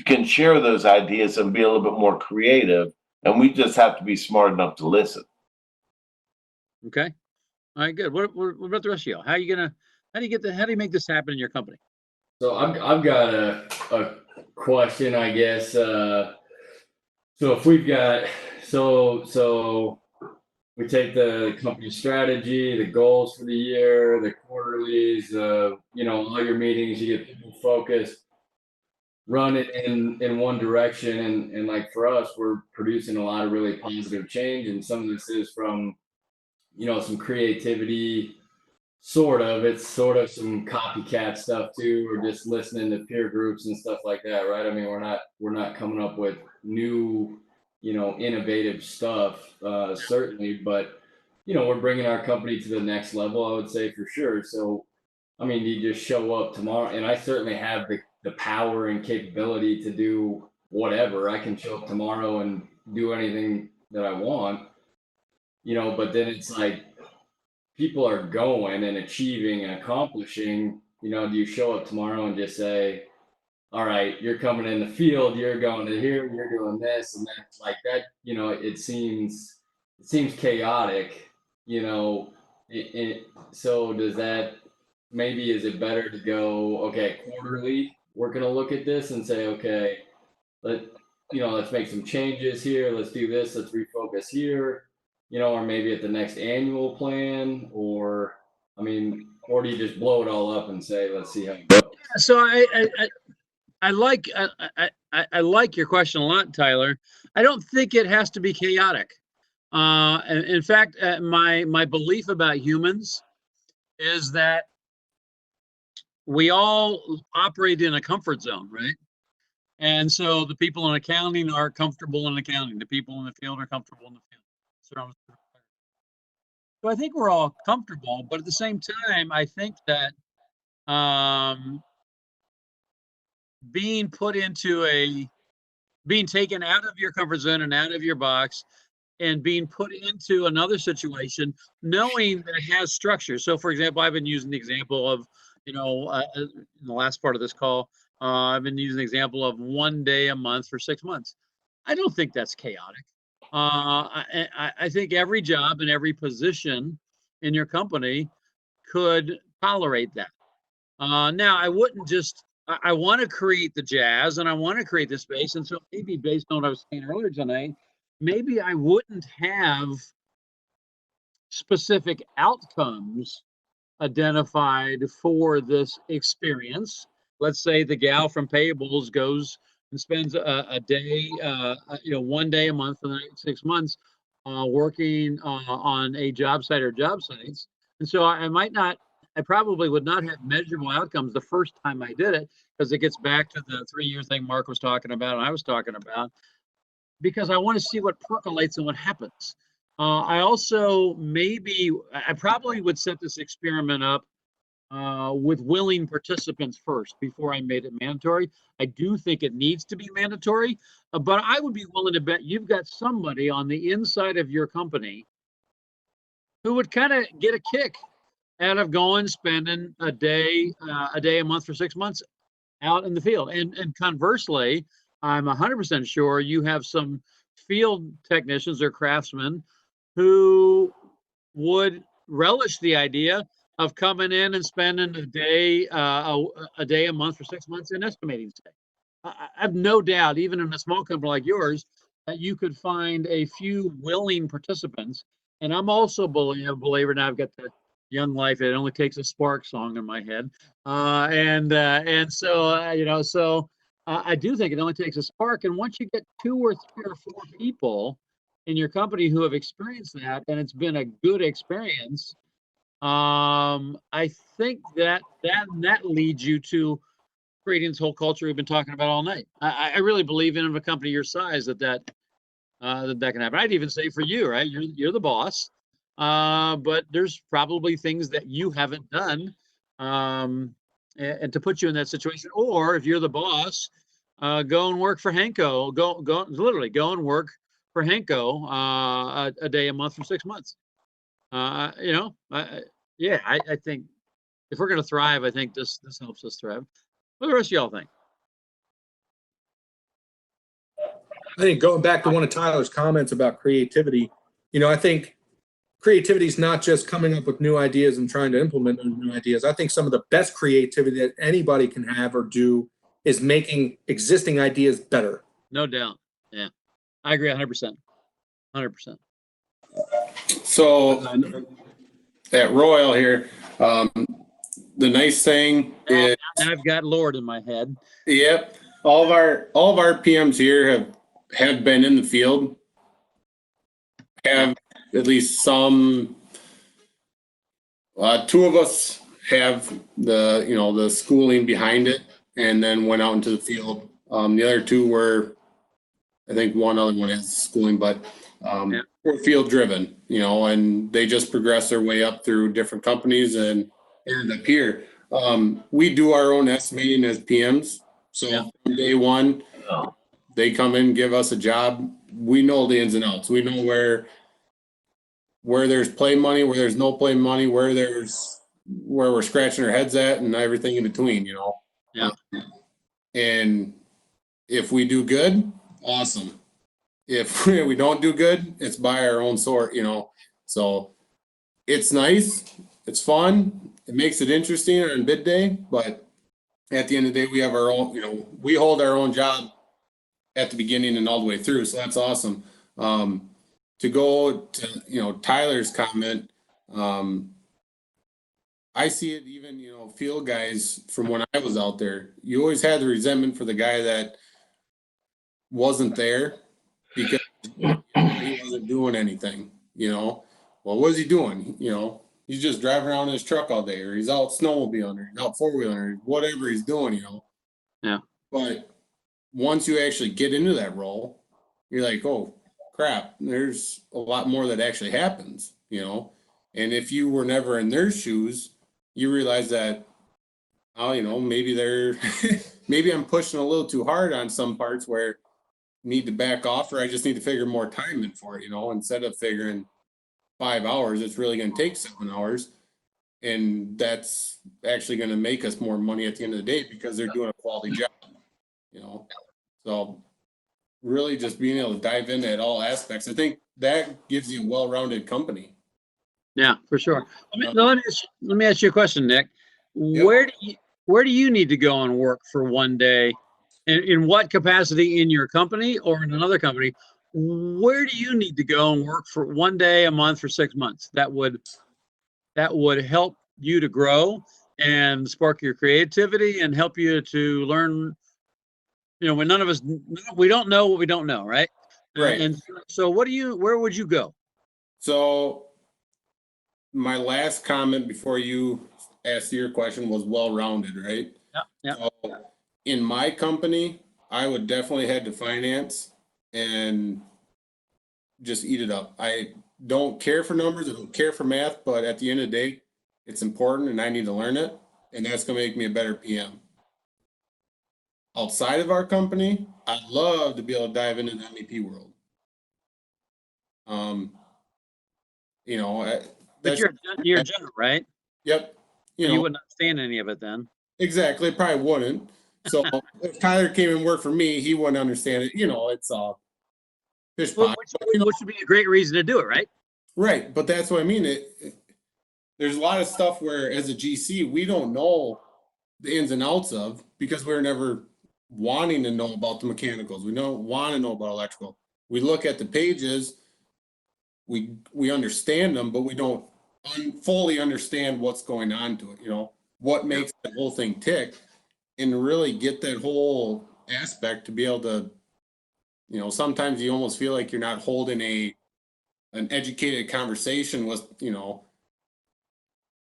can share those ideas and be a little bit more creative, and we just have to be smart enough to listen. Okay. All right, good. What about the rest of y'all? How do you make this happen in your company? So I've got a question, I guess. So if we've got so we take the company strategy, the goals for the year, the quarterlies, all your meetings, you get people focused, run it in one direction, and like for us, we're producing a lot of really positive change, and some of this is from some creativity. It's sort of some copycat stuff too, or just listening to peer groups and stuff like that, right? I mean, we're not coming up with new, innovative stuff, certainly, but we're bringing our company to the next level, I would say, for sure. So, I mean, you just show up tomorrow, and I certainly have the power and capability to do whatever. I can show up tomorrow and do anything that I want, but then it's like, people are going and achieving and accomplishing. Do you show up tomorrow and just say, all right, you're coming in the field, you're going to here, you're doing this and that, like that, it seems chaotic, so does that, maybe is it better to go, okay, quarterly, we're going to look at this and say, okay, let's make some changes here, let's do this, let's refocus here, or maybe at the next annual plan, or do you just blow it all up and say, let's see how it goes? So I like your question a lot, Tyler. I don't think it has to be chaotic. In fact, my belief about humans is that we all operate in a comfort zone, right? And so the people in accounting are comfortable in accounting. The people in the field are comfortable in the field. So I think we're all comfortable, but at the same time, I think that being taken out of your comfort zone and out of your box and being put into another situation, knowing that it has structure. So for example, I've been using the example of, in the last part of this call, I've been using the example of 1 day a month for 6 months. I don't think that's chaotic. I think every job and every position in your company could tolerate that. Now, I wouldn't just, I want to create the jazz and I want to create the space. And so maybe based on what I was saying earlier tonight, maybe I wouldn't have specific outcomes identified for this experience. Let's say the gal from payables goes and spends a day, 1 day a month for the next 6 months working on a job site or job sites. And so I probably would not have measurable outcomes the first time I did it, because it gets back to the 3-year thing Mark was talking about and I was talking about, because I want to see what percolates and what happens. I probably would set this experiment up with willing participants first before I made it mandatory. I do think it needs to be mandatory, but I would be willing to bet you've got somebody on the inside of your company who would kind of get a kick out of spending a day a month for 6 months out in the field. And conversely, I'm 100% sure you have some field technicians or craftsmen who would relish the idea of coming in and spending a day a month for 6 months in estimating state. I have no doubt, even in a small company like yours, that you could find a few willing participants. And I'm also a believer now. I've got the Young Life, It Only Takes a Spark song in my head. So I do think it only takes a spark. And once you get 2 or 3 or 4 people in your company who have experienced that, and it's been a good experience, I think that leads you to creating this whole culture we've been talking about all night. I really believe in a company your size that can happen. I'd even say for you, right? You're the boss, but there's probably things that you haven't done, and to put you in that situation. Or if you're the boss, go and work for Henco. Literally go and work for Henco a day a month for 6 months. I think if we're going to thrive, I think this helps us thrive. What do the rest of y'all think? I think going back to one of Tyler's comments about creativity, I think creativity is not just coming up with new ideas and trying to implement those new ideas. I think some of the best creativity that anybody can have or do is making existing ideas better. No doubt. Yeah, I agree 100%. 100%. So at Royal here, the nice thing is I've got Lord in my head. Yep. All of our PMs here have been in the field, have at least some. 2 of us have the schooling behind it, and then went out into the field. The other 2 were, I think one other one has schooling, but we're field driven, and they just progress their way up through different companies and ended up here. We do our own estimating as PMs. So from day one, they come in, give us a job. We know the ins and outs. We know where there's play money, where there's no play money, where we're scratching our heads at, and everything in between, Yeah. And if we do good, awesome. If we don't do good, it's by our own sort, So it's nice. It's fun. It makes it interesting on bid day, but at the end of the day, we have our own, we hold our own job at the beginning and all the way through. So that's awesome. To go to, Tyler's comment, I see it even, field guys from when I was out there, you always had the resentment for the guy that wasn't there because he wasn't doing anything, Well, what was he doing? He's just driving around in his truck all day, or he's out snowmobiling, or he's out 4-wheeling, or whatever he's doing, Yeah. But once you actually get into that role, you're like, oh crap, there's a lot more that actually happens, And if you were never in their shoes, you realize that, maybe maybe I'm pushing a little too hard on some parts where I need to back off, or I just need to figure more time in for it, instead of figuring 5 hours, it's really going to take 7 hours. And that's actually going to make us more money at the end of the day because they're doing a quality job, So really just being able to dive into at all aspects. I think that gives you a well-rounded company. Yeah, for sure. Let me ask you a question, Nick. Where do you need to go and work for one day? In what capacity, in your company or in another company? Where do you need to go and work for one day, a month, for 6 months? That would help you to grow and spark your creativity and help you to learn. When none of us, we don't know what we don't know, right? Right. And so where would you go? So my last comment before you asked your question was well-rounded, right? Yeah. So in my company, I would definitely head to finance and just eat it up. I don't care for numbers. I don't care for math, but at the end of the day, it's important and I need to learn it. And that's going to make me a better PM. Outside of our company, I'd love to be able to dive into the MEP world. But you're a general, right? Yep. You wouldn't understand any of it then. Exactly. Probably wouldn't. So if Tyler came and worked for me, he wouldn't understand it. It's all fish pot. Which would be a great reason to do it, right? Right. But that's what I mean. There's a lot of stuff where as a GC, we don't know the ins and outs of because we're never wanting to know about the mechanicals. We don't want to know about electrical. We look at the pages, we understand them, but we don't fully understand what's going on to it. What makes the whole thing tick, and really get that whole aspect to be able to, sometimes you almost feel like you're not holding an educated conversation with,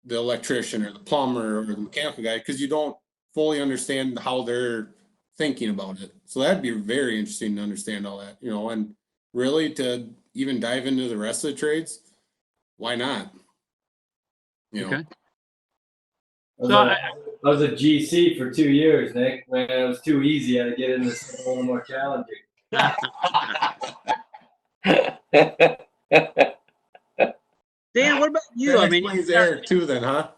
the electrician or the plumber or the mechanical guy, because you don't fully understand how they're thinking about it. So that'd be very interesting to understand all that, and really to even dive into the rest of the trades. Why not? Okay. I was a GC for 2 years, Nick. Man, it was too easy. I had to get into something a little more challenging. Dan, what about you? That explains Eric too, then, huh?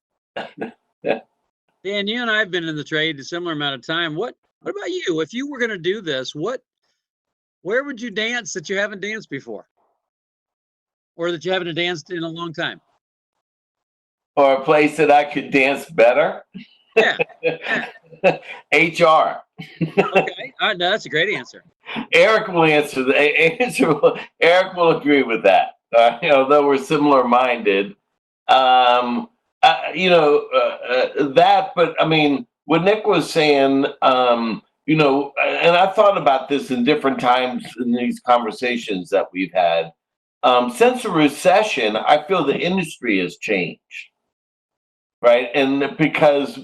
Dan, you and I have been in the trade a similar amount of time. What about you? If you were going to do this, where would you dance that you haven't danced before, or that you haven't danced in a long time? Or a place that I could dance better? Yeah. HR. Okay. No, that's a great answer. Eric will answer Eric will agree with that. Though we're similar minded. That, but I mean, what Nick was saying, and I thought about this in different times in these conversations that we've had. Since the recession, I feel the industry has changed. Right. And because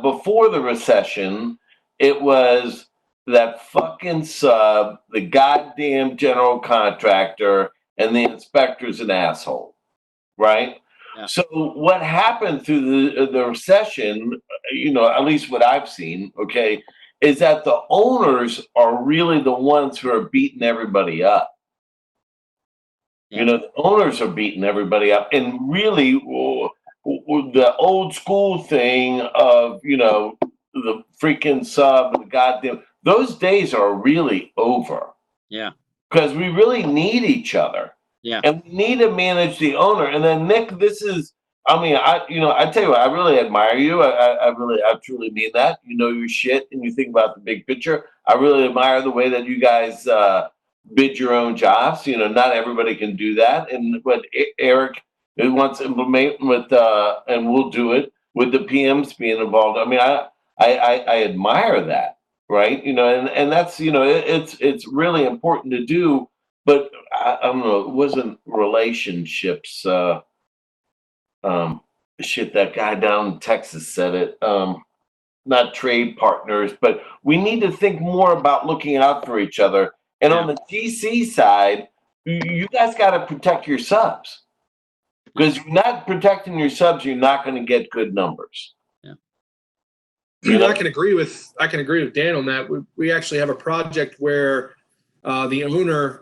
before the recession, it was that fucking sub, the goddamn general contractor, and the inspector's an asshole. Right. Yeah. So what happened through the recession, at least what I've seen, okay, is that the owners are really the ones who are beating everybody up. Yeah. The owners are beating everybody up. And really, the old school thing of, the freaking sub, the goddamn, those days are really over. Yeah. Because we really need each other. Yeah. And we need to manage the owner. And then Nick, I tell you what, I really admire you. I truly mean that. You know your shit and you think about the big picture. I really admire the way that you guys bid your own jobs. Not everybody can do that. And what Eric wants to implement with, and we'll do it with the PMs being involved. I mean, I admire that, right? And that's, it's really important to do. But I don't know, it wasn't relationships. Shit, that guy down in Texas said it. Not trade partners, but we need to think more about looking out for each other. And on the GC side, you guys got to protect your subs. Because you're not protecting your subs, you're not going to get good numbers. I can agree with Dan on that. We actually have a project where the owner,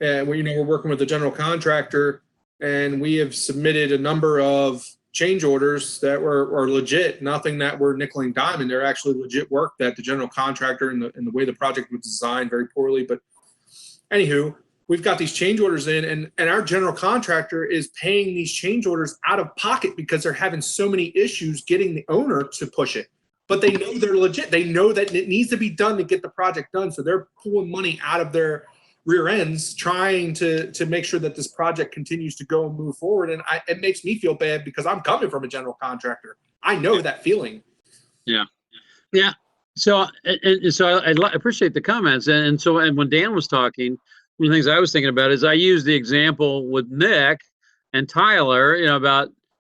and we're working with the general contractor, and we have submitted a number of change orders that were legit, nothing that were nickel and diming. They're actually legit work that the general contractor and the way the project was designed very poorly. But anywho, we've got these change orders in, and our general contractor is paying these change orders out of pocket because they're having so many issues getting the owner to push it. But they know they're legit. They know that it needs to be done to get the project done. So they're pulling money out of their rear ends, trying to make sure that this project continues to go and move forward. And it makes me feel bad because I'm coming from a general contractor. I know that feeling. Yeah. Yeah. So, I appreciate the comments. And when Dan was talking, one of the things I was thinking about is I used the example with Nick and Tyler, about,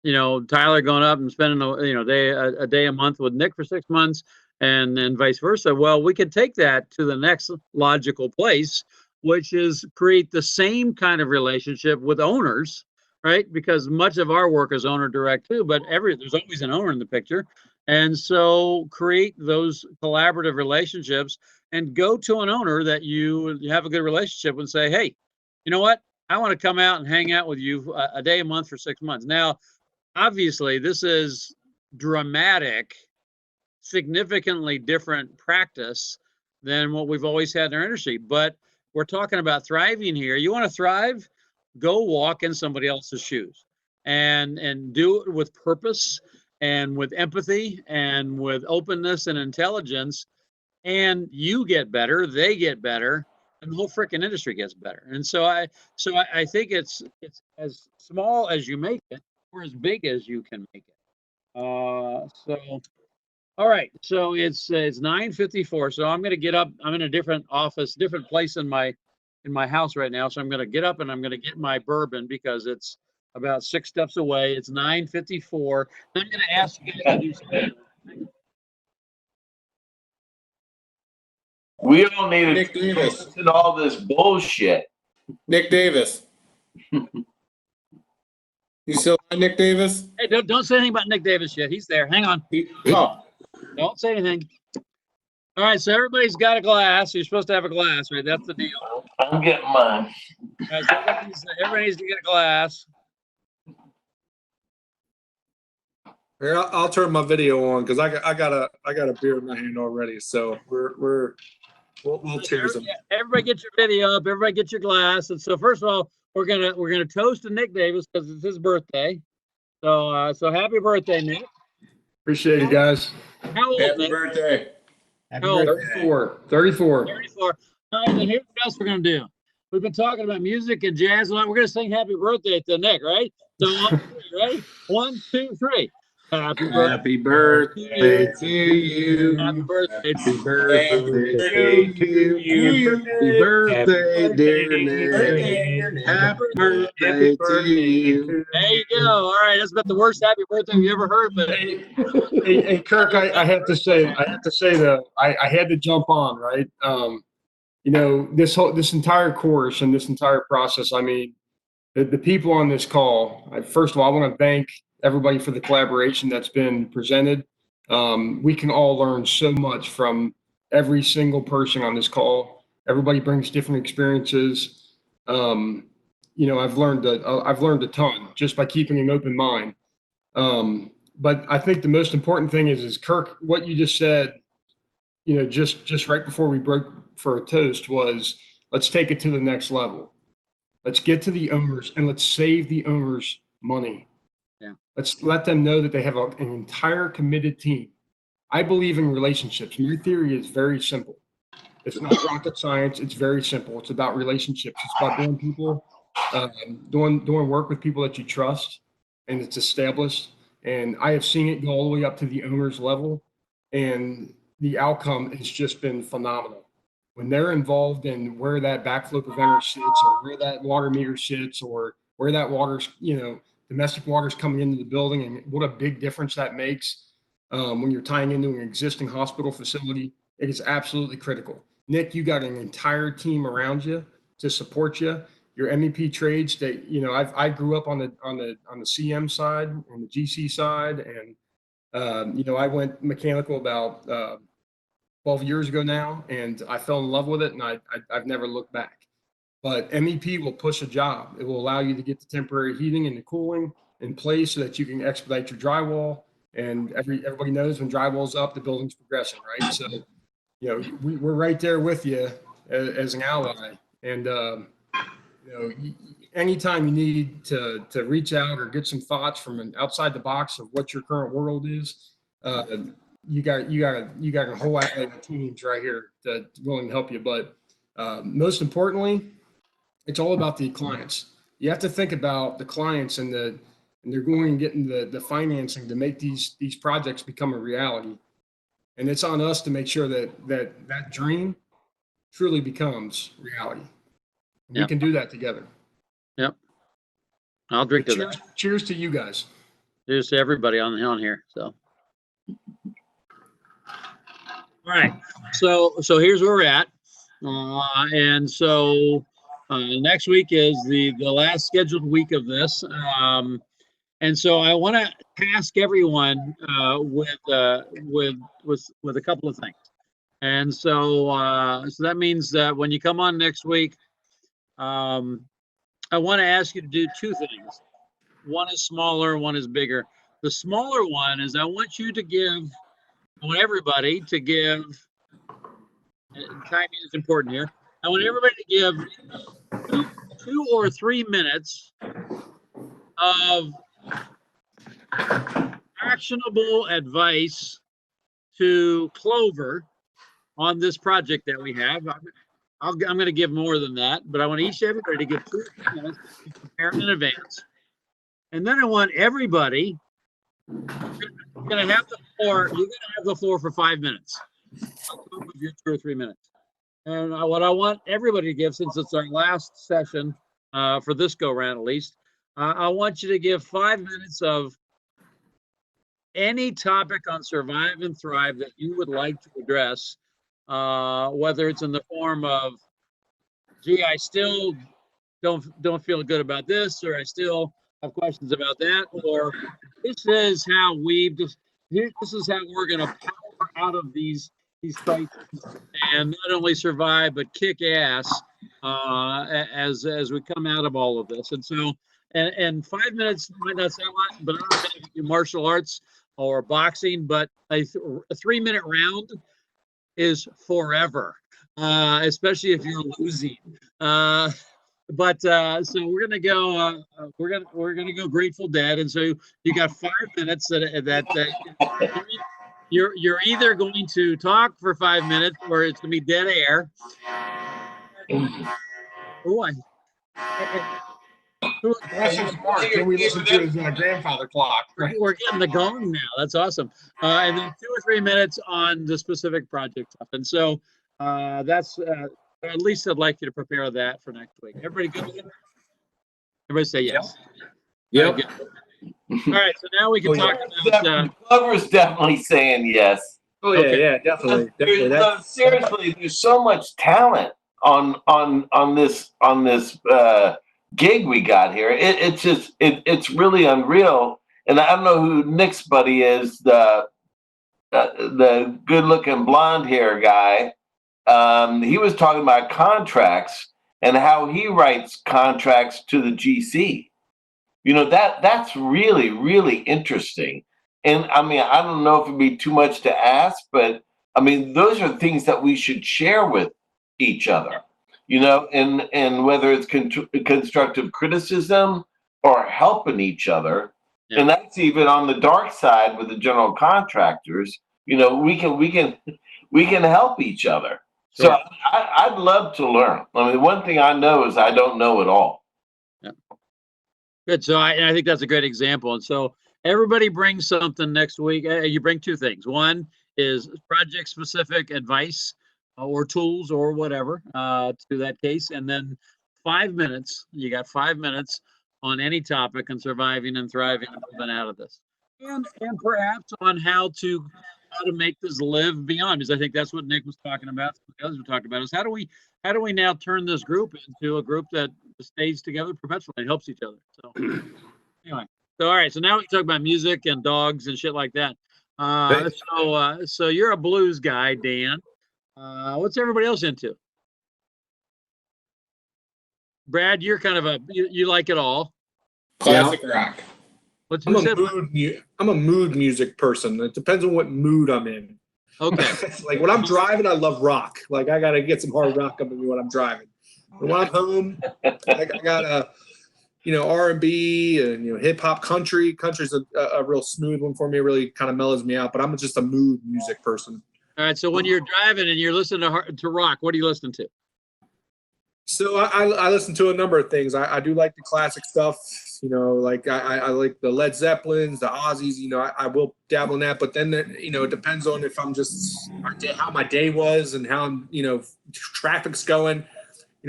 Tyler going up and spending a day a month with Nick for 6 months, and then vice versa. Well, we could take that to the next logical place, which is create the same kind of relationship with owners, right? Because much of our work is owner direct too, but there's always an owner in the picture. And so create those collaborative relationships and go to an owner that you have a good relationship with and say, hey, you know what? I want to come out and hang out with you a day a month for 6 months. Now, obviously, this is dramatic, significantly different practice than what we've always had in our industry. But we're talking about thriving here. You want to thrive? Go walk in somebody else's shoes and do it with purpose and with empathy and with openness and intelligence. And you get better, they get better, and the whole freaking industry gets better. And so I think it's as small as you make it, or as big as you can make it. All right. So it's 9:54. So I'm going to get up. I'm in a different office, different place in my house right now. So I'm going to get up and I'm going to get my bourbon because it's about 6 steps away. It's 9:54. I'm going to ask you guys to do something. We don't need Nick Davis. And all this bullshit. Nick Davis. You still on Nick Davis? Hey, don't say anything about Nick Davis yet. He's there. Hang on. Oh. Don't say anything. All right, so everybody's got a glass. You're supposed to have a glass, right? That's the deal. I'm getting mine. All right, so everybody needs to get a glass. Here, I'll turn my video on because I got a beer in my hand already. So we'll cheers them. Everybody get your video up. Everybody get your glass. And so first of all, we're gonna toast to Nick Davis because it's his birthday. So happy birthday, Nick. Appreciate it, guys. How old, Happy Nick? birthday. How old? 34. 34. All right, then here's what else we're gonna do. We've been talking about music and jazz. We're gonna sing happy birthday to Nick, right? So ready? 1, 2, 3. Happy birthday to you. Happy birthday to Happy birthday to you. Happy birthday, dear Nick. Happy birthday to you. There you go. All right, that's about the worst happy birthday we ever heard. But Hey, Kirk, I have to say that I had to jump on, right? This entire course and this entire process. I mean, the people on this call. First of all, I want to thank everybody for the collaboration that's been presented. We can all learn so much from every single person on this call. Everybody brings different experiences. I've learned a ton just by keeping an open mind. But I think the most important thing is Kirk, what you just said, just right before we broke for a toast was, let's take it to the next level. Let's get to the owners and let's save the owners money. Yeah. Let's let them know that they have an entire committed team. I believe in relationships. My theory is very simple. It's not rocket science. It's very simple. It's about relationships. It's about doing work with people that you trust, and it's established. And I have seen it go all the way up to the owner's level, and the outcome has just been phenomenal. When they're involved in where that backflow preventer sits, or where that water meter sits, or where that water's, domestic water's coming into the building, and what a big difference that makes when you're tying into an existing hospital facility, it is absolutely critical. Nick, you got an entire team around you to support you. Your MEP trades that, I grew up on the CM side, on the GC side, and I went mechanical about 12 years ago now, and I fell in love with it, and I've never looked back. But MEP will push a job. It will allow you to get the temporary heating and the cooling. in place so that you can expedite your drywall. And everybody knows when drywall's up, the building's progressing, right? So, you know, we're right there with you as an ally. And, you know, anytime you need to reach out or get some thoughts from an outside the box of what your current world is, you got a whole array of teams right here that's willing to help you. But most importantly, it's all about the clients. You have to think about the clients and they're going and getting the financing to make these projects become a reality. And it's on us to make sure that dream truly becomes reality. We can do that together. Yep. I'll drink to cheers, that. Cheers to you guys. Cheers to everybody on here. So, all right. So here's where we're at. And so next week is the last scheduled week of this. And so I want to task everyone with a couple of things. And so that means that when you come on next week, I want to ask you to do two things. One is smaller, one is bigger. The smaller one is I want everybody to give, timing is important here. I want everybody to give 2 or 3 minutes of actionable advice to Clover on this project that we have. I'm going to give more than that, but I want everybody to give 2 or 3 minutes to prepare in advance. And then I want everybody, you're going to have the floor for 5 minutes. With your 2 or 3 minutes. And what I want everybody to give, since it's our last session for this go round at least, I want you to give 5 minutes of any topic on Survive and Thrive that you would like to address, whether it's in the form of, gee, I still don't feel good about this, or I still have questions about that, or this is how this is how we're going to power out of these crises and not only survive but kick ass as we come out of all of this. And so, and 5 minutes might not sound like, but I don't know if you do martial arts or boxing, but a 3 minute round is forever, especially if you're losing. But so we're gonna go. We're gonna go Grateful Dead, and so you got 5 minutes that you're either going to talk for 5 minutes or it's gonna be dead air. Oh, That's just smart. Can we listen to his grandfather clock? Right? We're getting the gong now. That's awesome. And then 2 or 3 minutes on the specific project stuff. And so that's at least I'd like you to prepare that for next week. Everybody good with it? Everybody say yes. Yep. All right. So now we can talk about. Clover's definitely saying yes. Oh yeah, yeah, definitely. Seriously, there's so much talent on this gig we got here. It's really unreal. And I don't know who Nick's buddy is, the good-looking blonde hair guy. He was talking about contracts and how he writes contracts to the GC. You know, that's really, really interesting. And I mean, I don't know if it'd be too much to ask, but I mean, those are things that we should share with each other, you know, and whether it's constructive criticism or helping each other. Yeah. And that's even on the dark side with the general contractors, you know, we can help each other. Sure. So I'd love to learn. I mean, one thing I know is I don't know it all. Yeah. Good. So I think that's a great example. And so everybody brings something next week. You bring 2 things. One is project specific advice or tools or whatever to that case. And then 5 minutes, you got 5 minutes on any topic on surviving and thriving and moving out of this. And perhaps on how to make this live beyond, because I think that's what Nick was talking about. The others were talking about is how do we now turn this group into a group that stays together perpetually and helps each other. So anyway, so all right, so now we can talk about music and dogs and shit like that. So you're a blues guy, Dan. What's everybody else into? Brad, you're kind of you like it all. Classic rock. What's I'm who a said what? I'm a mood music person. It depends on what mood I'm in. Okay. Like when I'm driving, I love rock. Like I gotta get some hard rock up in me when I'm driving. But when I'm home, I got R&B and hip hop, country. Country's a real smooth one for me. It really kind of mellows me out. But I'm just a mood music person. All right. So when you're driving and you're listening to rock, what are you listening to? So I listen to a number of things. I do like the classic stuff, like I like the Led Zeppelins, the Ozzies, I will dabble in that, but then, it depends on if I'm just, how my day was and how, traffic's going.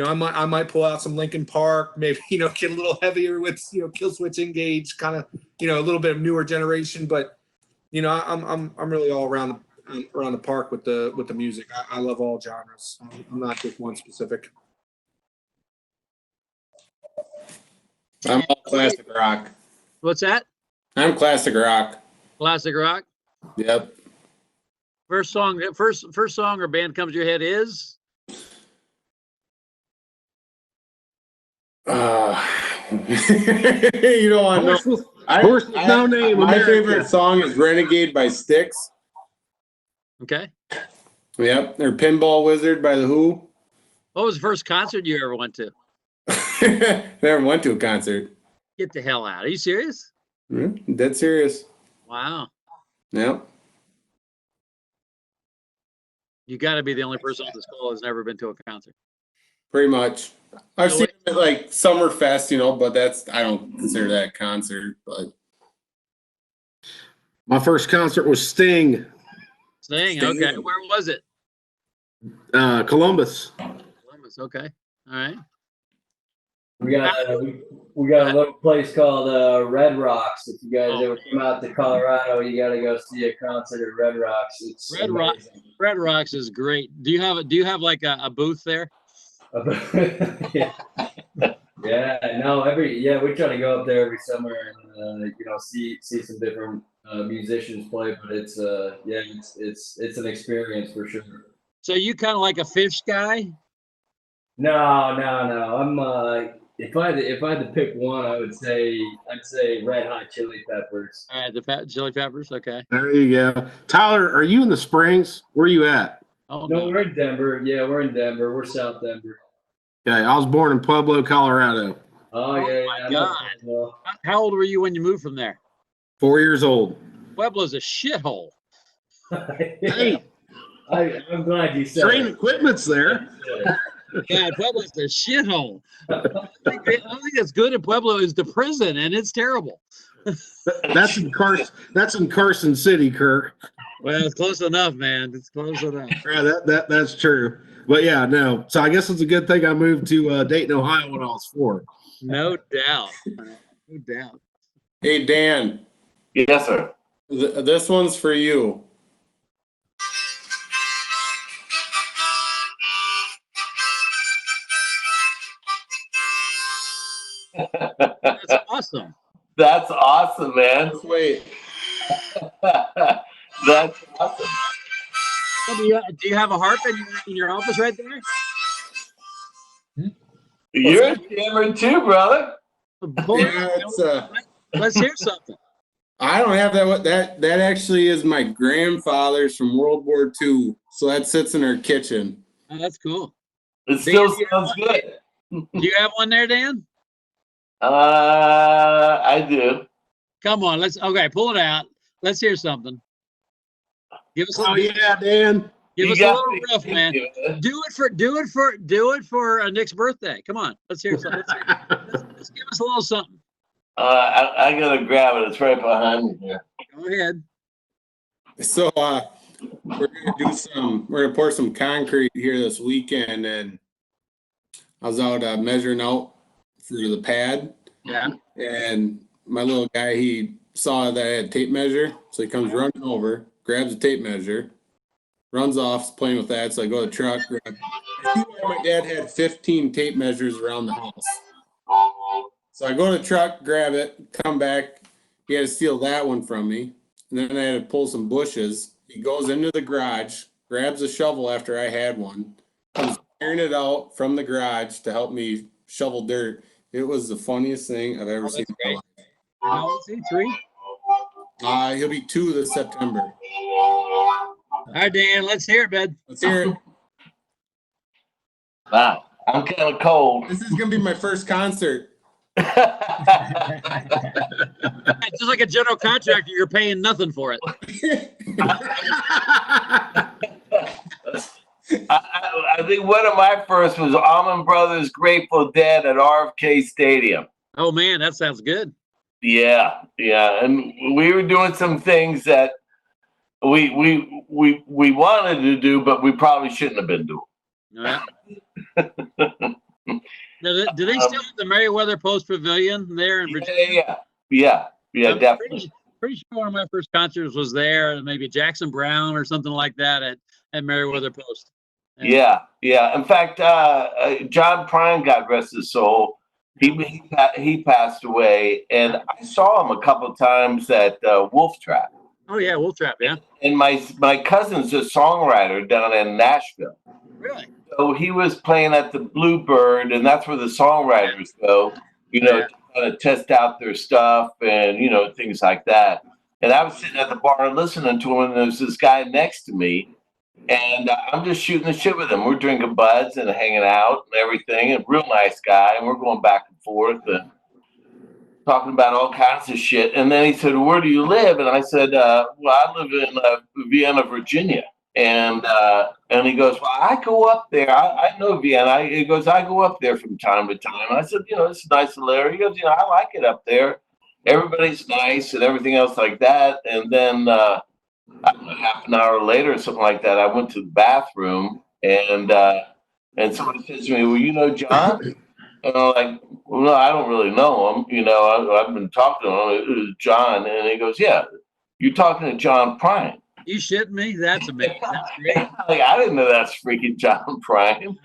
I might pull out some Linkin Park, maybe, get a little heavier with, Kill Switch Engage, kind of, a little bit of newer generation, but, I'm really all around the park with the music. I love all genres. I'm not just one specific. I'm all classic rock. What's that? I'm classic rock. Classic rock. Yep. First song or band comes to your head is? You know, I know. No name. My America. favorite song is "Renegade" by Styx. Okay. Yep, or "Pinball Wizard" by The Who. What was the first concert you ever went to? Never went to a concert. Get the hell out. Are you serious? Dead serious. Wow. Yep. You got to be the only person on this call who's never been to a concert. Pretty much. I've So seen it at like Summerfest, but I don't consider that a concert. But My first concert was Sting. Sting. Okay. Where was it? Columbus. Columbus. Okay. All right. We got a little place called Red Rocks. If you guys ever come out to Colorado, you got to go see a concert at Red Rocks. It's amazing. Red Rocks is great. Do you have like a booth there? Yeah. We try to go up there every summer and see some different musicians play, but it's an experience for sure. So you kind of like a Fish guy? No. I'm if I had to pick one, I'd say Red Hot Chili Peppers. All right, the Chili Peppers. Okay. There you go. Tyler, are you in the Springs? Where are you at? Oh no, we're in Denver. Yeah, we're in Denver. We're South Denver. Okay, I was born in Pueblo, Colorado. Oh yeah. My God. How old were you when you moved from there? 4 years old. Pueblo's a shithole. Hey, I'm glad you said train equipment's there. Yeah, Pueblo's a shithole. The only thing that's good in Pueblo is the prison, and it's terrible. That's in Carson City, Kirk. Well, it's close enough, man. It's close enough. Yeah, that's true. But yeah, no. So I guess it's a good thing I moved to Dayton, Ohio when I was 4. No doubt. No doubt. hey, Dan. Yes, sir. This one's for you. That's awesome. That's awesome, man. Wait. That's awesome. Do you have a harp in your office right there? You're a jammer too, brother. Yeah, Let's hear something. I don't have that. That actually is my grandfather's from World War II. So that sits in our kitchen. Oh, that's cool. It still sounds good. Do you have one there, Dan? I do. Come on, pull it out. Let's hear something. Give us Dan. Give us a little riff, man. Do it for Nick's birthday. Come on, let's hear something. Let's give us a little something. I gotta grab it. It's right behind me here. Go ahead. So we're gonna pour some concrete here this weekend, and I was out measuring out for the pad. Yeah. And my little guy, he saw that I had a tape measure, so he comes running over, grabs a tape measure, runs off, playing with that. So I go to the truck. I see why my dad had 15 tape measures around the house. So I go to the truck, grab it, come back. He had to steal that one from me. And then I had to pull some bushes. He goes into the garage, grabs a shovel after I had one, comes carrying it out from the garage to help me shovel dirt. It was the funniest thing I've ever seen in my life. How old is he? 3? He'll be 2 this September. All right, Dan, let's hear it, bud. Let's hear it. Wow, I'm kind of cold. This is gonna be my first concert. It's just like a general contractor, you're paying nothing for it. I think one of my first was Allman Brothers Grateful Dead at RFK Stadium. Oh man, that sounds good. Yeah, and we were doing some things that we wanted to do, but we probably shouldn't have been doing. Yeah. Do they still have the Merriweather Post Pavilion there in Virginia? Yeah, definitely. Pretty sure one of my first concerts was there, maybe Jackson Brown or something like that at Merriweather Post. Yeah. In fact, John Prine, God rest his soul, he passed away, and I saw him a couple of times at Wolf Trap. Oh yeah, Wolf Trap, yeah. And my cousin's a songwriter down in Nashville. Really? So he was playing at the Bluebird, and that's where the songwriters go, to kind of test out their stuff and, things like that. And I was sitting at the bar listening to him, and there's this guy next to me, and I'm just shooting the shit with him. We're drinking buds and hanging out and everything, and real nice guy, and we're going back and forth and talking about all kinds of shit. And then he said, "Where do you live?" And I said, "Well, I live in Vienna, Virginia." And he goes, "Well, I go up there. I know Vienna." He goes, "I go up there from time to time." I said, "It's a nice little area." He goes, "I like it up there. Everybody's nice and everything else like that." And then half an hour later or something like that, I went to the bathroom, and somebody says to me, "Well, you know John?" And I'm like, "Well, no, I don't really know him. I've been talking to him. It was John." And he goes, "Yeah, you're talking to John Prine." You shitting me? That's amazing. That's great. I didn't know that's freaking John Prine.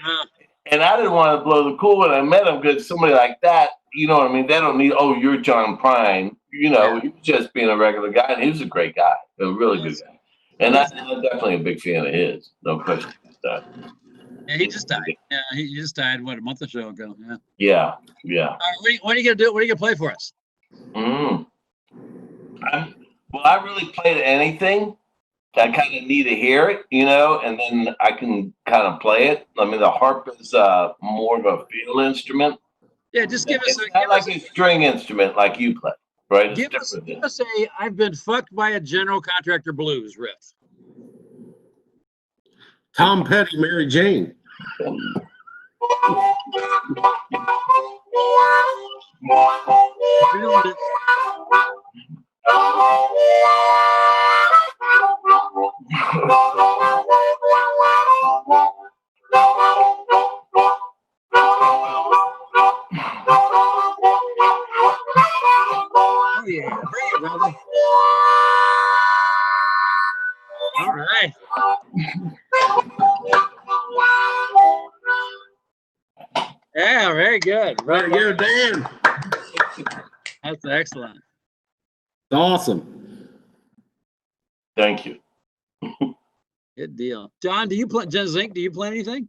And I didn't want to blow the cool when I met him, because somebody like that, you know what I mean? They don't need, "Oh, you're John Prine." He was just being a regular guy, and he was a great guy, a really good guy. And I'm definitely a big fan of his, no question about that. Yeah, he just died. Yeah, he just died, a month or so ago? Yeah. All right, what are you going to do? What are you going to play for us? Well, I really played anything. I kind of need to hear it, and then I can kind of play it. I mean, the harp is more of a feel instrument. Yeah, just give us not like a string instrument like you play, right? Give us a "I've been fucked by a general contractor" blues riff. Tom Petty, Mary Jane. Oh yeah, bring it, brother. All right. Yeah, very good. Very good, Dan. That's excellent. Awesome. Thank you. Good deal. John, do you play? Zink, do you play anything?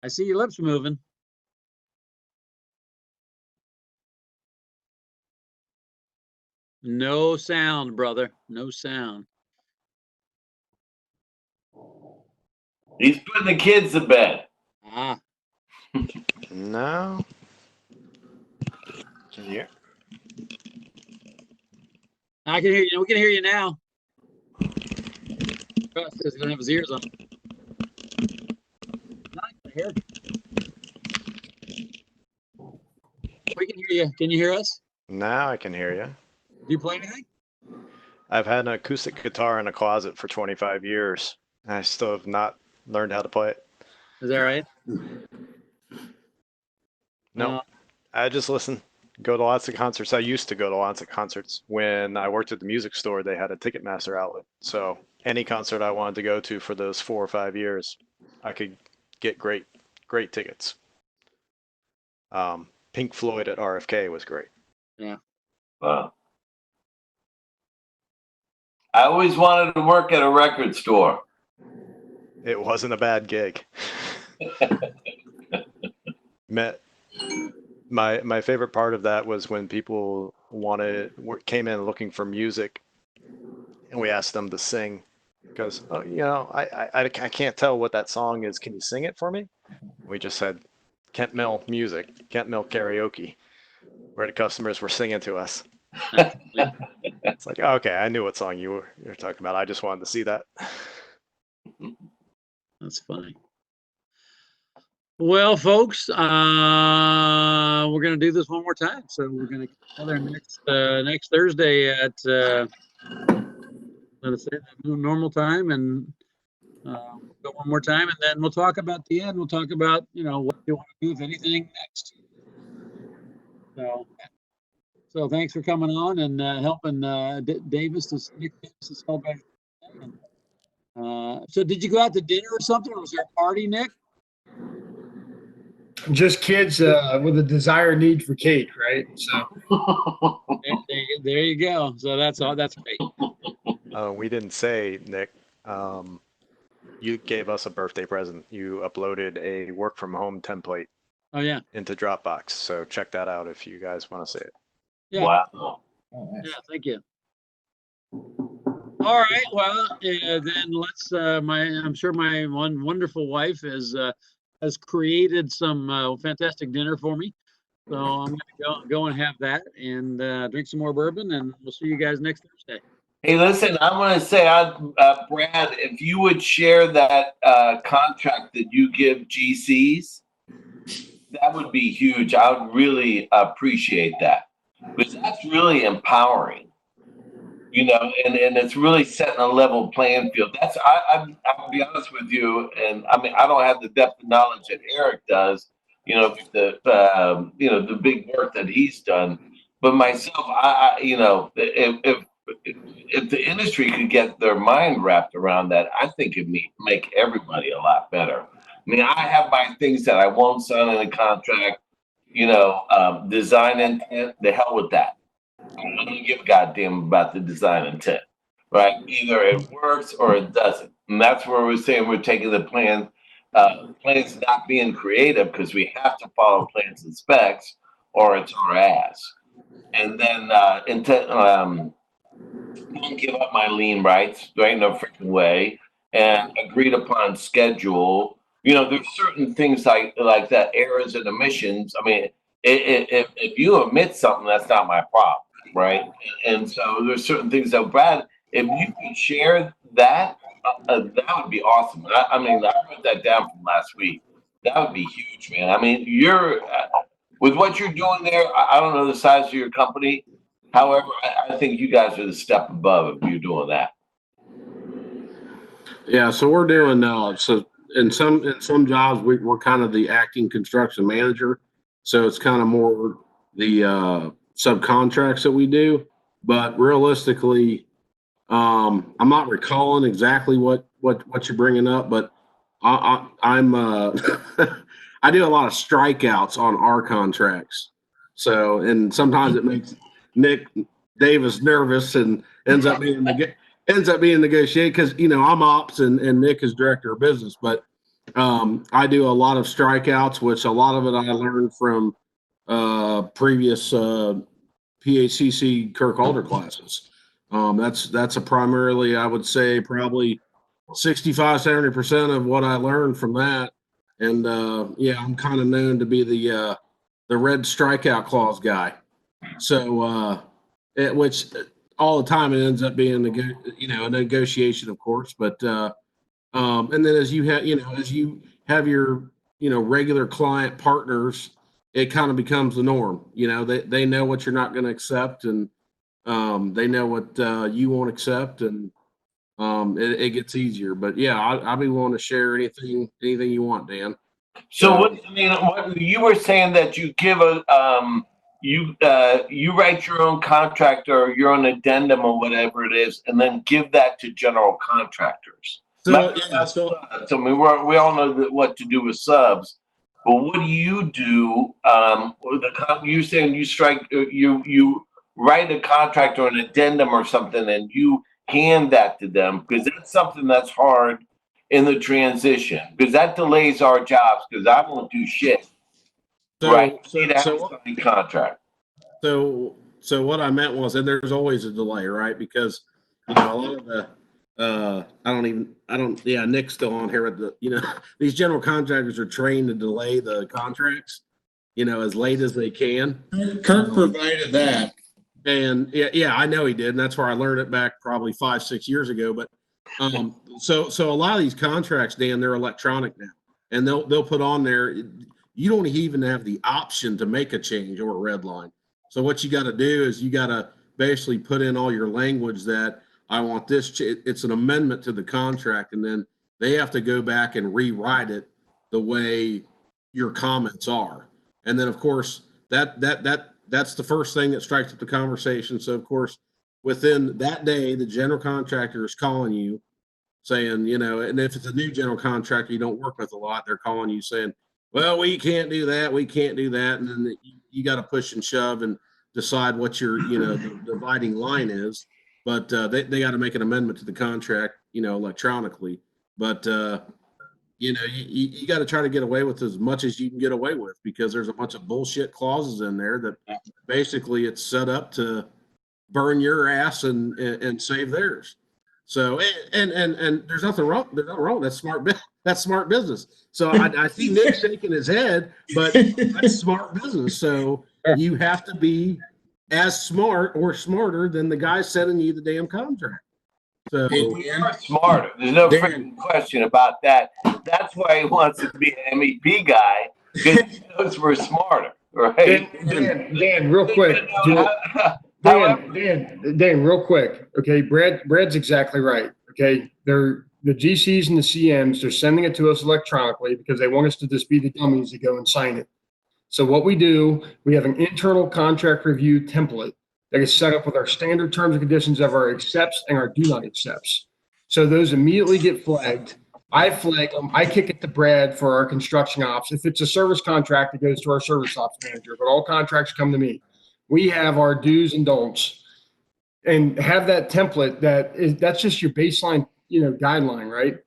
I see your lips moving. No sound, brother. No sound. He's putting the kids to bed. No. Can you hear? I can hear you. We can hear you now. Russ says he doesn't have his ears on. We can hear you. Can you hear us? Now I can hear you. Do you play anything? I've had an acoustic guitar in a closet for 25 years. And I still have not learned how to play it. Is that right? No, I just listen. Go to lots of concerts. I used to go to lots of concerts. When I worked at the music store, they had a Ticketmaster outlet. So any concert I wanted to go to for those 4 or 5 years, I could get great tickets. Pink Floyd at RFK was great. Yeah. Wow. I always wanted to work at a record store. It wasn't a bad gig. Met my favorite part of that was when people came in looking for music, and we asked them to sing, because I can't tell what that song is. Can you sing it for me? We just said Kent Mill music, Kent Mill karaoke, where the customers were singing to us. It's like, okay, I knew what song you were talking about. I just wanted to see that. That's funny. Well, folks, we're going to do this one more time. So we're going to get together next Thursday at let's say the normal time, and we'll go one more time, and then we'll talk about the end. We'll talk about what you want to do, if anything, next. So thanks for coming on and helping Nick Davis to celebrate. So did you go out to dinner or something, or was there a party, Nick? Just kids with a desire need for cake, right? So there you go. So that's all. That's great. We didn't say, Nick, you gave us a birthday present. You uploaded a work from home template. Oh yeah. Into Dropbox. So check that out if you guys want to see it. Yeah. Wow. Yeah. Thank you. All right. Well, then let's. I'm sure my one wonderful wife has created some fantastic dinner for me. So I'm gonna go and have that and drink some more bourbon, and we'll see you guys next Thursday. Hey, listen, I'm going to say, Brad, if you would share that contract that you give GCs, that would be huge. I would really appreciate that, because that's really empowering, and it's really setting a level playing field. I'll be honest with you, and I mean, I don't have the depth of knowledge that Eric does, the big work that he's done, but myself, if the industry could get their mind wrapped around that, I think it'd make everybody a lot better. I mean, I have my things that I won't sign in a contract, design intent, the hell with that. I don't give a goddamn about the design intent, right? Either it works or it doesn't. And that's where we're saying we're taking the plans not being creative, because we have to follow plans and specs or it's our ass. And then don't give up my lien rights, right? No freaking way. And agreed upon schedule. There's certain things like that, errors and omissions. I mean, if you omit something, that's not my problem, right? And so there's certain things that, Brad, if you could share that, that would be awesome. I mean, I wrote that down from last week. That would be huge, man. I mean, with what you're doing there, I don't know the size of your company. However, I think you guys are the step above if you're doing that. Yeah, so we're doing so in some jobs we're kind of the acting construction manager, so it's kind of more the subcontracts that we do. But realistically, I'm not recalling exactly what you're bringing up, but I'm I do a lot of strikeouts on our contracts. So, and sometimes it makes Nick Davis nervous and ends up being negotiated, because I'm ops and Nick is director of business. But I do a lot of strikeouts, which a lot of it I learned from previous PHCC Kirk Alder classes. That's a primarily, I would say, probably 65-70% of what I learned from that. And I'm kind of known to be the red strikeout clause guy. So which all the time it ends up being a negotiation, of course. But and then as you have your regular client partners, it kind of becomes the norm. They know what you're not going to accept, and they know what you won't accept, and it gets easier. But yeah, I'll be willing to share anything you want, Dan. So what you were saying, that you give you write your own contract or your own addendum or whatever it is, and then give that to general contractors. So we all know what to do with subs, but what do you do? You saying you write a contract or an addendum or something, and you hand that to them, because that's something that's hard in the transition, because that delays our jobs, because I won't do shit. Right. Contract. So what I meant was that there's always a delay, right? Because, a lot of the, Nick's still on here with these general contractors are trained to delay the contracts, as late as they can. Kirk provided that. And yeah, I know he did. And that's where I learned it back probably 5-6 years ago. But, so a lot of these contracts, Dan, they're electronic now, and they'll put on there, you don't even have the option to make a change or a red line. So what you got to do is you got to basically put in all your language that I want this. It's an amendment to the contract, and then they have to go back and rewrite it the way your comments are. And then of course that's the first thing that strikes up the conversation. So of course within that day, the general contractor is calling you saying, and if it's a new general contractor you don't work with a lot, they're calling you saying, well, we can't do that. We can't do that. And then you got to push and shove and decide what your, the dividing line is. But they got to make an amendment to the contract, electronically. But, you got to try to get away with as much as you can get away with, because there's a bunch of bullshit clauses in there that basically it's set up to burn your ass and save theirs. So, and there's nothing wrong. There's nothing wrong. That's smart. That's smart business. So I see Nick shaking his head, but that's smart business. So you have to be as smart or smarter than the guy sending you the damn contract. So we are smarter. There's no freaking question about that. That's why he wants to be an MEP guy, because he knows we're smarter, right? Dan, real quick. Dan, real quick. Okay, Brad's exactly right. Okay, the GCs and the CMs, they're sending it to us electronically because they want us to just be the dummies to go and sign it. So what we do, we have an internal contract review template that is set up with our standard terms and conditions of our accepts and our do not accepts. So those immediately get flagged. I flag them. I kick it to Brad for our construction ops. If it's a service contract, it goes to our service ops manager, but all contracts come to me. We have our do's and don'ts and have that template that's just your baseline, guideline, right?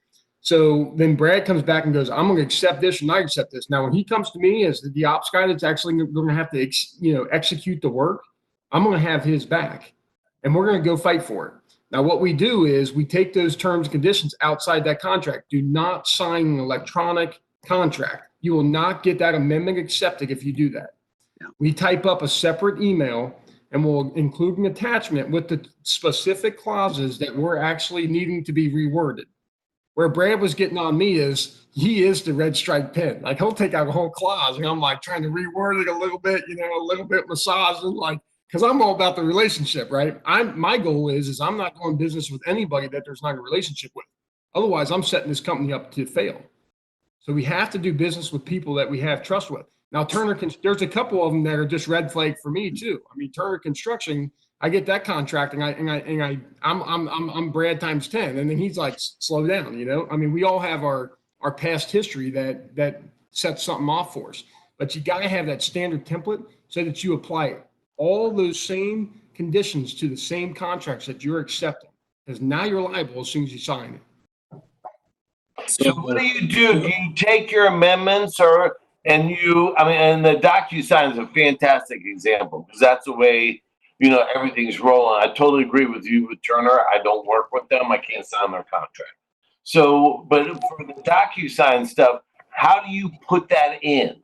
So then Brad comes back and goes, I'm going to accept this or not accept this. Now, when he comes to me as the ops guy that's actually going to have to, execute the work, I'm going to have his back and we're going to go fight for it. Now, what we do is we take those terms and conditions outside that contract. Do not sign an electronic contract. You will not get that amendment accepted if you do that. Yeah. We type up a separate email and we'll include an attachment with the specific clauses that we're actually needing to be reworded. Where Brad was getting on me is he is the red stripe pen. Like he'll take out a whole clause and I'm like trying to reword it a little bit, a little bit massaging, like, because I'm all about the relationship, right? My goal is I'm not doing business with anybody that there's not a relationship with. Otherwise, I'm setting this company up to fail. So we have to do business with people that we have trust with. Now, there's a couple of them that are just red flag for me too. I mean, Turner Construction, I get that contract and I'm Brad times 10, and then he's like, slow down, I mean, we all have our past history that sets something off for us, but you got to have that standard template so that you apply all those same conditions to the same contracts that you're accepting, because now you're liable as soon as you sign it. So what do? Do you take your amendments and the DocuSign is a fantastic example because that's the way, everything's rolling. I totally agree with you with Turner. I don't work with them. I can't sign their contract. So, but for the DocuSign stuff, how do you put that in?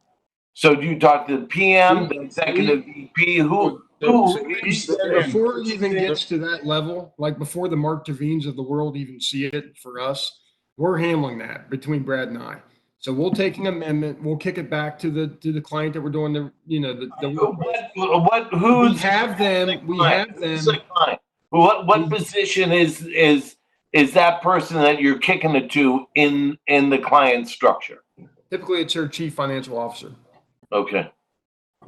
So do you talk to the PM, the executive VP, before it even gets to that level, like before the Mark Devines of the world even see it for us, we're handling that between Brad and I. So we'll take an amendment, we'll kick it back to the client that we're doing we have them. What position is that person that you're kicking it to in the client structure? Typically, it's our chief financial officer. Okay.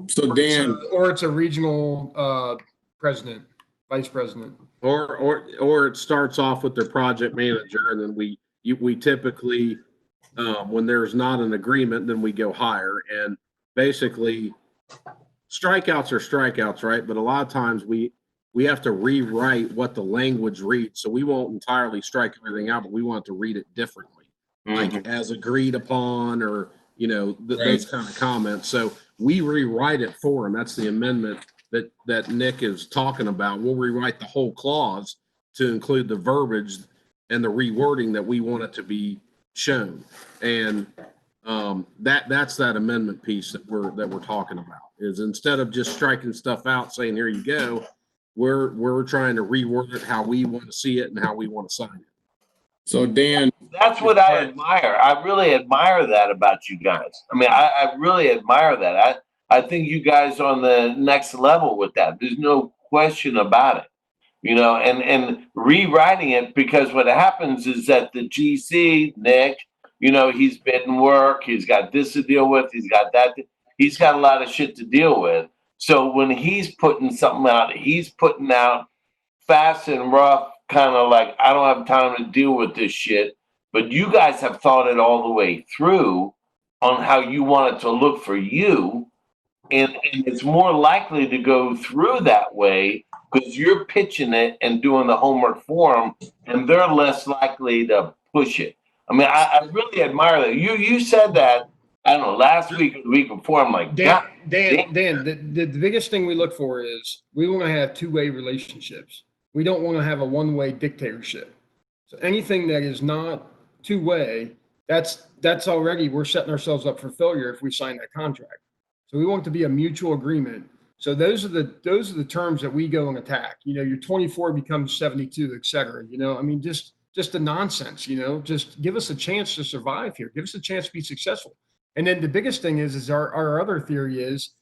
So Dan, or it's a regional president, vice president, or it starts off with their project manager, and then we typically, when there's not an agreement, then we go higher. And basically, strikeouts are strikeouts, right? But a lot of times we have to rewrite what the language reads, so we won't entirely strike everything out, but we want to read it differently, like as agreed upon, or those kind of comments. So we rewrite it for them. That's the amendment that Nick is talking about. We'll rewrite the whole clause to include the verbiage and the rewording that we want it to be shown. And that's that amendment piece that we're talking about, is instead of just striking stuff out saying here you go, we're trying to reword it how we want to see it and how we want to sign it. So Dan, that's what I admire. I really admire that about you guys. I mean, I really admire that. I think you guys are on the next level with that. There's no question about it. You know, and rewriting it, because what happens is that the GC, Nick, you know, he's bidding work, he's got this to deal with, he's got that, he's got a lot of shit to deal with. So when he's putting something out, he's putting out fast and rough, kind of like, I don't have time to deal with this shit. But you guys have thought it all the way through on how you want it to look for you. And it's more likely to go through that way because you're pitching it and doing the homework for them, and they're less likely to push it. I mean, I really admire that. You said that, I don't know, last week or the week before. I'm like, Dan, the biggest thing we look for is we want to have two-way relationships. We don't want to have a one-way dictatorship. So anything that is not two-way, that's already, we're setting ourselves up for failure if we sign that contract. So we want it to be a mutual agreement. So those are the terms that we go and attack. You know, your 24 becomes 72, et cetera. You know, I mean, just the nonsense. You know, just give us a chance to survive here. Give us a chance to be successful. And then the biggest thing is our other theory is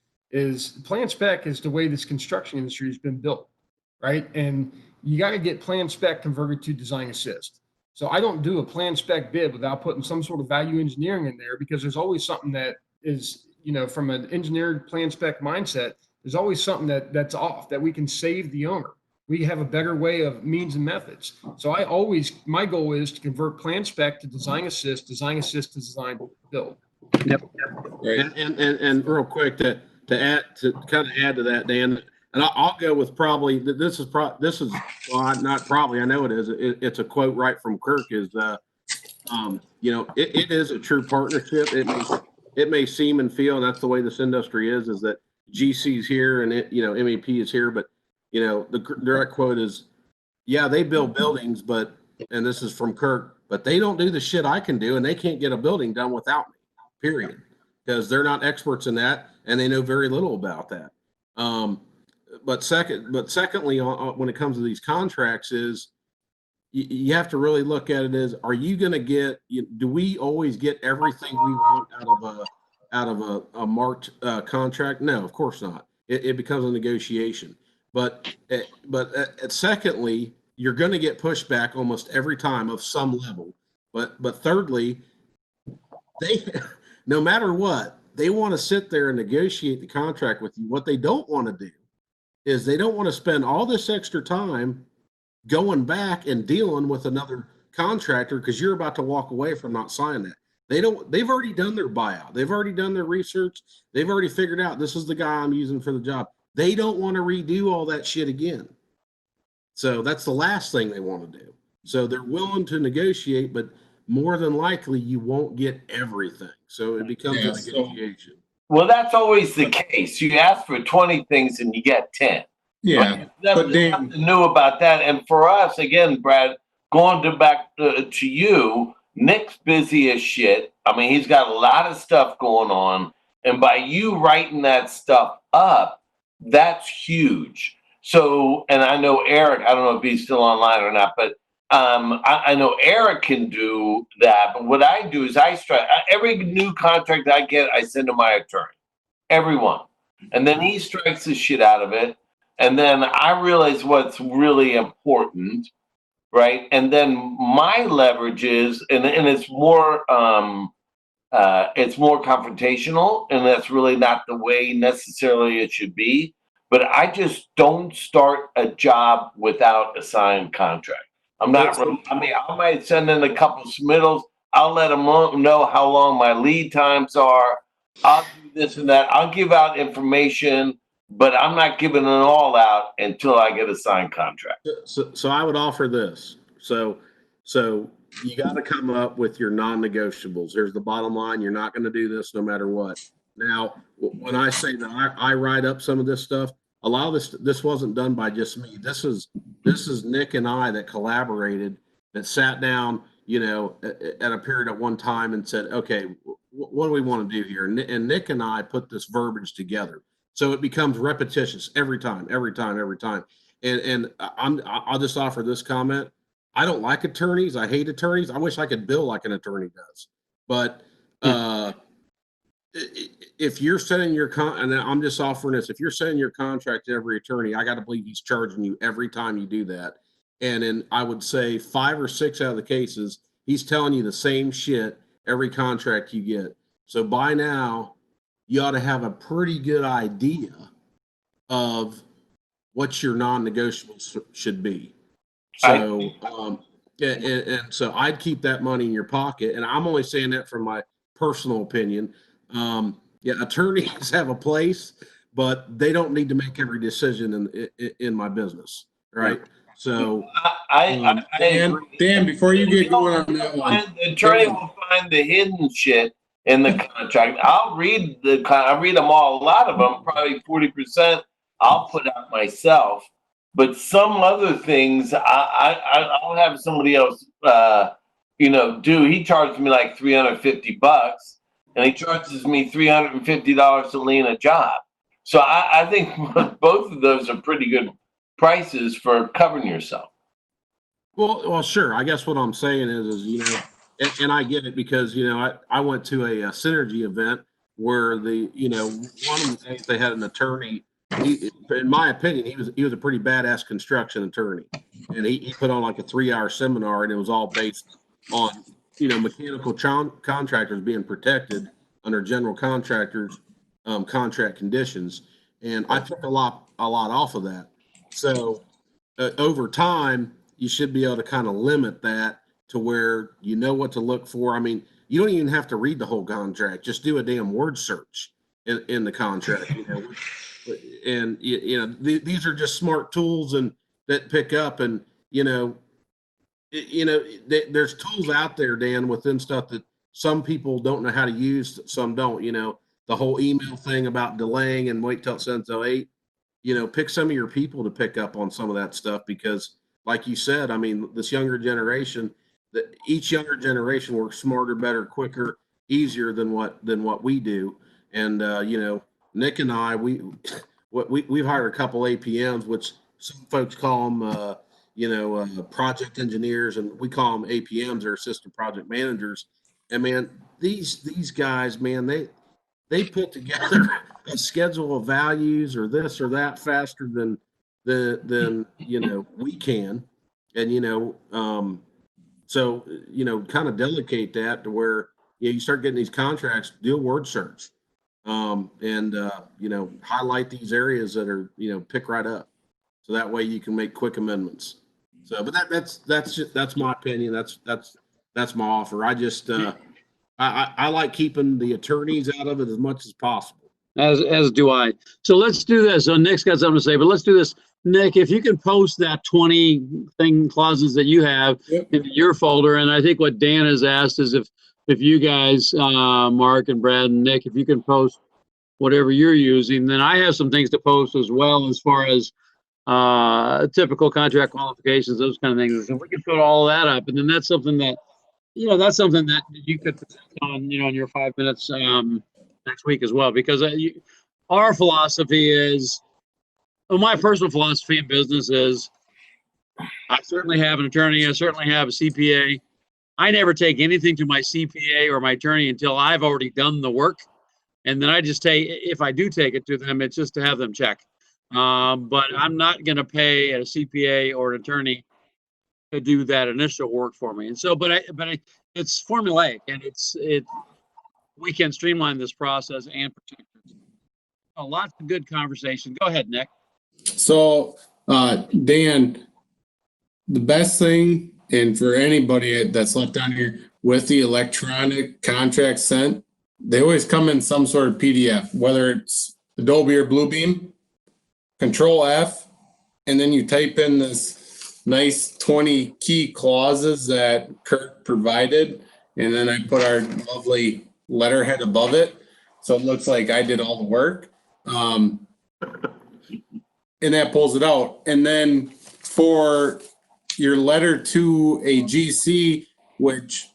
plan spec is the way this construction industry has been built, right? And you got to get plan spec converted to design assist. So I don't do a plan spec bid without putting some sort of value engineering in there, because there's always something that is, you know, from an engineered plan spec mindset, there's always something that's off that we can save the owner. We have a better way of means and methods. So my goal is to convert plan spec to design assist to design build. Yep. And real quick to kind of add to that, Dan, and I'll go with probably this is well, not probably, I know it is. It's a quote right from Kirk, is you know, it is a true partnership. It may seem and feel, and that's the way this industry is that GC's here and you know, MEP is here, but you know, the direct quote is, yeah, they build buildings, but, and this is from Kirk, but they don't do the shit I can do, and they can't get a building done without me, period, because they're not experts in that and they know very little about that. But secondly, when it comes to these contracts, is you have to really look at it as, are you going to get, do we always get everything we want out of a marked contract? No, of course not. It becomes a negotiation. But secondly, you're going to get pushback almost every time of some level. But thirdly, they, no matter what, they want to sit there and negotiate the contract with you. What they don't want to do is they don't want to spend all this extra time going back and dealing with another contractor because you're about to walk away from not signing that. They've already done their buyout. They've already done their research. They've already figured out this is the guy I'm using for the job. They don't want to redo all that shit again. So that's the last thing they want to do. So they're willing to negotiate, but more than likely you won't get everything. So it becomes a negotiation. Well, that's always the case. You ask for 20 things and you get 10. Yeah. But there's nothing new about that. And for us, again, Brad, going back to you, Nick's busy as shit. I mean, he's got a lot of stuff going on. And by you writing that stuff up, that's huge. So, and I know Eric, I don't know if he's still online or not, but I know Eric can do that. But what I do is I strike every new contract I get, I send to my attorney, everyone. And then he strikes the shit out of it. And then I realize what's really important, right? And then my leverage is, and it's more confrontational, and that's really not the way necessarily it should be. But I just don't start a job without a signed contract. I'm not. I mean, I might send in a couple of submittals. I'll let them know how long my lead times are. I'll do this and that. I'll give out information, but I'm not giving it all out until I get a signed contract. So I would offer this. So you got to come up with your non-negotiables. Here's the bottom line. You're not going to do this no matter what. Now, when I say that I write up some of this stuff, a lot of this wasn't done by just me. This is Nick and I that collaborated, that sat down, at a period at one time and said, okay, what do we want to do here? And Nick and I put this verbiage together, so it becomes repetitious every time. And I'll just offer this comment. I don't like attorneys. I hate attorneys. I wish I could bill like an attorney does. But if you're setting your and I'm just offering this, if you're setting your contract to every attorney, I got to believe he's charging you every time you do that. And in, I would say 5 or 6 out of the cases, he's telling you the same shit every contract you get. So by now, you ought to have a pretty good idea of what your non-negotiables should be. So, and so I'd keep that money in your pocket. And I'm only saying that from my personal opinion. Attorneys have a place, but they don't need to make every decision in my business, right? So, Dan, before you get going on that one, the attorney will find the hidden shit in the contract. I'll read them all. A lot of them, probably 40%, I'll put out myself. But some other things, I'll have somebody else, do. He charged me like $350, and he charges me $350 to lean a job. So I think both of those are pretty good prices for covering yourself. Well, sure. I guess what I'm saying is and I get it because, I went to a Synergy event where one of the things they had an attorney. In my opinion, he was a pretty badass construction attorney, and he put on like a 3-hour seminar, and it was all based on mechanical contractors being protected under general contractors contract conditions, and I took a lot off of that. So over time, you should be able to kind of limit that to where you know what to look for. I mean, you don't even have to read the whole contract; just do a damn word search in the contract. And these are just smart tools and that pick up, and there's tools out there, Dan, within stuff that some people don't know how to use, some don't. The whole email thing about delaying and wait till it sends 08. Pick some of your people to pick up on some of that stuff, because like you said, I mean, this younger generation, each younger generation works smarter, better, quicker, easier than what we do. And Nick and I, we've hired a couple APMs, which some folks call them, project engineers, and we call them APMs, or assistant project managers. And man, these guys, man, they put together a schedule of values or this or that faster than we can, and so kind of delegate that to where you start getting these contracts, do a word search. And highlight these areas that are, pick right up. So that way you can make quick amendments. So, but that's my opinion. That's my offer. I just, I like keeping the attorneys out of it as much as possible. As do I. So let's do this. So Nick's got something to say, but let's do this. Nick, if you can post that 20 clauses that you have into your folder. And I think what Dan has asked is if you guys, Mark and Brad and Nick, if you can post whatever you're using, then I have some things to post as well, as far as typical contract qualifications, those kind of things. And we can put all of that up, and then that's something that you could present on, in your 5 minutes next week as well. Because our philosophy is, my personal philosophy in business is, I certainly have an attorney, I certainly have a CPA. I never take anything to my CPA or my attorney until I've already done the work. And then I just if I do take it to them, it's just to have them check. But I'm not going to pay a CPA or an attorney to do that initial work for me. And so, it's formulaic, and we can streamline this process and protect it. Lots of good conversation. Go ahead, Nick. So, Dan, the best thing, and for anybody that's left on here, with the electronic contract sent, they always come in some sort of PDF, whether it's Adobe or Bluebeam. Control F, and then you type in this nice 20 key clauses that Kirk provided, and then I put our lovely letterhead above it. So it looks like I did all the work. And that pulls it out. And then for your letter to a GC, which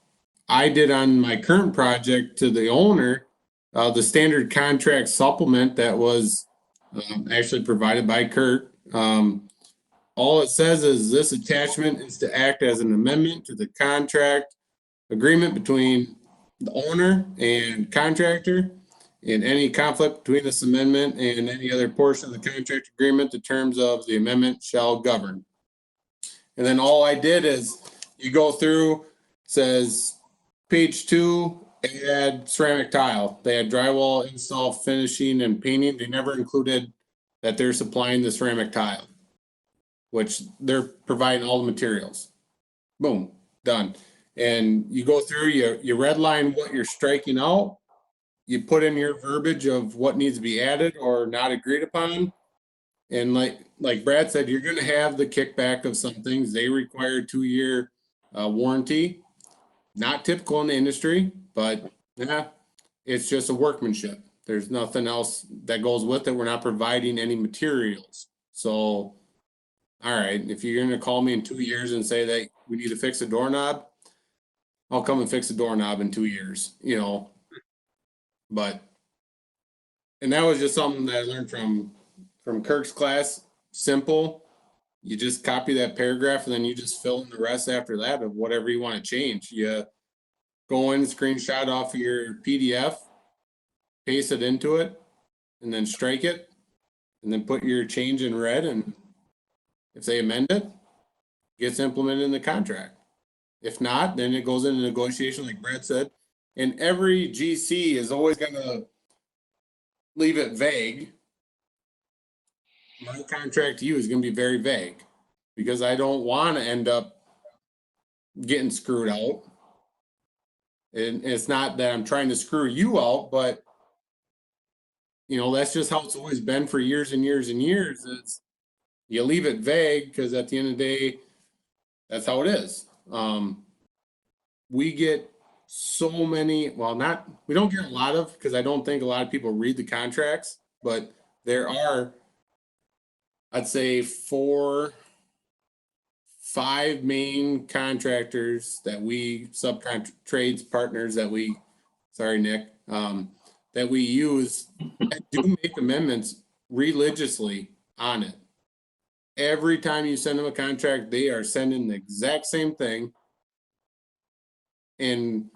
I did on my current project to the owner, the standard contract supplement that was actually provided by Kirk. All it says is this attachment is to act as an amendment to the contract agreement between the owner and contractor. In any conflict between this amendment and any other portion of the contract agreement, the terms of the amendment shall govern. And then all I did is you go through, says page 2, add ceramic tile. They had drywall install, finishing, and painting. They never included that they're supplying the ceramic tile, which they're providing all the materials. Boom, done. And you go through, you redline what you're striking out. You put in your verbiage of what needs to be added or not agreed upon. And like Brad said, you're going to have the kickback of some things. They require 2-year warranty. Not typical in the industry, but yeah, it's just a workmanship. There's nothing else that goes with it. We're not providing any materials. So, all right, if you're going to call me in 2 years and say that we need to fix a doorknob, I'll come and fix a doorknob in 2 years, you know. But, and that was just something that I learned from Kirk's class. Simple. You just copy that paragraph and then you just fill in the rest after that of whatever you want to change. You go in, screenshot off of your PDF, paste it into it, and then strike it, and then put your change in red. And if they amend it, it gets implemented in the contract. If not, then it goes into negotiation, like Brad said. And every GC is always going to leave it vague. My contract to you is going to be very vague because I don't want to end up getting screwed out. And it's not that I'm trying to screw you out, but you know, that's just how it's always been for years and years and years. It's you leave it vague because at the end of the day, that's how it is. We get so many, we don't get a lot of, because I don't think a lot of people read the contracts, but there are, I'd say 4, 5 main contractors that we, trades partners that we, sorry, Nick, that we use that do make amendments religiously on it. Every time you send them a contract, they are sending the exact same thing. And,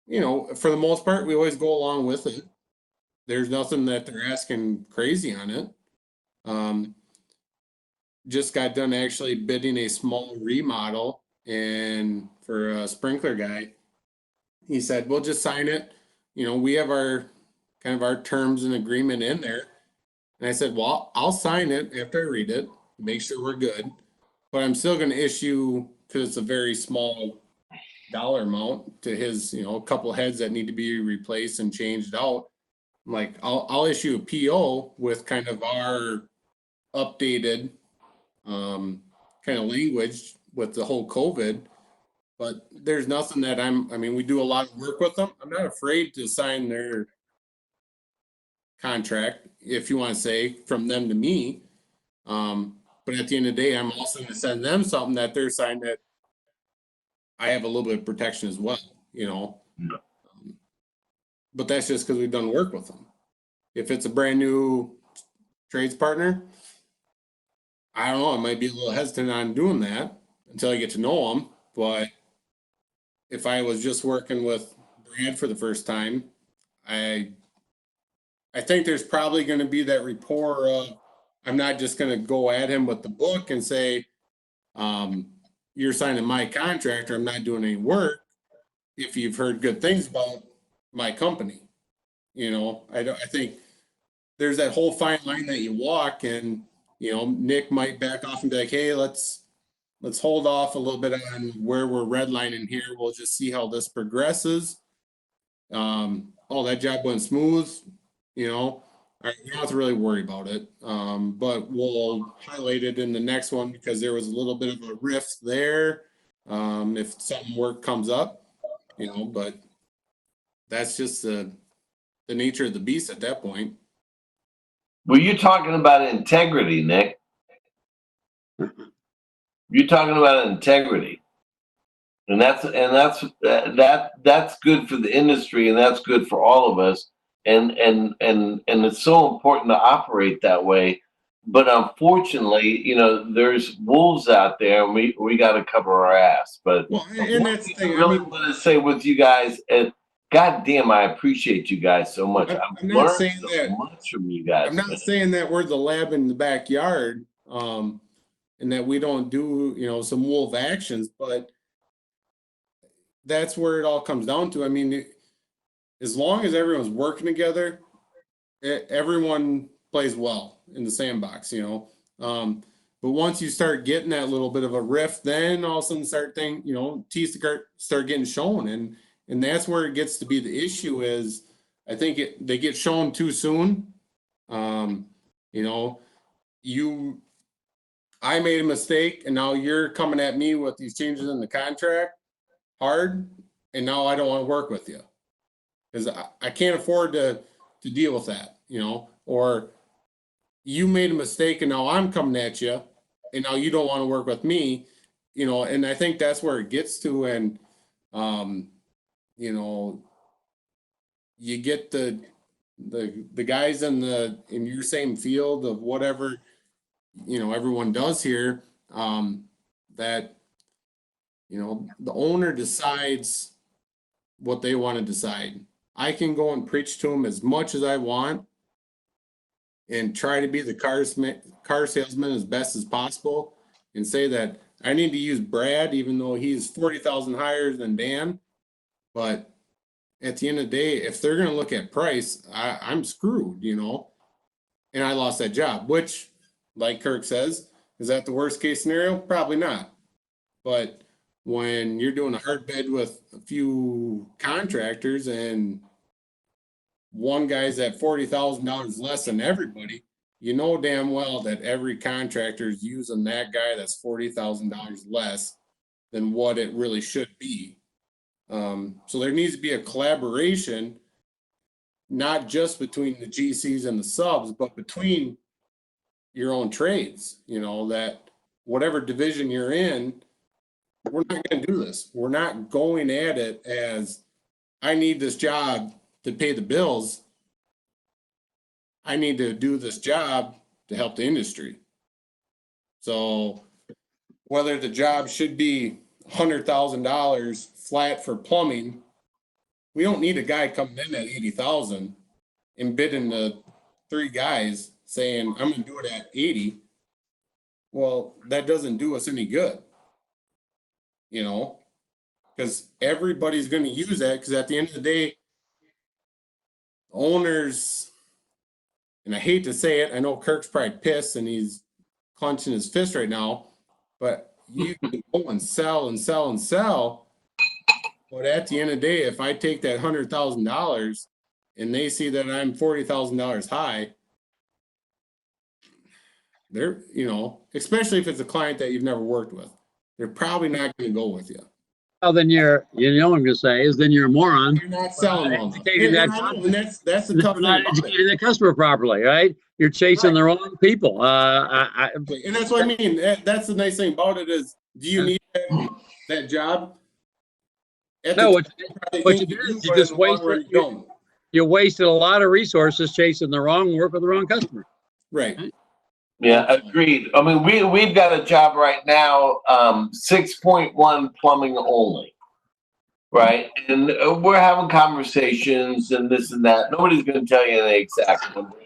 you know, for the most part, we always go along with it. There's nothing that they're asking crazy on it. Just got done actually bidding a small remodel and for a sprinkler guy. He said, we'll just sign it. You know, we have our kind of our terms and agreement in there. And I said, well, I'll sign it after I read it, make sure we're good. But I'm still going to issue, because it's a very small dollar amount to his, you know, a couple heads that need to be replaced and changed out. I'm like, I'll issue a PO with kind of our updated kind of language with the whole COVID. But there's nothing that I mean, we do a lot of work with them. I'm not afraid to sign their contract, if you want to say, from them to me. But at the end of the day, I'm also going to send them something that they're signing that I have a little bit of protection as well, you know. But that's just because we've done work with them. If it's a brand new trades partner, I don't know, I might be a little hesitant on doing that until I get to know them. But if I was just working with Brad for the first time, I think there's probably going to be that rapport of, I'm not just going to go at him with the book and say, you're signing my contract or I'm not doing any work. If you've heard good things about my company, you know, I think there's that whole fine line that you walk, and, you know, Nick might back off and be like, hey, let's hold off a little bit on where we're redlining here. We'll just see how this progresses. Oh, that job went smooth, you know. You don't have to really worry about it, but we'll highlight it in the next one because there was a little bit of a rift there. If some work comes up, you know, but that's just the the nature of the beast at that point. Were you talking about integrity, Nick? You're talking about integrity, and that's good for the industry, and that's good for all of us. And it's so important to operate that way. But unfortunately, you know, there's wolves out there, and we got to cover our ass. But well, and that's the thing. I really want to say with you guys, and God damn, I appreciate you guys so much. I'm not saying that much from you guys. I'm not saying that we're the lab in the backyard, and that we don't do, you know, some wolf actions, but that's where it all comes down to. I mean, as long as everyone's working together, everyone plays well in the sandbox, you know. But once you start getting that little bit of a rift, then all of a sudden teeth start getting shown, and that's where it gets to be the issue. Is I think they get shown too soon. You know, I made a mistake, and now you're coming at me with these changes in the contract hard, and now I don't want to work with you because I can't afford to deal with that, you know. Or you made a mistake, and now I'm coming at you, and now you don't want to work with me, you know. And I think that's where it gets to, and you know, you get the guys in your same field of whatever, you know, everyone does here, that, you know, the owner decides what they want to decide. I can go and preach to them as much as I want and try to be the car salesman as best as possible and say that I need to use Brad, even though he's 40,000 higher than Dan. But at the end of the day, if they're going to look at price, I'm screwed, you know, and I lost that job, which, like Kirk says, is that the worst case scenario? Probably not. But when you're doing a hard bid with a few contractors and one guy's at $40,000 less than everybody, you know damn well that every contractor is using that guy that's $40,000 less than what it really should be. So there needs to be a collaboration, not just between the GCs and the subs, but between your own trades, you know, that whatever division you're in, we're not going to do this. We're not going at it as I need this job to pay the bills. I need to do this job to help the industry. So whether the job should be $100,000 flat for plumbing, we don't need a guy coming in at 80,000 and bidding the three guys saying, I'm going to do it at 80. Well, that doesn't do us any good, you know, because everybody's going to use that, because at the end of the day, owners, and I hate to say it, I know Kirk's probably pissed and he's clenching his fist right now, but you can go and sell and sell and sell. But at the end of the day, if I take that $100,000 and they see that I'm $40,000 high, they're, you know, especially if it's a client that you've never worked with, they're probably not going to go with you. Well, then you know what I'm going to say is then you're a moron. You're not selling them. And that's the tough thing. Not educating the customer properly, right? You're chasing the wrong people. And that's what I mean. That's the nice thing about it is, do you need that job? No, what you do is you just you wasted a lot of resources chasing the wrong work with the wrong customer. Right. Yeah, agreed. I mean, we've got a job right now, 6.1 plumbing only, right? And we're having conversations and this and that. Nobody's going to tell you the exact number,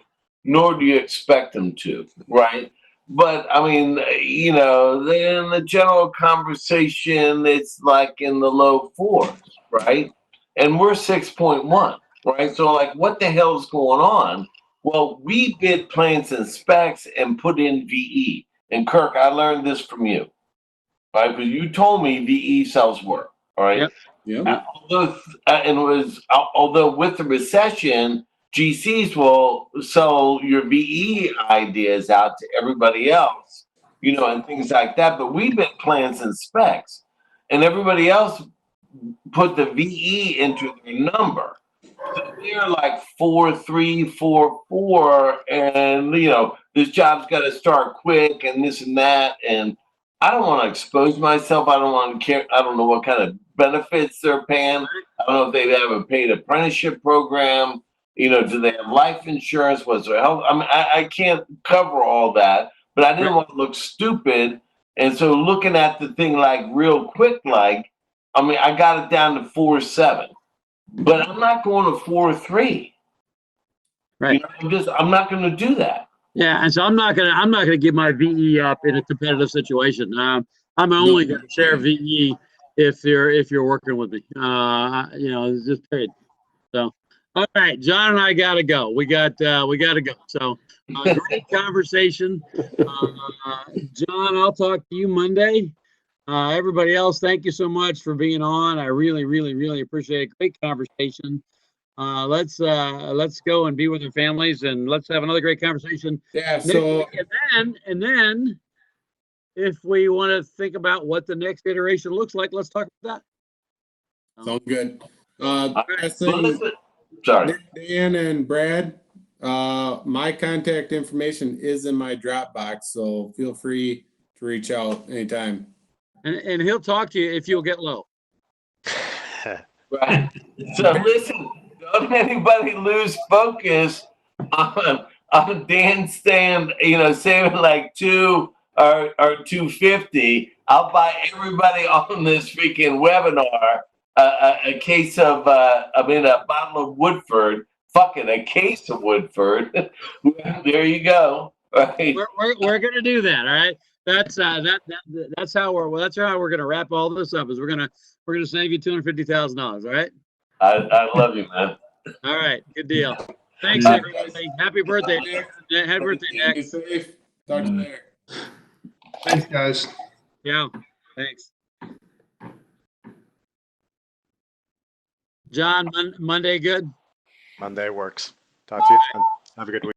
nor do you expect them to, right? But I mean, you know, in the general conversation, it's like in the low fours, right? And we're 6.1, right? So like, what the hell's going on? Well, we bid plans and specs and put in VE. And Kirk, I learned this from you, right? Because you told me VE sells work, all right? Yep. Although with the recession, GCs will sell your VE ideas out to everybody else, you know, and things like that. But we bid plans and specs, and everybody else put the VE into their number. So they're like 4.3, 4.4, and this job's got to start quick and this and that, and I don't want to expose myself. I don't want to care. I don't know what kind of benefits they're paying. I don't know if they have a paid apprenticeship program. Do they have life insurance? What's their health? I mean, I can't cover all that, but I didn't want to look stupid. And so looking at the thing like real quick, I got it down to 4.7, but I'm not going to 4.3. Right. I'm not going to do that. Yeah, and so I'm not gonna give my VE up in a competitive situation. I'm only gonna share VE if you're working with me. It's just period. So, all right, John and I gotta go. We gotta go. So, great conversation. John, I'll talk to you Monday. Everybody else, thank you so much for being on. I really, really, really appreciate it. Great conversation. Let's go and be with our families, and let's have another great conversation. Yeah. So and then if we want to think about what the next iteration looks like, let's talk about that. Sounds good. Sorry, Dan and Brad. My contact information is in my Dropbox, so feel free to reach out anytime. And he'll talk to you if you'll get low. Right. So listen, don't anybody lose focus on Dan stand, saving like 2 or 250. I'll buy everybody on this freaking webinar a case of a bottle of Woodford. Fucking a case of Woodford. There you go. Right. We're gonna do that. All right. That's how we're gonna wrap all this up. Is we're gonna save you $250,000. All right. I love you, man. All right. Good deal. Thanks, everybody. Happy birthday. Happy birthday, Nick. Be safe. Talk to you later. Thanks, guys. Yeah. Thanks. John, Monday good? Monday works. Talk to you then. Have a good week.